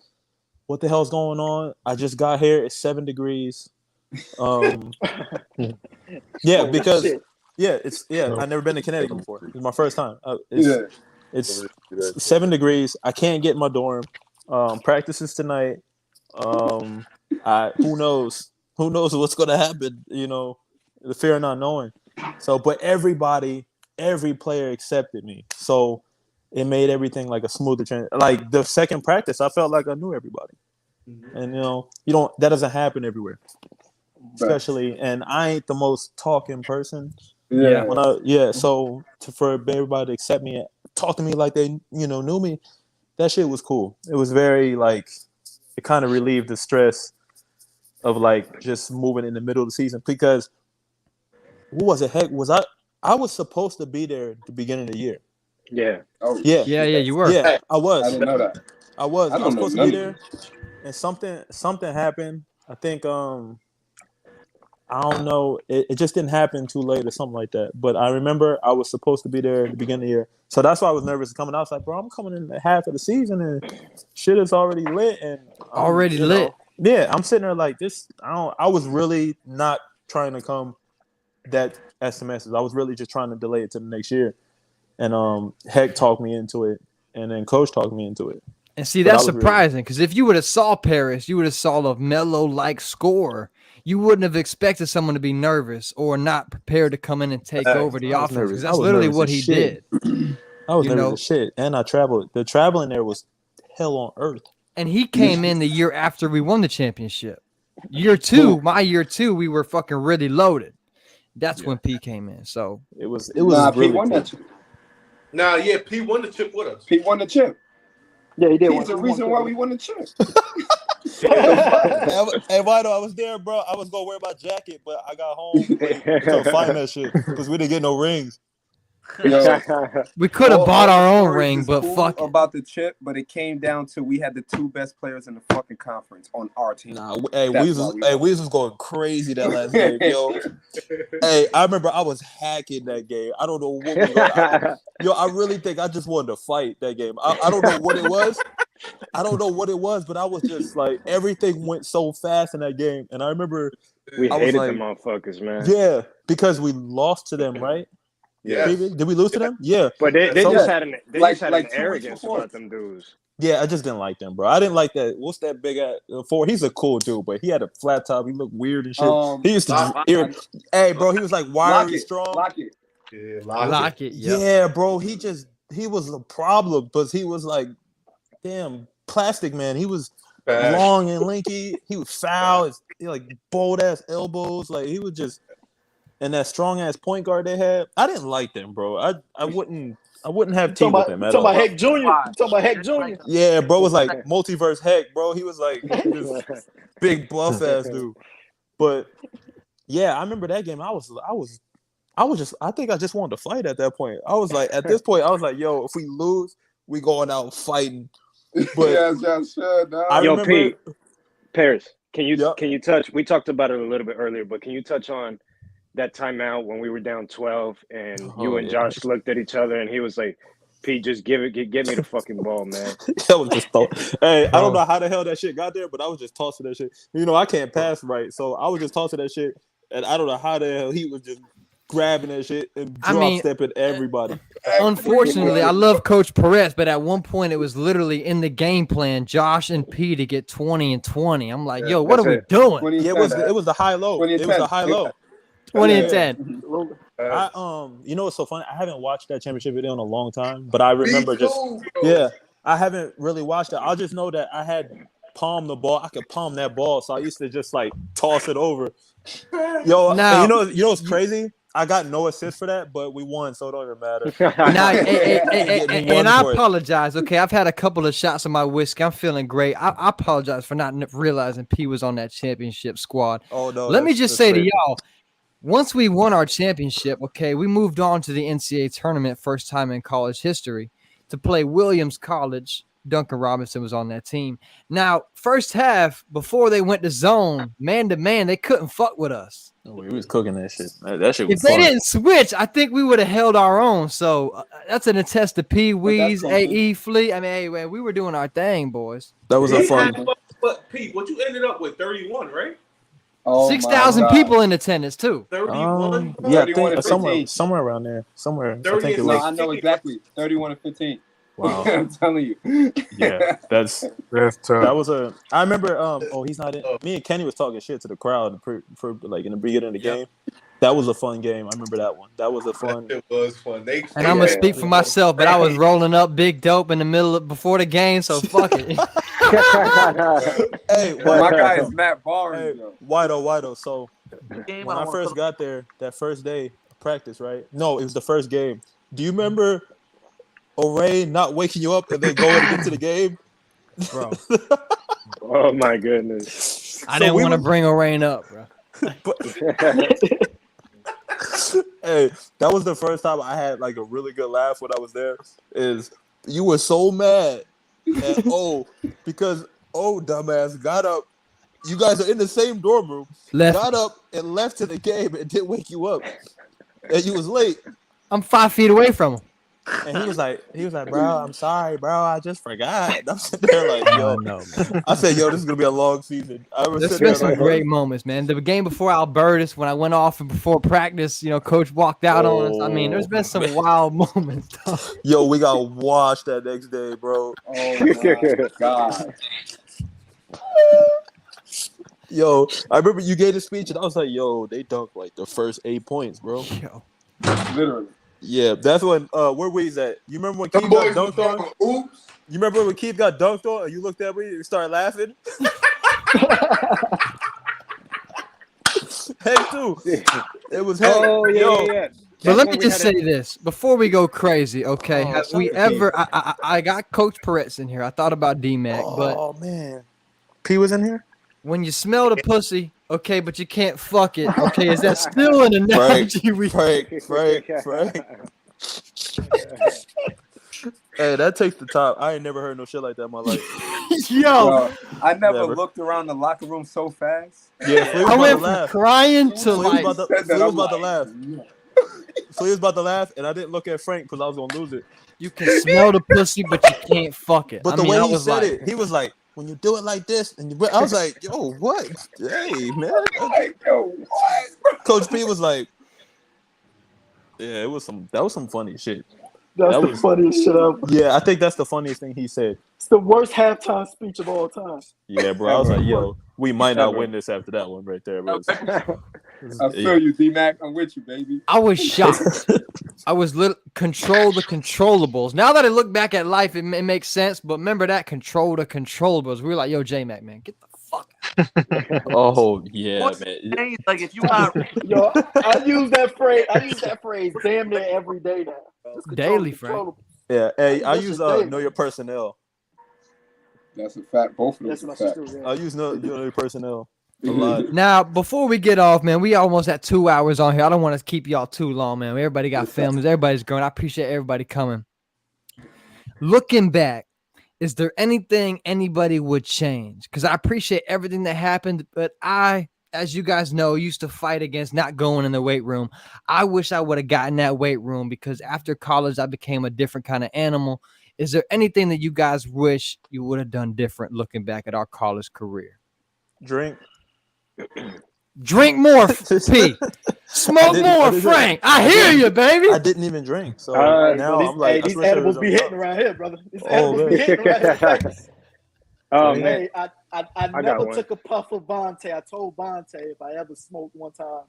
Q: what the hell's going on? I just got here. It's 7 degrees. Yeah, because I've never been to Connecticut before. It's my first time. It's 7 degrees. I can't get in my dorm. Practices tonight. Who knows? Who knows what's gonna happen? The fear of not knowing. So, but every player accepted me. So it made everything like a smoother transition. Like the second practice, I felt like I knew everybody. And that doesn't happen everywhere. Especially, and I ain't the most talking person.
I: Yeah.
Q: So for everybody to accept me, talk to me like they, knew me, that shit was cool. It was very like, it kind of relieved the stress of like just moving in the middle of the season because what was it? Heck, I was supposed to be there at the beginning of the year.
M: Yeah.
I: Oh.
Q: Yeah.
B: Yeah, you were.
Q: Yeah, I was.
I: I didn't know that.
Q: I was supposed to be there, and something happened. I think I don't know. It just didn't happen too late or something like that. But I remember I was supposed to be there at the beginning of the year, so that's why I was nervous coming out. I was like, bro, I'm coming in the half of the season and shit is already lit and
B: lit.
Q: Yeah, I'm sitting there like this. I was really not trying to come that as semesters. I was really just trying to delay it to the next year. And Heck talked me into it, and then Coach talked me into it.
B: And see, that's surprising because if you would have saw Paris, you would have saw a mellow-like score. You wouldn't have expected someone to be nervous or not prepared to come in and take over the offense. Because that's literally what he did.
Q: I was nervous as shit, and I traveled. The traveling there was hell on earth.
B: And he came in the year after we won the championship. Year two, my year two, we were fucking really loaded. That's when P came in. So
Q: it was really
F: P won that chip. P won the chip with us.
I: P won the chip.
O: Yeah, he did.
I: He's the reason why we won the chip.
Q: Hey, Vito, I was there, bro. I was gonna wear my jacket, but I got home. Couldn't find that shit because we didn't get no rings.
B: We could have bought our own ring, but fuck
I: about the chip. But it came down to we had the 2 best players in the fucking conference on our team.
Q: Weeze was going crazy that last game, yo. Hey, I remember I was hacking that game. I don't know what was going on. I really think I just wanted to fight that game. I don't know what it was. But I was just like everything went so fast in that game, and I remember
M: we hated the motherfuckers, man.
Q: Yeah, because we lost to them, right?
M: Yeah.
Q: Did we lose to them? Yeah.
M: But they
Q: So,
M: just had an arrogance about them dudes.
Q: Yeah, I just didn't like them, bro. I didn't like that. What's that big ass Ford? He's a cool dude, but he had a flat top. He looked weird and shit. He used to. Hey, bro, he was like wiry strong.
F: Lockett. Yeah,
B: Lockett. Yep.
Q: Yeah, bro. He was a problem because he was like, damn, plastic man. He was long and lanky. He was foul. He like bold ass elbows. Like he was just, and that strong ass point guard they had. I didn't like them, bro. I wouldn't have tea with him at all.
O: Talking about Heck Jr. Talking about Heck Jr.
Q: Yeah, bro was like multiverse Heck, bro. He was like this big buff ass dude. But yeah, I remember that game. I think I just wanted to fight at that point. I was like, at this point, I was like, yo, if we lose, we going out fighting. But
M: Yo, Pete, Paris, can you touch? We talked about it a little bit earlier, but can you touch on that timeout when we were down 12 and you and Josh looked at each other and he was like, Pete, just get me the fucking ball, man.
Q: That was just hey, I don't know how the hell that shit got there, but I was just tossing that shit. You know, I can't pass right, so I was just tossing that shit, and I don't know how the hell he was just grabbing that shit and stepping everybody.
B: Unfortunately, I love Coach Perez, but at one point it was literally in the game plan, Josh and P to get 20 and 20. I'm like, yo, what are we doing?
Q: Yeah, it was the high low. It was the high low.
B: 20 and 10.
Q: You know what's so funny? I haven't watched that championship video in a long time, but I remember I haven't really watched it. I just know that I had palmed the ball. I could palm that ball, so I used to just like toss it over. Yo,
B: now,
Q: you know what's crazy? I got no assist for that, but we won, so it don't even matter.
B: Now, and I apologize. Okay, I've had a couple of shots of my whiskey. I'm feeling great. I apologize for not realizing P was on that championship squad.
Q: Oh no!
B: Let me just say to y'all. Once we won our championship, okay, we moved on to the NCAA tournament, first time in college history, to play Williams College. Duncan Robinson was on that team. Now, first half, before they went to zone, man-to-man, they couldn't fuck with us.
Q: Oh, we was cooking that shit. That shit was
B: If they didn't switch, I think we would have held our own. So that's an attest to Pee Wee's, AE, Flea. I mean, hey, man, we were doing our thing, boys.
Q: That was a fun.
F: But Pete, what you ended up with 31, right?
B: 6,000 people in attendance too.
F: 31.
Q: Yeah, I think somewhere around there. Somewhere. I think it was.
I: I know exactly. 31 and 15.
Q: Wow.
I: I'm telling you.
Q: Yeah, that's
G: tough.
Q: That was a. I remember. He's not in. Me and Kenny was talking shit to the crowd for like in the beginning of the game. That was a fun game. I remember that one. That was a fun.
F: It was fun.
B: And I'm gonna speak for myself, but I was rolling up big dope in the middle before the game, so fuck it.
Q: Hey,
I: my guy is Matt Barnes.
Q: Hey, Wido. So when I first got there, that first day of practice, right? No, it was the first game. Do you remember O'Ray not waking you up and then going to get to the game?
B: Bro.
M: Oh my goodness.
B: I didn't want to bring O'Ray up, bro.
Q: Hey, that was the first time I had like a really good laugh when I was there. Is you were so mad at because dumbass got up. You guys are in the same dorm room. Got up and left to the game and didn't wake you up, and you was late.
B: I'm 5 feet away from him.
Q: And he was like, bro, I'm sorry, bro. I just forgot. And I'm sitting there like, yo,
B: no,
Q: I said, yo, this is gonna be a long season.
B: There's been some great moments, man. The game before Albertus, when I went off and before practice, Coach walked out on us. I mean, there's been some wild moments.
Q: Yo, we got washed that next day, bro.
I: Oh my God.
Q: Yo, I remember you gave a speech and I was like, yo, they dunked like the first 8 points, bro.
B: Yo.
I: Literally.
Q: Yeah, that's when where we at? You remember when Keith got dunked on?
F: Oops.
Q: You remember when Keith got dunked on and you looked at me and started laughing? Heck too. It was heck.
M: Oh yeah.
B: But let me just say this before we go crazy, okay? Have we ever? I got Coach Peretz in here. I thought about D-Mac, but
Q: oh man, P was in here.
B: When you smell the pussy, okay, but you can't fuck it, okay? Is that still an analogy?
Q: Frank. Hey, that takes the top. I ain't never heard no shit like that in my life.
B: Yo,
I: I never looked around the locker room so fast.
Q: Yeah,
B: I went from crying to like.
Q: Flea was about to laugh. Flea was about to laugh, and I didn't look at Frank because I was gonna lose it.
B: You can smell the pussy, but you can't fuck it.
Q: But the way he said it, he was like, when you do it like this, and I was like, yo, what? Hey, man.
I: Yo, what?
Q: Coach P was like, yeah, that was some funny shit.
O: That's
Q: That
O: the
Q: was
O: funniest shit ever.
Q: Yeah, I think that's the funniest thing he said.
O: It's the worst halftime speech of all time.
Q: Yeah, bro. I was like, yo, we might not
I: Ever.
Q: win this after that one right there, bro.
I: I feel you, D-Mac. I'm with you, baby.
B: I was shocked. I was control the controllables. Now that I look back at life, it makes sense. But remember that control the controllables. We were like, yo, J-Mac, man, get the fuck out.
Q: Oh yeah,
R: What's
Q: man.
R: the name? Like if you got
O: Yo, I use that phrase damn near every day now. Just
B: Daily, Frank.
Q: Yeah, hey, I
O: That's
Q: use
O: a daily.
Q: know your personnel.
I: That's a fact. Both of
O: That's
I: those
O: what
I: are
O: I
I: facts.
O: should do.
Q: I use know your personnel a lot.
B: Now, before we get off, man, we almost at 2 hours on here. I don't want to keep y'all too long, man. Everybody got families. Everybody's growing. I appreciate everybody coming. Looking back, is there anything anybody would change? Because I appreciate everything that happened, but I, as you guys know, used to fight against not going in the weight room. I wish I would have gotten that weight room because after college, I became a different kind of animal. Is there anything that you guys wish you would have done different looking back at our college career?
Q: Drink
B: more, P. Smoke more, Frank. I hear you, baby.
Q: I didn't even drink, so now I'm like,
O: these edibles be hitting around here, brother. These edibles be hitting around here.
M: Oh
O: Hey,
M: man,
O: I
M: got
O: never
M: one.
O: took a puff of Vontae. I told Vontae if I ever smoked one time,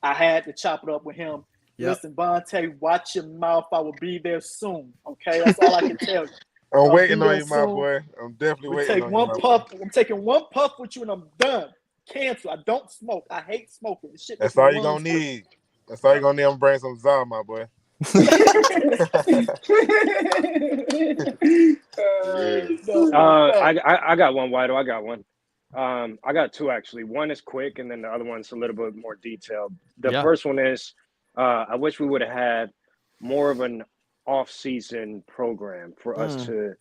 O: I had to chop it up with him.
B: Yep.
O: Listen, Vontae, watch your mouth. I will be there soon. Okay, that's all I can tell you.
G: I'm
O: I'll
G: waiting
O: be
G: on
O: there
G: you, my
O: soon.
G: boy. I'm definitely
O: We
G: waiting
O: take
G: on
O: one
G: you, my
O: puff.
G: boy.
O: I'm taking one puff with you, and I'm done. Cancel. I don't smoke. I hate smoking. This shit
G: That's
O: makes my
G: all you're gonna
O: lungs hurt.
G: need. That's all you're gonna need. I'm bringing some Zah, my boy.
M: I got one, Wido. I got one. I got two actually. One is quick, and then the other one's a little bit more detailed. The first one is, I wish we would have had more of an off-season program for us to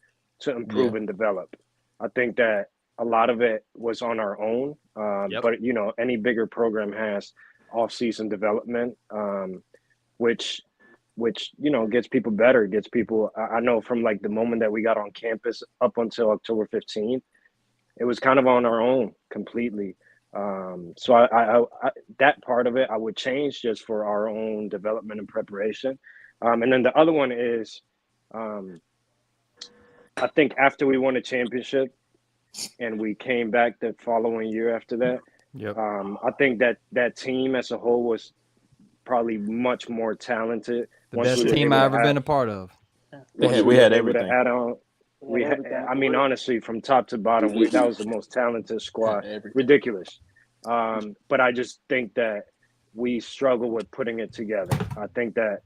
M: improve and develop. I think that a lot of it was on our own, but you know, any bigger program has off-season development, which you know gets people better, gets people. I know from like the moment that we got on campus up until October 15th, it was kind of on our own completely. So I that part of it I would change just for our own development and preparation. And then the other one is, I think after we won a championship and we came back the following year after that, I think that team as a whole was probably much more talented.
B: The best team I've ever been a part of.
Q: We had everything.
M: Add on, I mean, honestly, from top to bottom, that was the most talented squad. Ridiculous. But I just think that we struggle with putting it together. I think that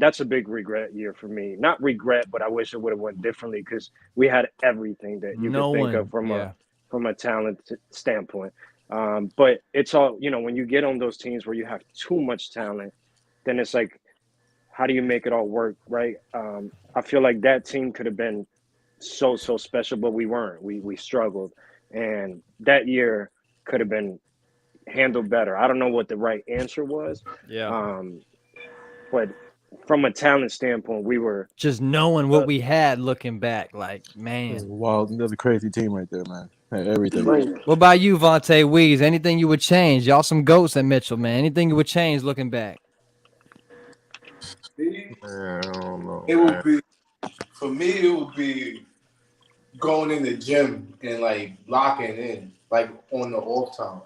M: that's a big regret year for me. Not regret, but I wish it would have went differently because we had everything that you could think of from a talent standpoint. But it's all, you know, when you get on those teams where you have too much talent, then it's like, how do you make it all work, right? I feel like that team could have been so special, but we weren't. We struggled, and that year could have been handled better. I don't know what the right answer was. But from a talent standpoint, we were
B: just knowing what we had looking back, like, man.
F: Wow, that's a crazy team right there, man. Had everything.
B: What about you, Vontae Wees? Anything you would change? Y'all some goats at Mitchell, man. Anything you would change looking back?
G: Man, I don't know.
S: It would be, for me, it would be going in the gym and like locking in, like on the off time.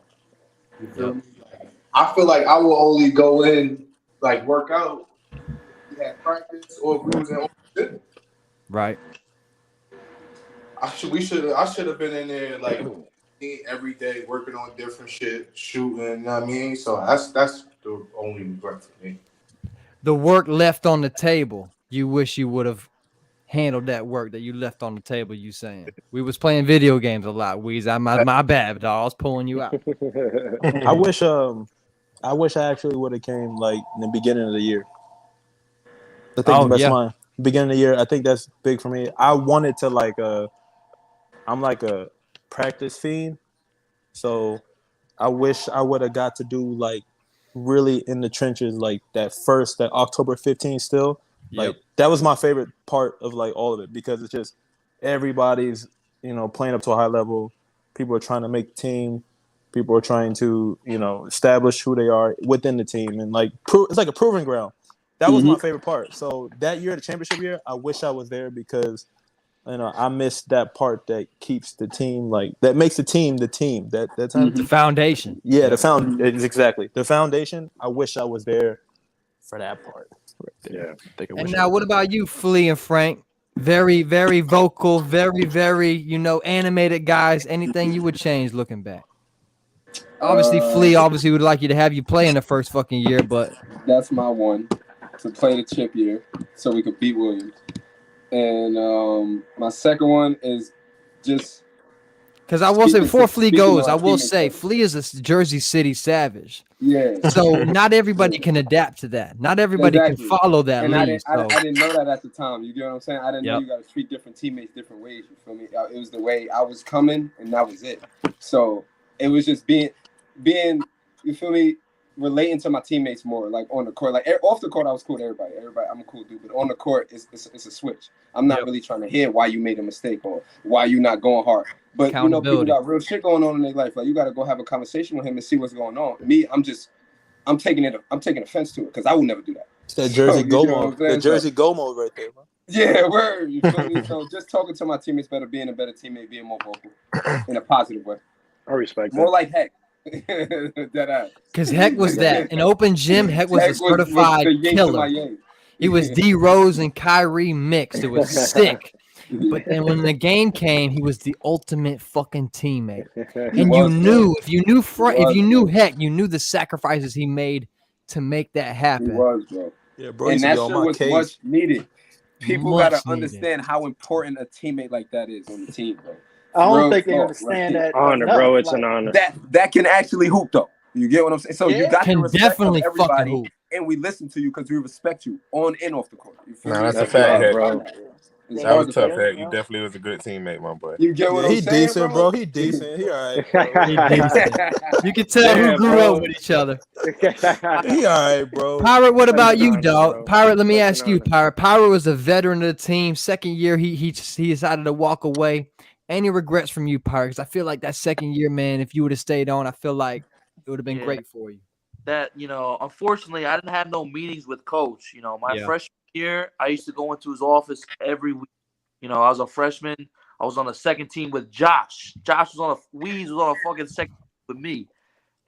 S: You feel me? Like, I feel like I will only go in, like work out, we had practice, or if we was in the gym.
B: Right.
S: I should have been in there like every day working on different shit, shooting. You know what I mean? So that's the only regret for me.
B: The work left on the table. You wish you would have handled that work that you left on the table. You saying we was playing video games a lot. Weez, my bad, dog. I was pulling you out.
Q: I wish I actually would have came like in the beginning of the year. I think that's mine. Beginning of the year, I think that's big for me. I wanted to like I'm like a practice fiend, so I wish I would have got to do like really in the trenches, like that October 15th still. Like that was my favorite part of like all of it because it's just everybody's, you know, playing up to a high level. People are trying to make the team. People are trying to, you know, establish who they are within the team and like it's like a proving ground. That was my favorite part. So that year, the championship year, I wish I was there because I missed that part that keeps the team that makes the team the team. That's
B: the foundation.
Q: Yeah, exactly the foundation. I wish I was there for that part. Right there.
M: Yeah.
B: And now, what about you, Flea and Frank? Very, very vocal, very, very, animated guys. Anything you would change looking back? Obviously, Flea would like you to have you play in the first fucking year, but
I: that's my one, to play the chip year so we could beat Williams. And my second one is just
B: because I will say before Flea goes, I will say Flea is a Jersey City Savage.
I: Yeah.
B: So not everybody can adapt to that. Not everybody can follow that
I: and
B: lead.
I: I didn't know that at the time. You get what I'm saying? I didn't know you got to treat different teammates different ways. You feel me? It was the way I was coming, and that was it. So it was just being, you feel me, relating to my teammates more, like on the court. Like off the court, I was cool to everybody. I'm a cool dude, but on the court, it's a switch. I'm not really trying to hear why you made a mistake or why you not going hard. But people got real shit going on in their life. Like you got to go have a conversation with him and see what's going on. Me, I'm taking offense to it because I would never do that.
Q: It's that Jersey go mode. The Jersey go mode right there, bro.
I: Yeah, word. You feel me? So just talking to my teammates better, being a better teammate, being more vocal in a positive way.
M: I respect
I: more
M: that.
I: like Heck.
B: Because Heck was that. In open gym, Heck was a certified killer. He was D Rose and Kyrie mixed. It was sick. But then when the game came, he was the ultimate fucking teammate. And if you knew Heck, you knew the sacrifices he made to make that happen.
I: He was, bro.
Q: Yeah, bro.
I: And that shit was much needed. People gotta understand how important a teammate like that is on the team, bro.
O: I don't think they understand that.
M: Honor, bro. It's an honor.
I: That can actually hoop though. You get what I'm saying? So you got to respect
B: definitely
I: everybody,
B: hoop.
I: and we listen to you because we respect you on and off the court. You feel me?
C: That's a fact, Heck.
I: bro.
C: That was tough, Heck. You definitely was a good teammate, my boy.
I: You get what I'm saying?
Q: He decent, bro. He decent. He all right, bro.
B: He decent. You can tell who grew up with each other.
Q: He all right, bro.
B: Pirate, what about you, dog? Pirate, let me ask you, Pirate. Pirate was a veteran of the team. Second year, he decided to walk away. Any regrets from you, Pirate? Because I feel like that second year, man, if you would have stayed on, I feel like it would have been great for you.
R: That, unfortunately, I didn't have no meetings with Coach. My freshman year, I used to go into his office every week. I was a freshman. I was on the second team with Josh. Josh was on a fucking second team with me.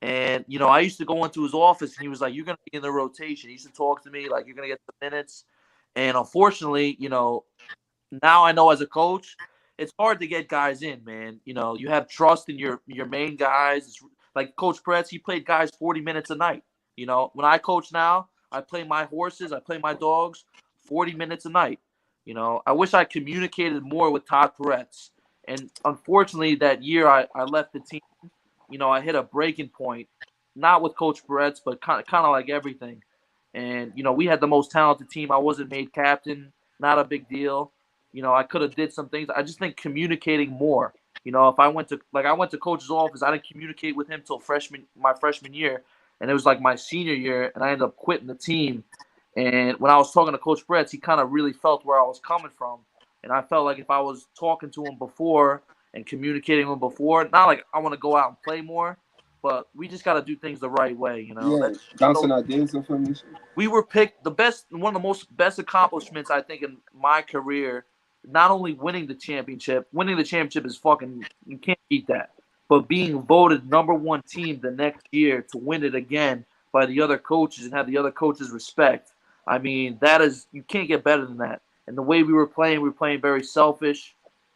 R: And, I used to go into his office, and he was like, you're going to be in the rotation. He used to talk to me like, you're going to get the minutes. And unfortunately, now I know as a coach, it's hard to get guys in, man. You have trust in your main guys. It's like Coach Pretz, he played guys 40 minutes a night. When I coach now, I play my horses, I play my dogs 40 minutes a night. I wish I communicated more with Todd Pretz. And unfortunately, that year I left the team. I hit a breaking point, not with Coach Pretz, but kind of like everything. And, we had the most talented team. I wasn't made captain, not a big deal. I could have did some things. I just think communicating more. If I went to Coach's office, I didn't communicate with him till my freshman year, and it was like my senior year, and I ended up quitting the team. And when I was talking to Coach Pretz, he kind of really felt where I was coming from, and I felt like if I was talking to him before and communicating with him before, not like I want to go out and play more, but we just got to do things the right way.
I: Bouncing ideas off of me.
R: We were picked one of the best accomplishments I think in my career. Not only winning the championship is fucking, you can't beat that. But being voted #1 team the next year to win it again by the other coaches and have the other coaches respect. I mean, you can't get better than that. And the way we were playing very selfish.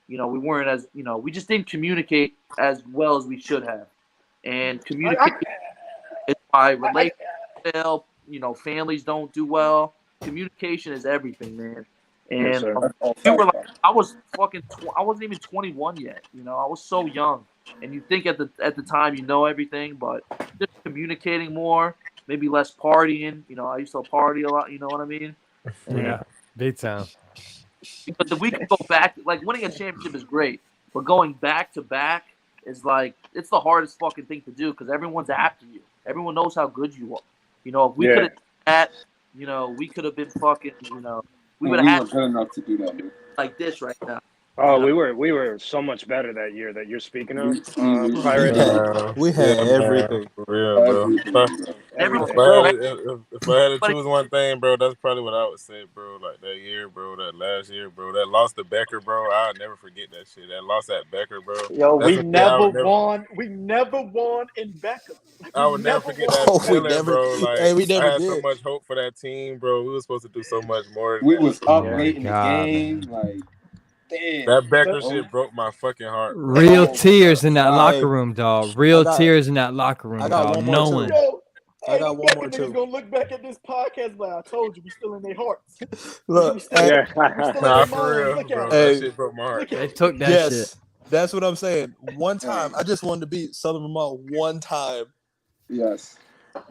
R: We weren't we just didn't communicate as well as we should have. And communicate is why relationships, families don't do well. Communication is everything, man. And I wasn't even 21 yet. I was so young. And you think at the time you know everything, but just communicating more, maybe less partying. I used to party a lot. You know what I mean?
B: Yeah, big time.
R: Because if we could go back, like winning a championship is great, but going back to back is like it's the hardest fucking thing to do because everyone's after you. Everyone knows how good you are. If we could have that, we could have been fucking. We would have had
I: good enough to do that, dude.
R: Like this right now.
M: Oh, we were so much better that year that you're speaking of. Pirates.
Q: We had everything.
C: For real, bro.
R: Everything,
C: If I
R: bro.
C: had if I had to choose one thing, bro, that's probably what I would say, bro. Like that year, bro, that last year, bro, that loss to Becker, bro. I'll never forget that shit. That loss at Becker, bro.
O: Yo,
C: That's
O: we
C: the thing I
O: never
C: would never.
O: won. We never won in Becker. Like,
C: I
O: we
C: would never forget
O: won.
C: that
Q: Oh, we
C: feeling,
Q: never.
C: bro. Like
Q: Hey, we never
C: I had so
Q: did.
C: much hope for that team, bro. We were supposed to do so much more than
I: We
C: that.
I: was
B: Oh
I: up
B: my
I: late in the
B: God,
I: game.
B: man.
I: Like, damn.
C: That Becker
I: bro.
C: shit broke my fucking heart, bro.
B: Real tears in that
I: God.
B: locker room, dog.
Q: I
B: Real
Q: got
B: tears in that locker room,
Q: I got
B: dog.
Q: one more too.
B: Knowing.
O: Yo,
Q: I got one more
O: niggas
Q: too.
O: gonna look back at this podcast, but I told you, we still in their hearts.
Q: Look,
O: we still,
Q: hey,
O: we still in
C: Nah,
O: their
C: for
O: minds.
C: real,
O: Look
C: bro.
O: at
C: That
Q: hey,
O: it.
C: shit broke my heart.
O: Look at
B: They
O: it.
B: took that
Q: yes,
B: shit.
Q: that's what I'm saying. One time, I just wanted to beat Southern Vermont one time.
I: Yes.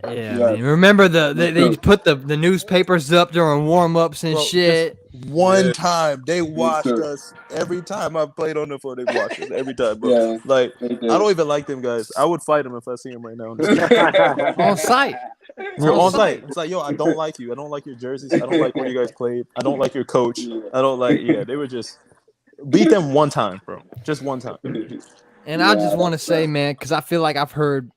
B: Yeah,
I: Yes.
B: man. Remember they
I: too.
B: put the newspapers up during warm-ups and
Q: Bro,
B: shit.
Q: just one
C: Yeah.
Q: time they watched
I: too.
Q: us every time I played on the floor. They watched us every time, bro.
I: Yeah,
Q: Like
I: they did.
Q: I don't even like them guys. I would fight them if I see them right now. On the street.
B: On site.
Q: We're on site. It's like, yo, I don't like you. I don't like your jerseys. I don't like where you guys played. I don't like your coach. I don't like. Yeah, they were just beat them one time, bro. Just one time.
B: And I just want to say, man, because I feel like I've heard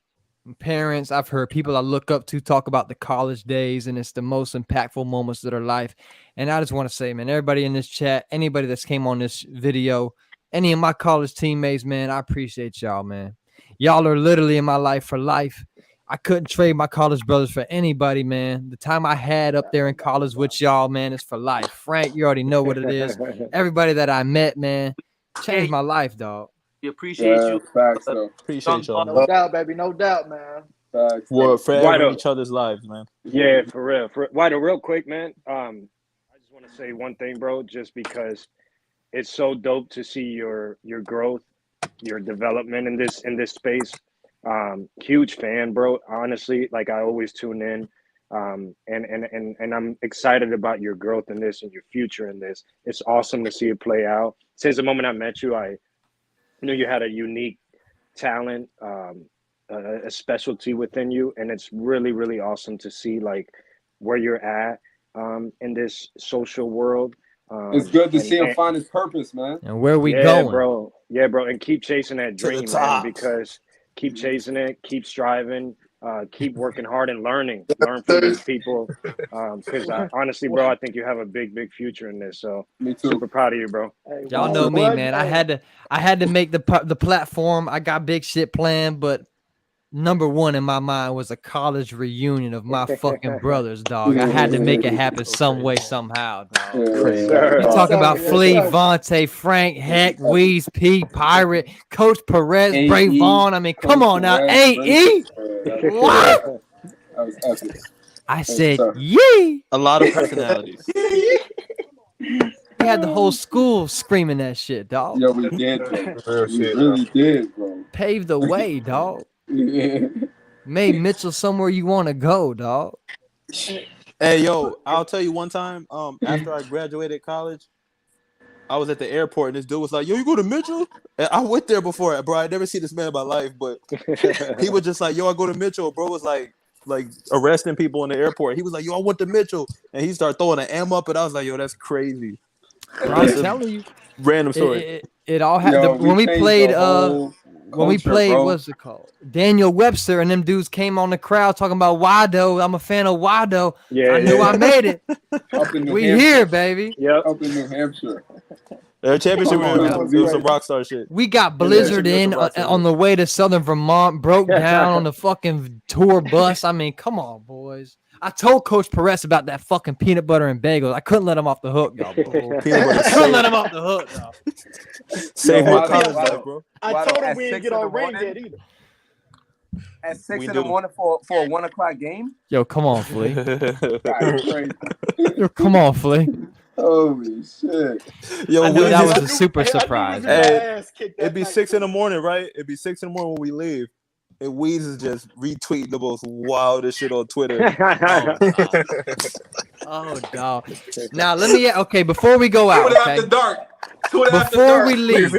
B: parents, I've heard people I look up to talk about the college days, and it's the most impactful moments of their life. And I just want to say, man, everybody in this chat, anybody that's came on this video, any of my college teammates, man, I appreciate y'all, man. Y'all are literally in my life for life. I couldn't trade my college brothers for anybody, man. The time I had up there in college with y'all, man, is for life. Frank, you already know what it is. Everybody that I met, man, changed my life, dog.
R: We appreciate you.
I: Facts, though.
Q: Appreciate y'all.
O: No doubt, baby. No doubt, man.
I: Facts.
Q: We're forever
M: Why
Q: in
M: don't-
Q: each other's lives, man.
M: Yeah, for real. Wido, real quick, man. I just want to say one thing, bro, just because it's so dope to see your growth, your development in this space. Huge fan, bro. Honestly, like I always tune in. And I'm excited about your growth in this and your future in this. It's awesome to see it play out. Since the moment I met you, I knew you had a unique talent, a specialty within you, and it's really, really awesome to see like where you're at in this social world.
I: It's good to see him find his purpose, man.
B: And where we
M: yeah,
B: going?
M: bro. Yeah, bro. And keep chasing that
Q: To the
M: dream, man,
Q: top.
M: because keep chasing it, keep striving, keep working hard and learn from these people. Because honestly, bro, I think you have a big, big future in this. So
I: Me too.
M: super proud of you, bro.
O: Hey,
B: Y'all know me, man. I had to make the platform. I got big shit planned, but number one in my mind was a college reunion of my fucking brothers, dog. I had to make it happen some way, somehow, dog. You talk about Flea, Vontae, Frank, Heck, Weeze, P, Pirate, Coach Perez,
I: A.E.
B: Bray Vaughn. I mean, come on now. A.E. What?
I: That was epic.
B: I said, yee.
Q: A lot of personalities.
B: We had the whole school screaming that shit, dog.
I: Yo, we did, bro. We really did, bro.
B: Paved the way, dog.
I: Yeah.
B: Made Mitchell somewhere you want to go, dog.
Q: Hey, yo, I'll tell you one time, after I graduated college, I was at the airport and this dude was like, yo, you go to Mitchell? And I went there before, bro. I'd never seen this man in my life, but he was just like, yo, I go to Mitchell. Bro was like arresting people in the airport. He was like, yo, I went to Mitchell. And he started throwing an M up, and I was like, yo, that's crazy.
B: Bro, I'm telling you.
Q: Random story.
B: It all happened. When we played, what's it called? Daniel Webster and them dudes came on the crowd talking about Wado. I'm a fan of Wado.
M: Yeah,
B: I knew I made it.
I: Up in New
B: We
I: Hampshire.
B: here, baby.
M: Yep.
I: Up in New Hampshire.
Q: Their championship
B: Come on,
Q: was, it was some rock star shit.
B: We got Blizzard in on the way to Southern Vermont, broke down on the fucking tour bus. I mean, come on, boys. I told Coach Perez about that fucking peanut butter and bagels. I couldn't let him off the hook, y'all. I couldn't let him off the hook, y'all.
Q: Save
I: Yo,
Q: my college life, bro.
O: I told him we didn't get our ring yet either.
I: At 6
Q: We
I: in
Q: do.
I: the morning for a 1 o'clock game?
B: Yo, come on, Flea.
I: That's crazy.
B: Yo, come on, Flea.
I: Holy shit.
Q: Yo,
B: I knew
Q: we
B: that
Q: just-
B: was a super surprise.
Q: Hey, it'd be 6 in the morning, right? It'd be 6 in the morning when we leave. And Weeze is just retweeting the most wildest shit on Twitter.
B: Oh, dog. Now, let me, okay, before we go out, okay? Before we leave,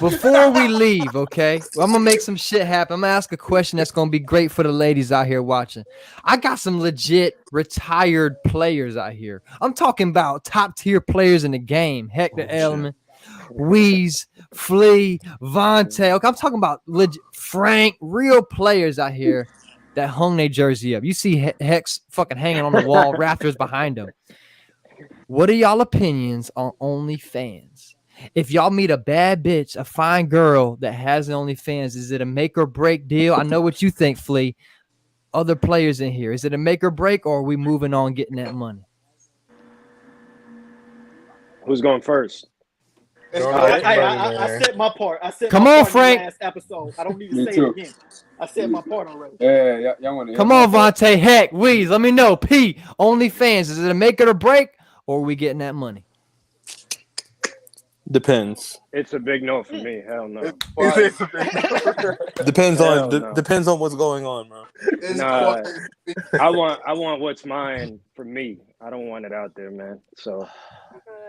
B: before we leave, okay? Well, I'm gonna make some shit happen. I'm gonna ask a question that's gonna be great for the ladies out here watching. I got some legit retired players out here. I'm talking about top tier players in the game. Hector Elliman, Weeze, Flea, Vontae. Okay, I'm talking about legit Frank, real players out here that hung their jersey up. You see Hex fucking hanging on the wall, rafters behind him. What are y'all opinions on OnlyFans? If y'all meet a bad bitch, a fine girl that has an OnlyFans, is it a make or break deal? I know what you think, Flea. Other players in here, is it a make or break, or are we moving on getting that money?
M: Who's going first?
O: I said my part. I said
B: Come
O: my
B: on,
O: part
B: Frank.
O: in the last episode. I don't need to say
I: too.
O: it again. I said my part already.
I: Yeah, y'all want to.
B: Come on, Vontae. Heck, Weeze, let me know. P, OnlyFans, is it a make it or break, or are we getting that money?
Q: Depends.
M: It's a big no for me. Hell no.
Q: Depends
M: Hell
Q: on
M: no.
Q: depends on what's going on, bro.
M: Nah, I want what's mine for me. I don't want it out there, man. So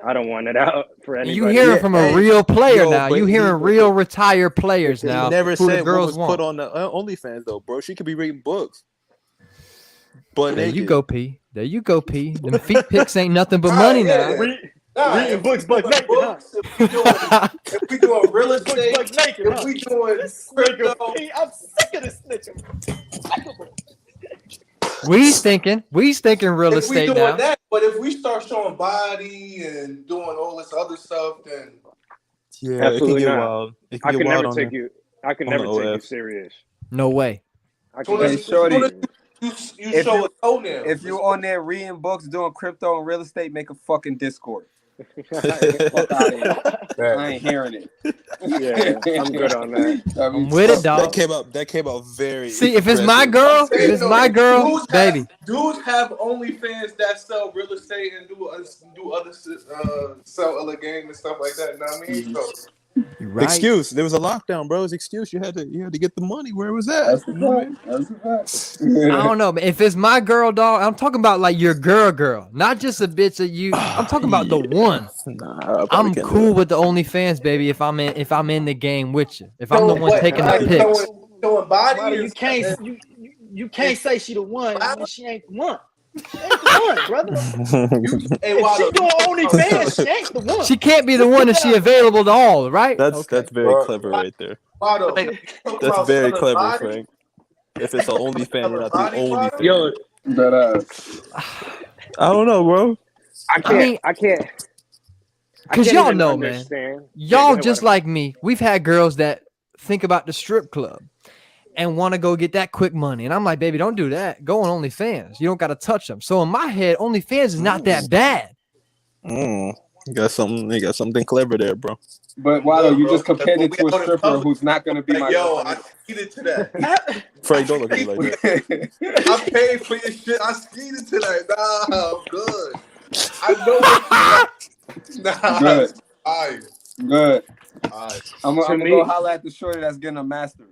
M: I don't want it out for anybody.
B: You hearing from a real player now.
Q: but
B: You hearing real retired players now.
Q: He never
B: who the
Q: said what
B: girls
Q: was
B: want.
Q: put on the OnlyFans though, bro. She could be reading books. But
B: There you go, P. There you go, P. Them feet pics ain't nothing but money now.
O: Reading books, but naked, huh?
S: If we doing real estate,
O: naked,
S: if we doing crypto,
O: I'm sick of this nigga.
B: We's thinking real
S: if we
B: estate
S: doing
B: now.
S: that, but if we start showing body and doing all this other stuff, then
Q: yeah,
M: Absolutely
Q: it can get
M: not.
Q: wild. It can
M: I
Q: get
M: can
Q: wild
M: never
Q: on
M: take
Q: there.
M: you. I can
Q: On
M: never
Q: the
M: take you
Q: OF.
M: serious.
B: No way.
M: I
S: Soon
M: can
S: as-
M: never
I: Shorty,
S: soon as you show a toenail.
I: if you on there reading books, doing crypto and real estate, make a fucking Discord. Fuck out of here. I ain't hearing it.
M: Yeah, I'm good on that.
B: I'm with it, dog.
Q: That came out very.
B: See, if it's my
Q: aggressive.
B: girl, if it's my girl, baby.
S: Dudes have OnlyFans that sell real estate and do other sell other game and stuff like that. You know what I mean? So,
B: Right.
Q: Excuse. There was a lockdown, bro. It's excuse. You had to get the money where it was at.
I: That's
Q: You know what I mean?
B: I don't know, but if it's my girl, dog, I'm talking about like your girl, not just a bitch that you. I'm talking about the one.
Q: Nah,
B: I'm cool with the OnlyFans, baby. If I'm in the game with you, if I'm the one taking the pics.
S: showing body.
O: Brother, you can't say she the one when she ain't the one. She ain't the one, brother. If she doing OnlyFans, she ain't the one.
B: She can't be the one if she available to all, right?
Q: That's very clever right there. That's very clever, Frank. If it's an OnlyFans, you're not the only fan.
M: Yo,
Q: I don't know, bro.
M: I can't.
B: Because
M: can't
B: y'all
M: even
B: know, man.
M: understand.
B: Y'all just like me. We've had girls that think about the strip club and want to go get that quick money. And I'm like, baby, don't do that. Go on OnlyFans. You don't got to touch them. So in my head, OnlyFans is not that bad.
Q: You got something clever there, bro.
I: But Wado, you just compared it to a stripper who's not going to be my
S: Yo,
I: girlfriend.
S: I skeeted to that.
Q: Frank, don't look at me like that.
S: I paid for your shit. I skeeted to that. Nah, I'm good. I know. Nah,
I: Good.
S: all right.
I: Good.
S: All right.
I: I'm gonna go holler at the shorty that's getting a master's.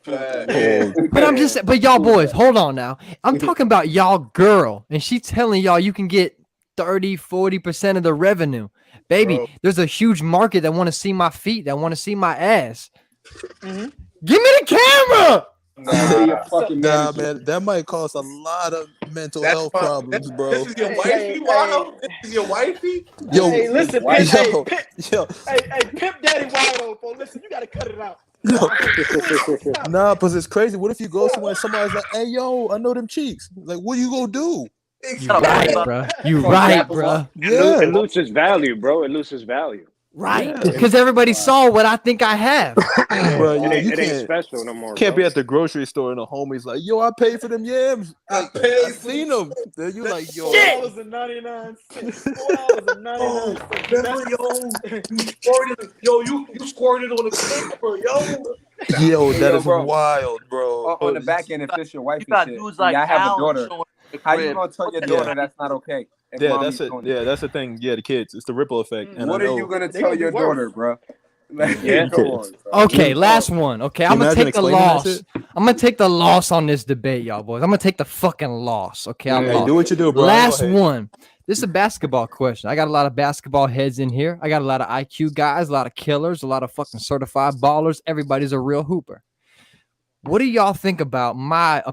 B: But I'm just, but y'all boys, hold on now. I'm talking about y'all girl, and she telling y'all you can get 30-40% of the revenue. Baby, there's a huge market that want to see my feet, that want to see my ass. Give me the camera.
Q: Nah, man, that might cause a lot of mental health problems, bro.
S: This is your wifey, Wado? This is your wifey?
Q: Yo,
O: Hey, listen,
Q: yo,
O: Pimp Daddy Wado, bro. Listen, you gotta cut it out.
Q: Nah, because it's crazy. What if you go somewhere and somebody's like, hey, yo, I know them cheeks. Like, what are you going to do?
B: You right, bro. You right, bro.
Q: Yeah.
M: It loses value, bro. It loses value.
B: Right, because everybody saw what I think I have.
Q: Bro,
M: It ain't special no more.
Q: Can't
M: bro.
Q: be at the grocery store and the homie's like, yo, I paid for them yams. I seen them. Then you like, yo.
O: $4.99. $4.99.
S: You squirted on the camera, yo.
Q: Yo, that
I: Yo,
Q: is
I: bro.
Q: wild, bro.
I: On the back end, if it's your wife
R: got
I: and shit,
R: dudes like
I: yeah, I have a
R: Al
I: daughter.
R: showing the
I: How you
R: crib.
I: gonna tell your daughter that's not okay? if
Q: Yeah,
I: mommy's
Q: that's it.
I: doing
Q: Yeah, that's the thing. Yeah, the kids. It's the ripple effect. And
I: What
Q: I
I: are
Q: know-
I: you gonna tell your daughter, bro?
Q: Yeah.
I: Come on, bro.
B: Okay, last one. Okay, I'm gonna
Q: Imagine
B: take the
Q: explaining that
B: loss.
Q: shit.
B: I'm gonna take the loss on this debate, y'all boys. I'm gonna take the fucking loss. Okay, I
Q: Hey,
B: lost.
Q: do what you do, bro.
B: Last
Q: Go ahead.
B: one. This is a basketball question. I got a lot of basketball heads in here. I got a lot of IQ guys, a lot of killers, a lot of fucking certified ballers. Everybody's a real hooper. What do y'all think about my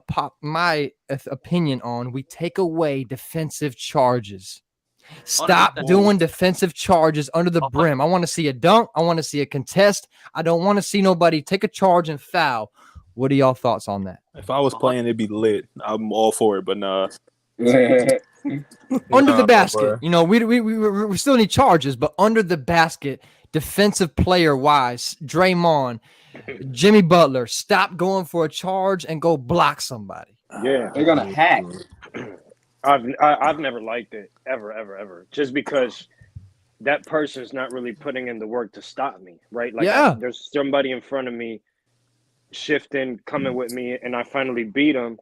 B: opinion on we take away defensive charges? Stop
R: 100%.
B: doing defensive charges under the brim. I want to see a dunk. I want to see a contest. I don't want to see nobody take a charge and foul. What are y'all thoughts on that?
Q: If I was playing, it'd be lit. I'm all for it, but nah.
B: Under the basket, you know, we still need charges, but under the basket, defensive player wise, Draymond, Jimmy Butler, stop going for a charge and go block somebody.
M: Yeah,
I: They're gonna hack.
M: I've never liked it ever, just because that person's not really putting in the work to stop me, right? Like there's somebody in front of me shifting, coming with me, and I finally beat him.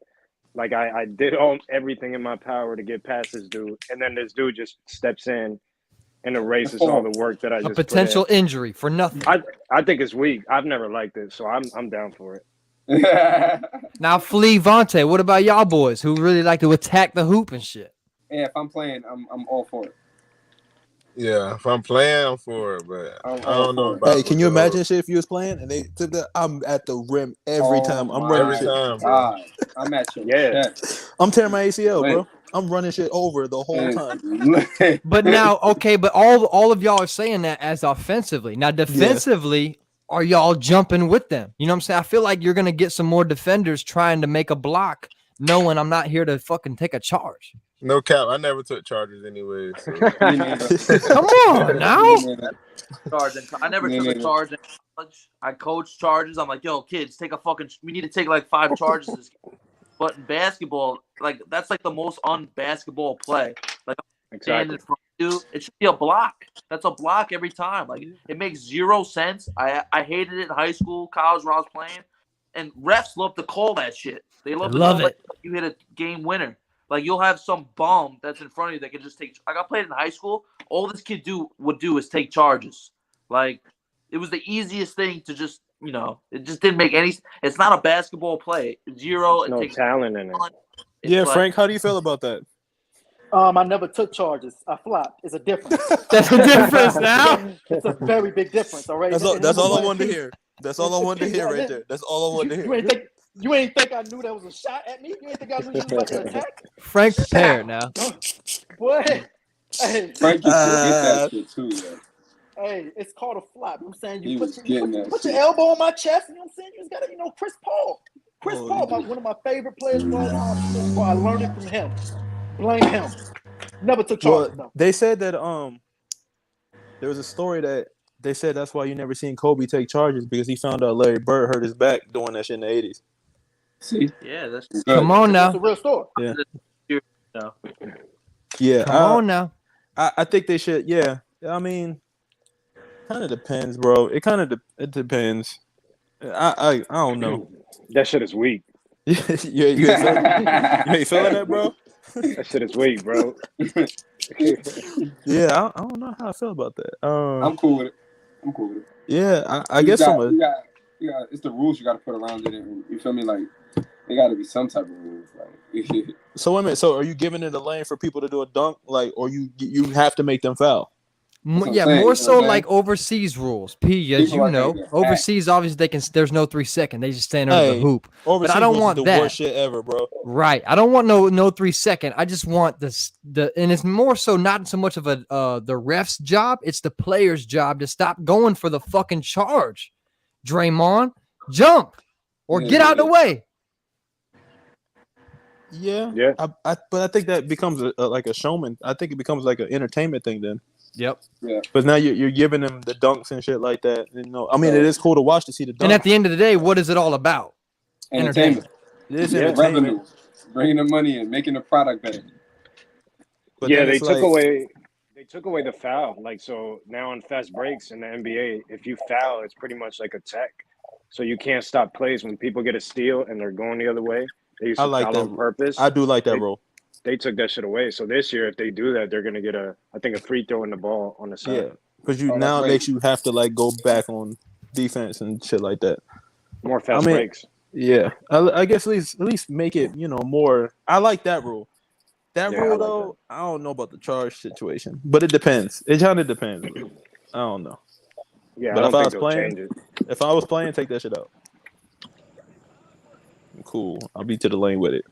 M: Like I did everything in my power to get past this dude, and then this dude just steps in and erases all the work that I just
B: potential
M: put in.
B: injury for nothing.
M: I think it's weak. I've never liked it, so I'm down for it.
B: Now, Flea, Vontae, what about y'all boys who really like to attack the hoop and shit?
I: Yeah, if I'm playing, I'm all for it.
C: Yeah, if I'm playing, I'm for it, but I don't know.
Q: Hey, can you imagine shit if you was playing and they took that? I'm at the rim every time. I'm running shit.
C: bro.
I: I'm at your chest.
Q: I'm tearing my ACL, bro. I'm running shit over the whole time.
B: But now, okay, but all of y'all are saying that as offensively. Now, defensively, are y'all jumping with them? You know what I'm saying? I feel like you're going to get some more defenders trying to make a block, knowing I'm not here to fucking take a charge.
C: No cap, I never took charges anyway. So.
B: Come on now.
R: I never took a charge in college. I coached charges. I'm like, yo, kids, we need to take like 5 charges this game. But in basketball, like that's like the most unbasketball play. Like standing in front of you, it should be a block. That's a block every time. Like it makes 0 sense. I hated it in high school, college when I was playing, and refs love to call that shit. They love it. Like, you hit a game winner. Like you'll have some bum that's in front of you that can just take. Like I played in high school. All this kid would do is take charges. Like it was the easiest thing to just, you know, it just didn't make any. It's not a basketball play. 0.
M: There's no talent in it.
Q: Yeah, Frank, how do you feel about that?
O: I never took charges. I flopped. It's a difference.
B: That's a difference now.
O: It's a very big difference. All right.
Q: That's all I wanted to hear. That's all I wanted to hear right there. That's all I wanted to hear.
O: You ain't think I knew that was a shot at me? You ain't think I knew you was about to attack?
B: Frank prepared now.
O: What? Hey.
I: Frank used to get that shit too, yo.
O: Hey, it's called a flop. You know what I'm saying? You put your elbow on my chest. You know what I'm saying? You just got to, Chris Paul. One of my favorite players of all time. Chris Paul. I learned it from him. Blame him. Never took charges, though.
Q: They said that there was a story that they said that's why you never seen Kobe take charges, because he found out Larry Bird hurt his back doing that shit in the 80s.
I: See?
R: Yeah, that's
B: come on now.
O: It's a real story.
Q: Yeah.
B: Come on now.
Q: I think they should. Yeah. I mean, kind of depends, bro. It it depends. I don't know.
M: That shit is weak.
Q: you ain't feeling that, bro?
M: That shit is weak, bro.
Q: Yeah, I don't know how I feel about that.
I: I'm cool with it.
Q: Yeah, I guess
I: it's the rules you got to put around it. And, you feel me? Like, there got to be some type of rules. Like,
Q: so wait a minute. So are you giving it a lane for people to do a dunk, like, or you have to make them foul?
B: Yeah, more so like overseas rules. P, as you know, overseas obviously there's no 3 second. They just stand under the hoop. But I don't want
Q: the
B: that.
Q: Worst shit ever, bro.
B: Right. I don't want no 3 second. I just want and it's more so not so much of the ref's job. It's the player's job to stop going for the fucking charge. Draymond, jump or get out of the way.
Q: Yeah. But I think that becomes like a showman. I think it becomes like an entertainment thing then.
B: Yep.
I: Yeah.
Q: But now you're giving them the dunks and shit like that. You know, I mean, it is cool to watch to see the dunks.
B: And at the end of the day, what is it all about?
I: Entertainment.
Q: It is entertainment.
I: Revenue. Bringing the money in, making the product better.
M: But yeah, they took away the foul. Like, so now on fast breaks in the NBA, if you foul, it's pretty much like a tech. So you can't stop plays when people get a steal and they're going the other way. They used to foul on purpose.
Q: I do like that rule.
M: They took that shit away. So this year, if they do that, they're gonna get a free throw in the ball on the side.
Q: Yeah, because now it makes you have to like go back on defense and shit like that.
M: More fast breaks.
Q: Yeah, I guess at least make it more. I like that rule. That rule though, I don't know about the charge situation, but it depends. It kind of depends. I don't know.
M: Yeah,
Q: but
M: if
Q: I was playing, take that shit out. Cool. I'll be to the lane with it.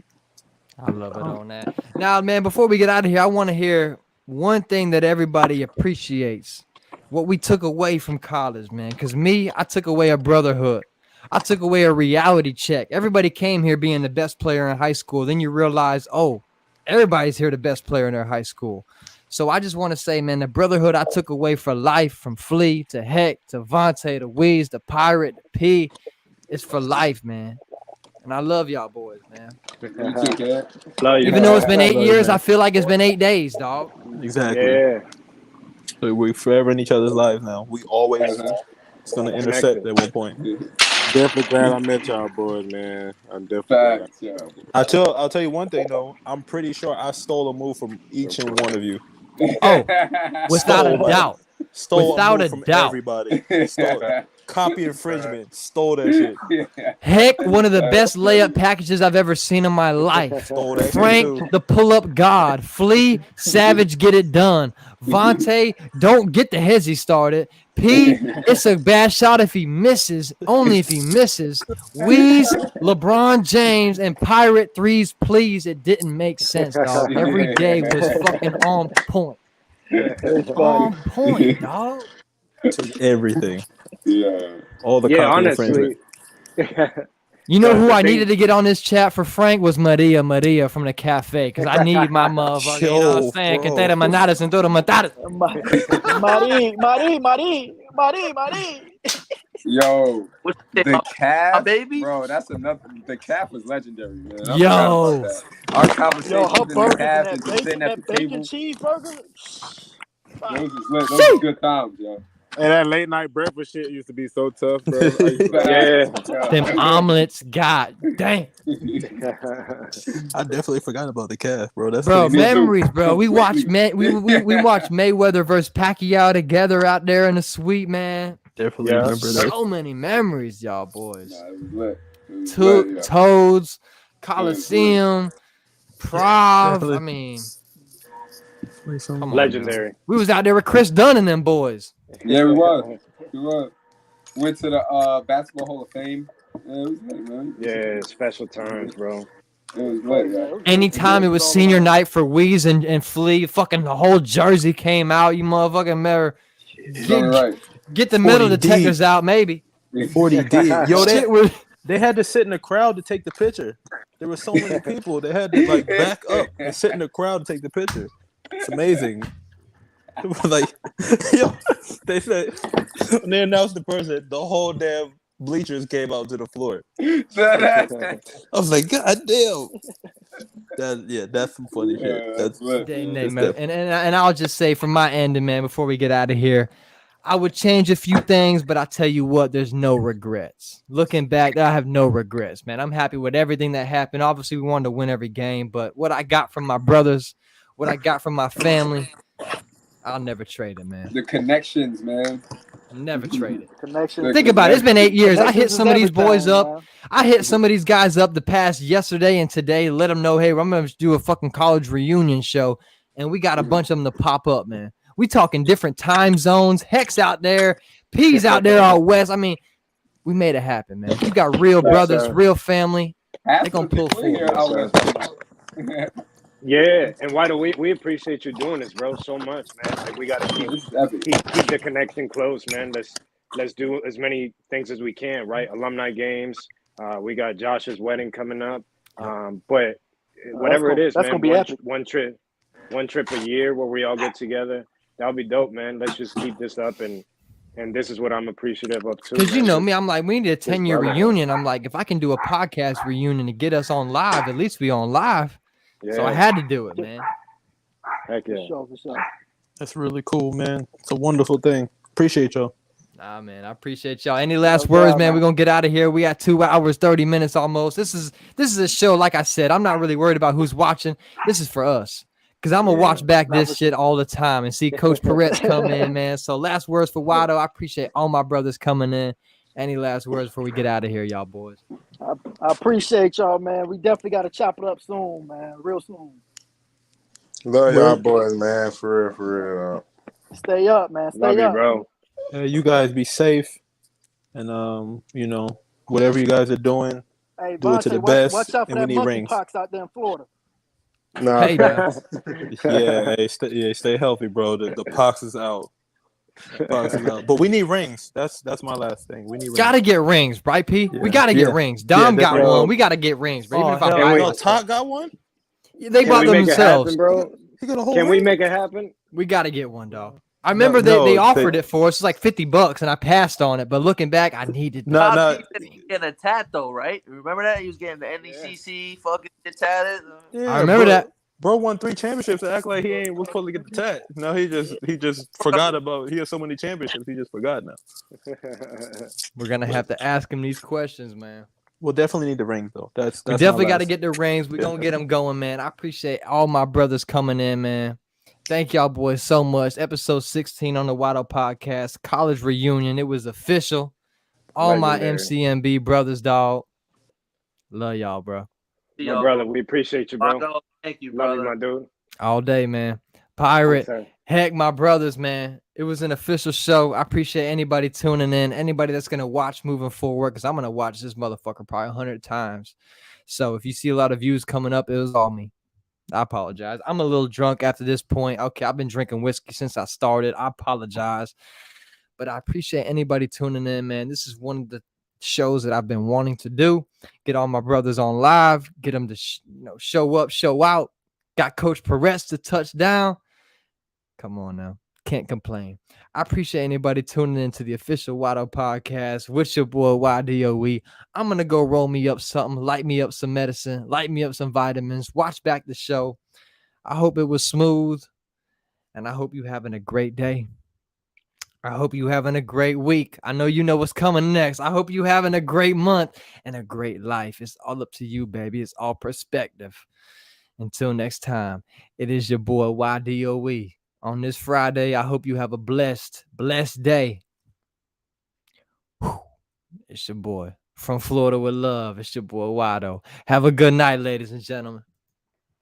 B: I love it on that. Now, man, before we get out of here, I want to hear one thing that everybody appreciates, what we took away from college, man. Because me, I took away a brotherhood. I took away a reality check. Everybody came here being the best player in high school. Then you realize, oh, everybody's here the best player in their high school. So I just want to say, man, the brotherhood I took away for life, from Flea to Heck to Vontae to Weez to Pirate to P, it's for life, man. And I love y'all boys, man. Even though it's been 8 years, I feel like it's been 8 days, dog.
Q: Exactly.
M: Yeah.
Q: So we're forever in each other's lives now. We always it's gonna intersect at one point.
C: Definitely glad I met y'all boys, man. I'm definitely glad.
Q: I'll tell you one thing though. I'm pretty sure I stole a move from each and one of you.
B: Oh, without a doubt.
Q: Stole
B: Without
Q: a
B: a
Q: move from
B: doubt.
Q: everybody. Stole copy infringement. Stole that shit.
B: Heck, one of the best layup packages I've ever seen in my life. Frank, the pull-up god. Flea, Savage, get it done. Vontae, don't get the hezzy started. P, it's a bad shot if he misses, only if he misses. Weez, LeBron James, and Pirate threes, please. It didn't make sense, dog. Every day was fucking on point. On point, dog.
Q: Took everything.
N: Yeah.
Q: All the copy infringement.
B: You know who I needed to get on this chat for Frank was Maria from the cafe, because I need my motherfucker. You know what I'm saying? Que te manadas and todo matadas.
O: Marie.
I: Yo, the calf,
R: baby,
I: bro. That's another. The calf was legendary, man. I
B: Yo,
I: forgot about that. Our conversation
O: Yo, her
I: in the
O: burgers
I: calf
O: and
I: and
O: that
I: just sitting at the
O: bacon
I: table.
O: cheeseburger.
I: Those was good times, yo.
C: And that late night breakfast shit used to be so tough, bro.
B: Them omelets, god dang.
Q: I definitely forgot about the calf, bro. That's
B: Bro,
Q: pretty
B: memories, bro. We watched we watched Mayweather versus Pacquiao together out there in the suite, man.
Q: Definitely remember that.
B: So many memories, y'all boys.
I: lit.
B: Toads, Coliseum, Prov. I mean, come on,
M: legendary.
B: man. We was out there with Chris Dunn and them boys.
I: Yeah, we was. Went to the Basketball Hall of Fame. Yeah, it was lit, man.
M: Yeah, special times, bro.
I: It was lit, yeah.
B: Anytime it was senior night for Weez and Flea, fucking the whole jersey came out. You motherfucking never get the metal detectors out, maybe.
Q: 40D. Yo, they had to sit in the crowd to take the picture. There were so many people. They had to like back up and sit in the crowd to take the picture. It's amazing. Like, yo, they said when they announced the person, the whole damn bleachers came out to the floor. I was like, God damn. That's some funny shit. That's
B: and I'll just say from my end, man, before we get out of here, I would change a few things, but I tell you what, there's no regrets. Looking back, I have no regrets, man. I'm happy with everything that happened. Obviously, we wanted to win every game, but what I got from my brothers, what I got from my family, I'll never trade it, man.
I: The connections, man.
B: Never trade it.
O: Connections.
B: Think about it. It's been 8 years. I hit some of these boys up.
O: Man.
B: I hit some of these guys up the past yesterday and today. Let them know, hey, I'm going to do a fucking college reunion show. And we got a bunch of them to pop up, man. We talking different time zones. Heck's out there. P's out there out west. I mean, we made it happen, man. You got real brothers, real family. They're going to pull forward.
M: Yeah, and why do we appreciate you doing this, bro, so much, man. Like we gotta keep the connection close, man. Let's do as many things as we can, right? Alumni games. We got Josh's wedding coming up. But whatever it is,
O: that's
M: man,
O: gonna be epic.
M: one trip a year where we all get together. That'll be dope, man. Let's just keep this up and this is what I'm appreciative of too.
B: Because you know me, I'm like, we need a 10-year reunion. I'm like, if I can do a podcast reunion to get us on live, at least be on live.
M: Yeah.
B: So I had to do it, man.
M: Heck yeah.
O: For sure.
Q: That's really cool, man. It's a wonderful thing. Appreciate y'all.
B: Nah, man, I appreciate y'all. Any last words, man? We're gonna get out of here. We got 2 hours, 30 minutes almost. This is a show, like I said, I'm not really worried about who's watching. This is for us. Because I'm gonna watch back this shit all the time and see Coach Peretz come in, man. So last words for Wado. I appreciate all my brothers coming in. Any last words before we get out of here, y'all boys?
O: I appreciate y'all, man. We definitely got to chop it up soon, man. Real soon.
C: Love y'all boys, man. For real.
O: Stay up, man. Stay
M: Love
O: up,
M: you, bro.
Q: You guys be safe, and whatever you guys are doing,
O: Hey,
Q: do it to the
O: Vontae,
Q: best.
O: watch out for
Q: and we
O: that
Q: need rings.
O: monkeypox out there in Florida.
C: No.
B: Hey, man.
Q: Yeah, hey, stay healthy, bro. The pox is out. Pox is out. But we need rings. That's my last thing. We need rings.
B: Gotta get rings, right, P?
Q: Yeah.
B: We gotta get rings. Dom got
Q: definitely.
B: one. We gotta get rings, bro. Even if I
Q: hell
B: buy
Q: no.
B: myself.
Q: Todd got one?
B: They
M: Can
B: bought
M: we
B: them
M: make it
B: themselves.
M: happen, bro?
Q: He got a whole
M: Can we
Q: ring?
M: make it happen?
B: We gotta get one, dog. I remember they offered it for us. It's like $50, and I passed on it. But looking back, I needed that.
R: Top P said he was getting a tat though, right? Remember that? He was getting the NECC fucking tatted.
Q: Yeah,
B: I remember that.
Q: Bro won 3 championships and act like he ain't was supposed to get the tat. No, he just forgot about. He has so many championships, he just forgot now.
B: We're gonna have to ask him these questions, man.
Q: We'll definitely need the rings though. That's
B: We definitely got to get the rings. We're gonna get them going, man. I appreciate all my brothers coming in, man. Thank y'all boys so much. Episode 16 on the Wado Podcast, college reunion. It was official. All my MCMB brothers, dog. Love y'all, bro.
M: My brother, we appreciate you, bro.
R: Thank you,
M: Love
R: brother.
M: you, my dude.
B: All day, man. Pirate,
M: Yes, sir.
B: heck, my brothers, man. It was an official show. I appreciate anybody tuning in, anybody that's going to watch moving forward, because I'm going to watch this motherfucker probably 100 times. So if you see a lot of views coming up, it was all me. I apologize. I'm a little drunk after this point. Okay, I've been drinking whiskey since I started. I apologize. But I appreciate anybody tuning in, man. This is one of the shows that I've been wanting to do. Get all my brothers on live, get them to show up, show out. Got Coach Perez to touch down. Come on now. Can't complain. I appreciate anybody tuning into the official Wado Podcast with your boy YDOE. I'm going to go roll me up something, light me up some medicine, light me up some vitamins, watch back the show. I hope it was smooth, and I hope you're having a great day. I hope you're having a great week. I know you know what's coming next. I hope you're having a great month and a great life. It's all up to you, baby. It's all perspective. Until next time, it is your boy YDOE. On this Friday, I hope you have a blessed day. Whew. It's your boy from Florida with love. It's your boy Wado. Have a good night, ladies and gentlemen.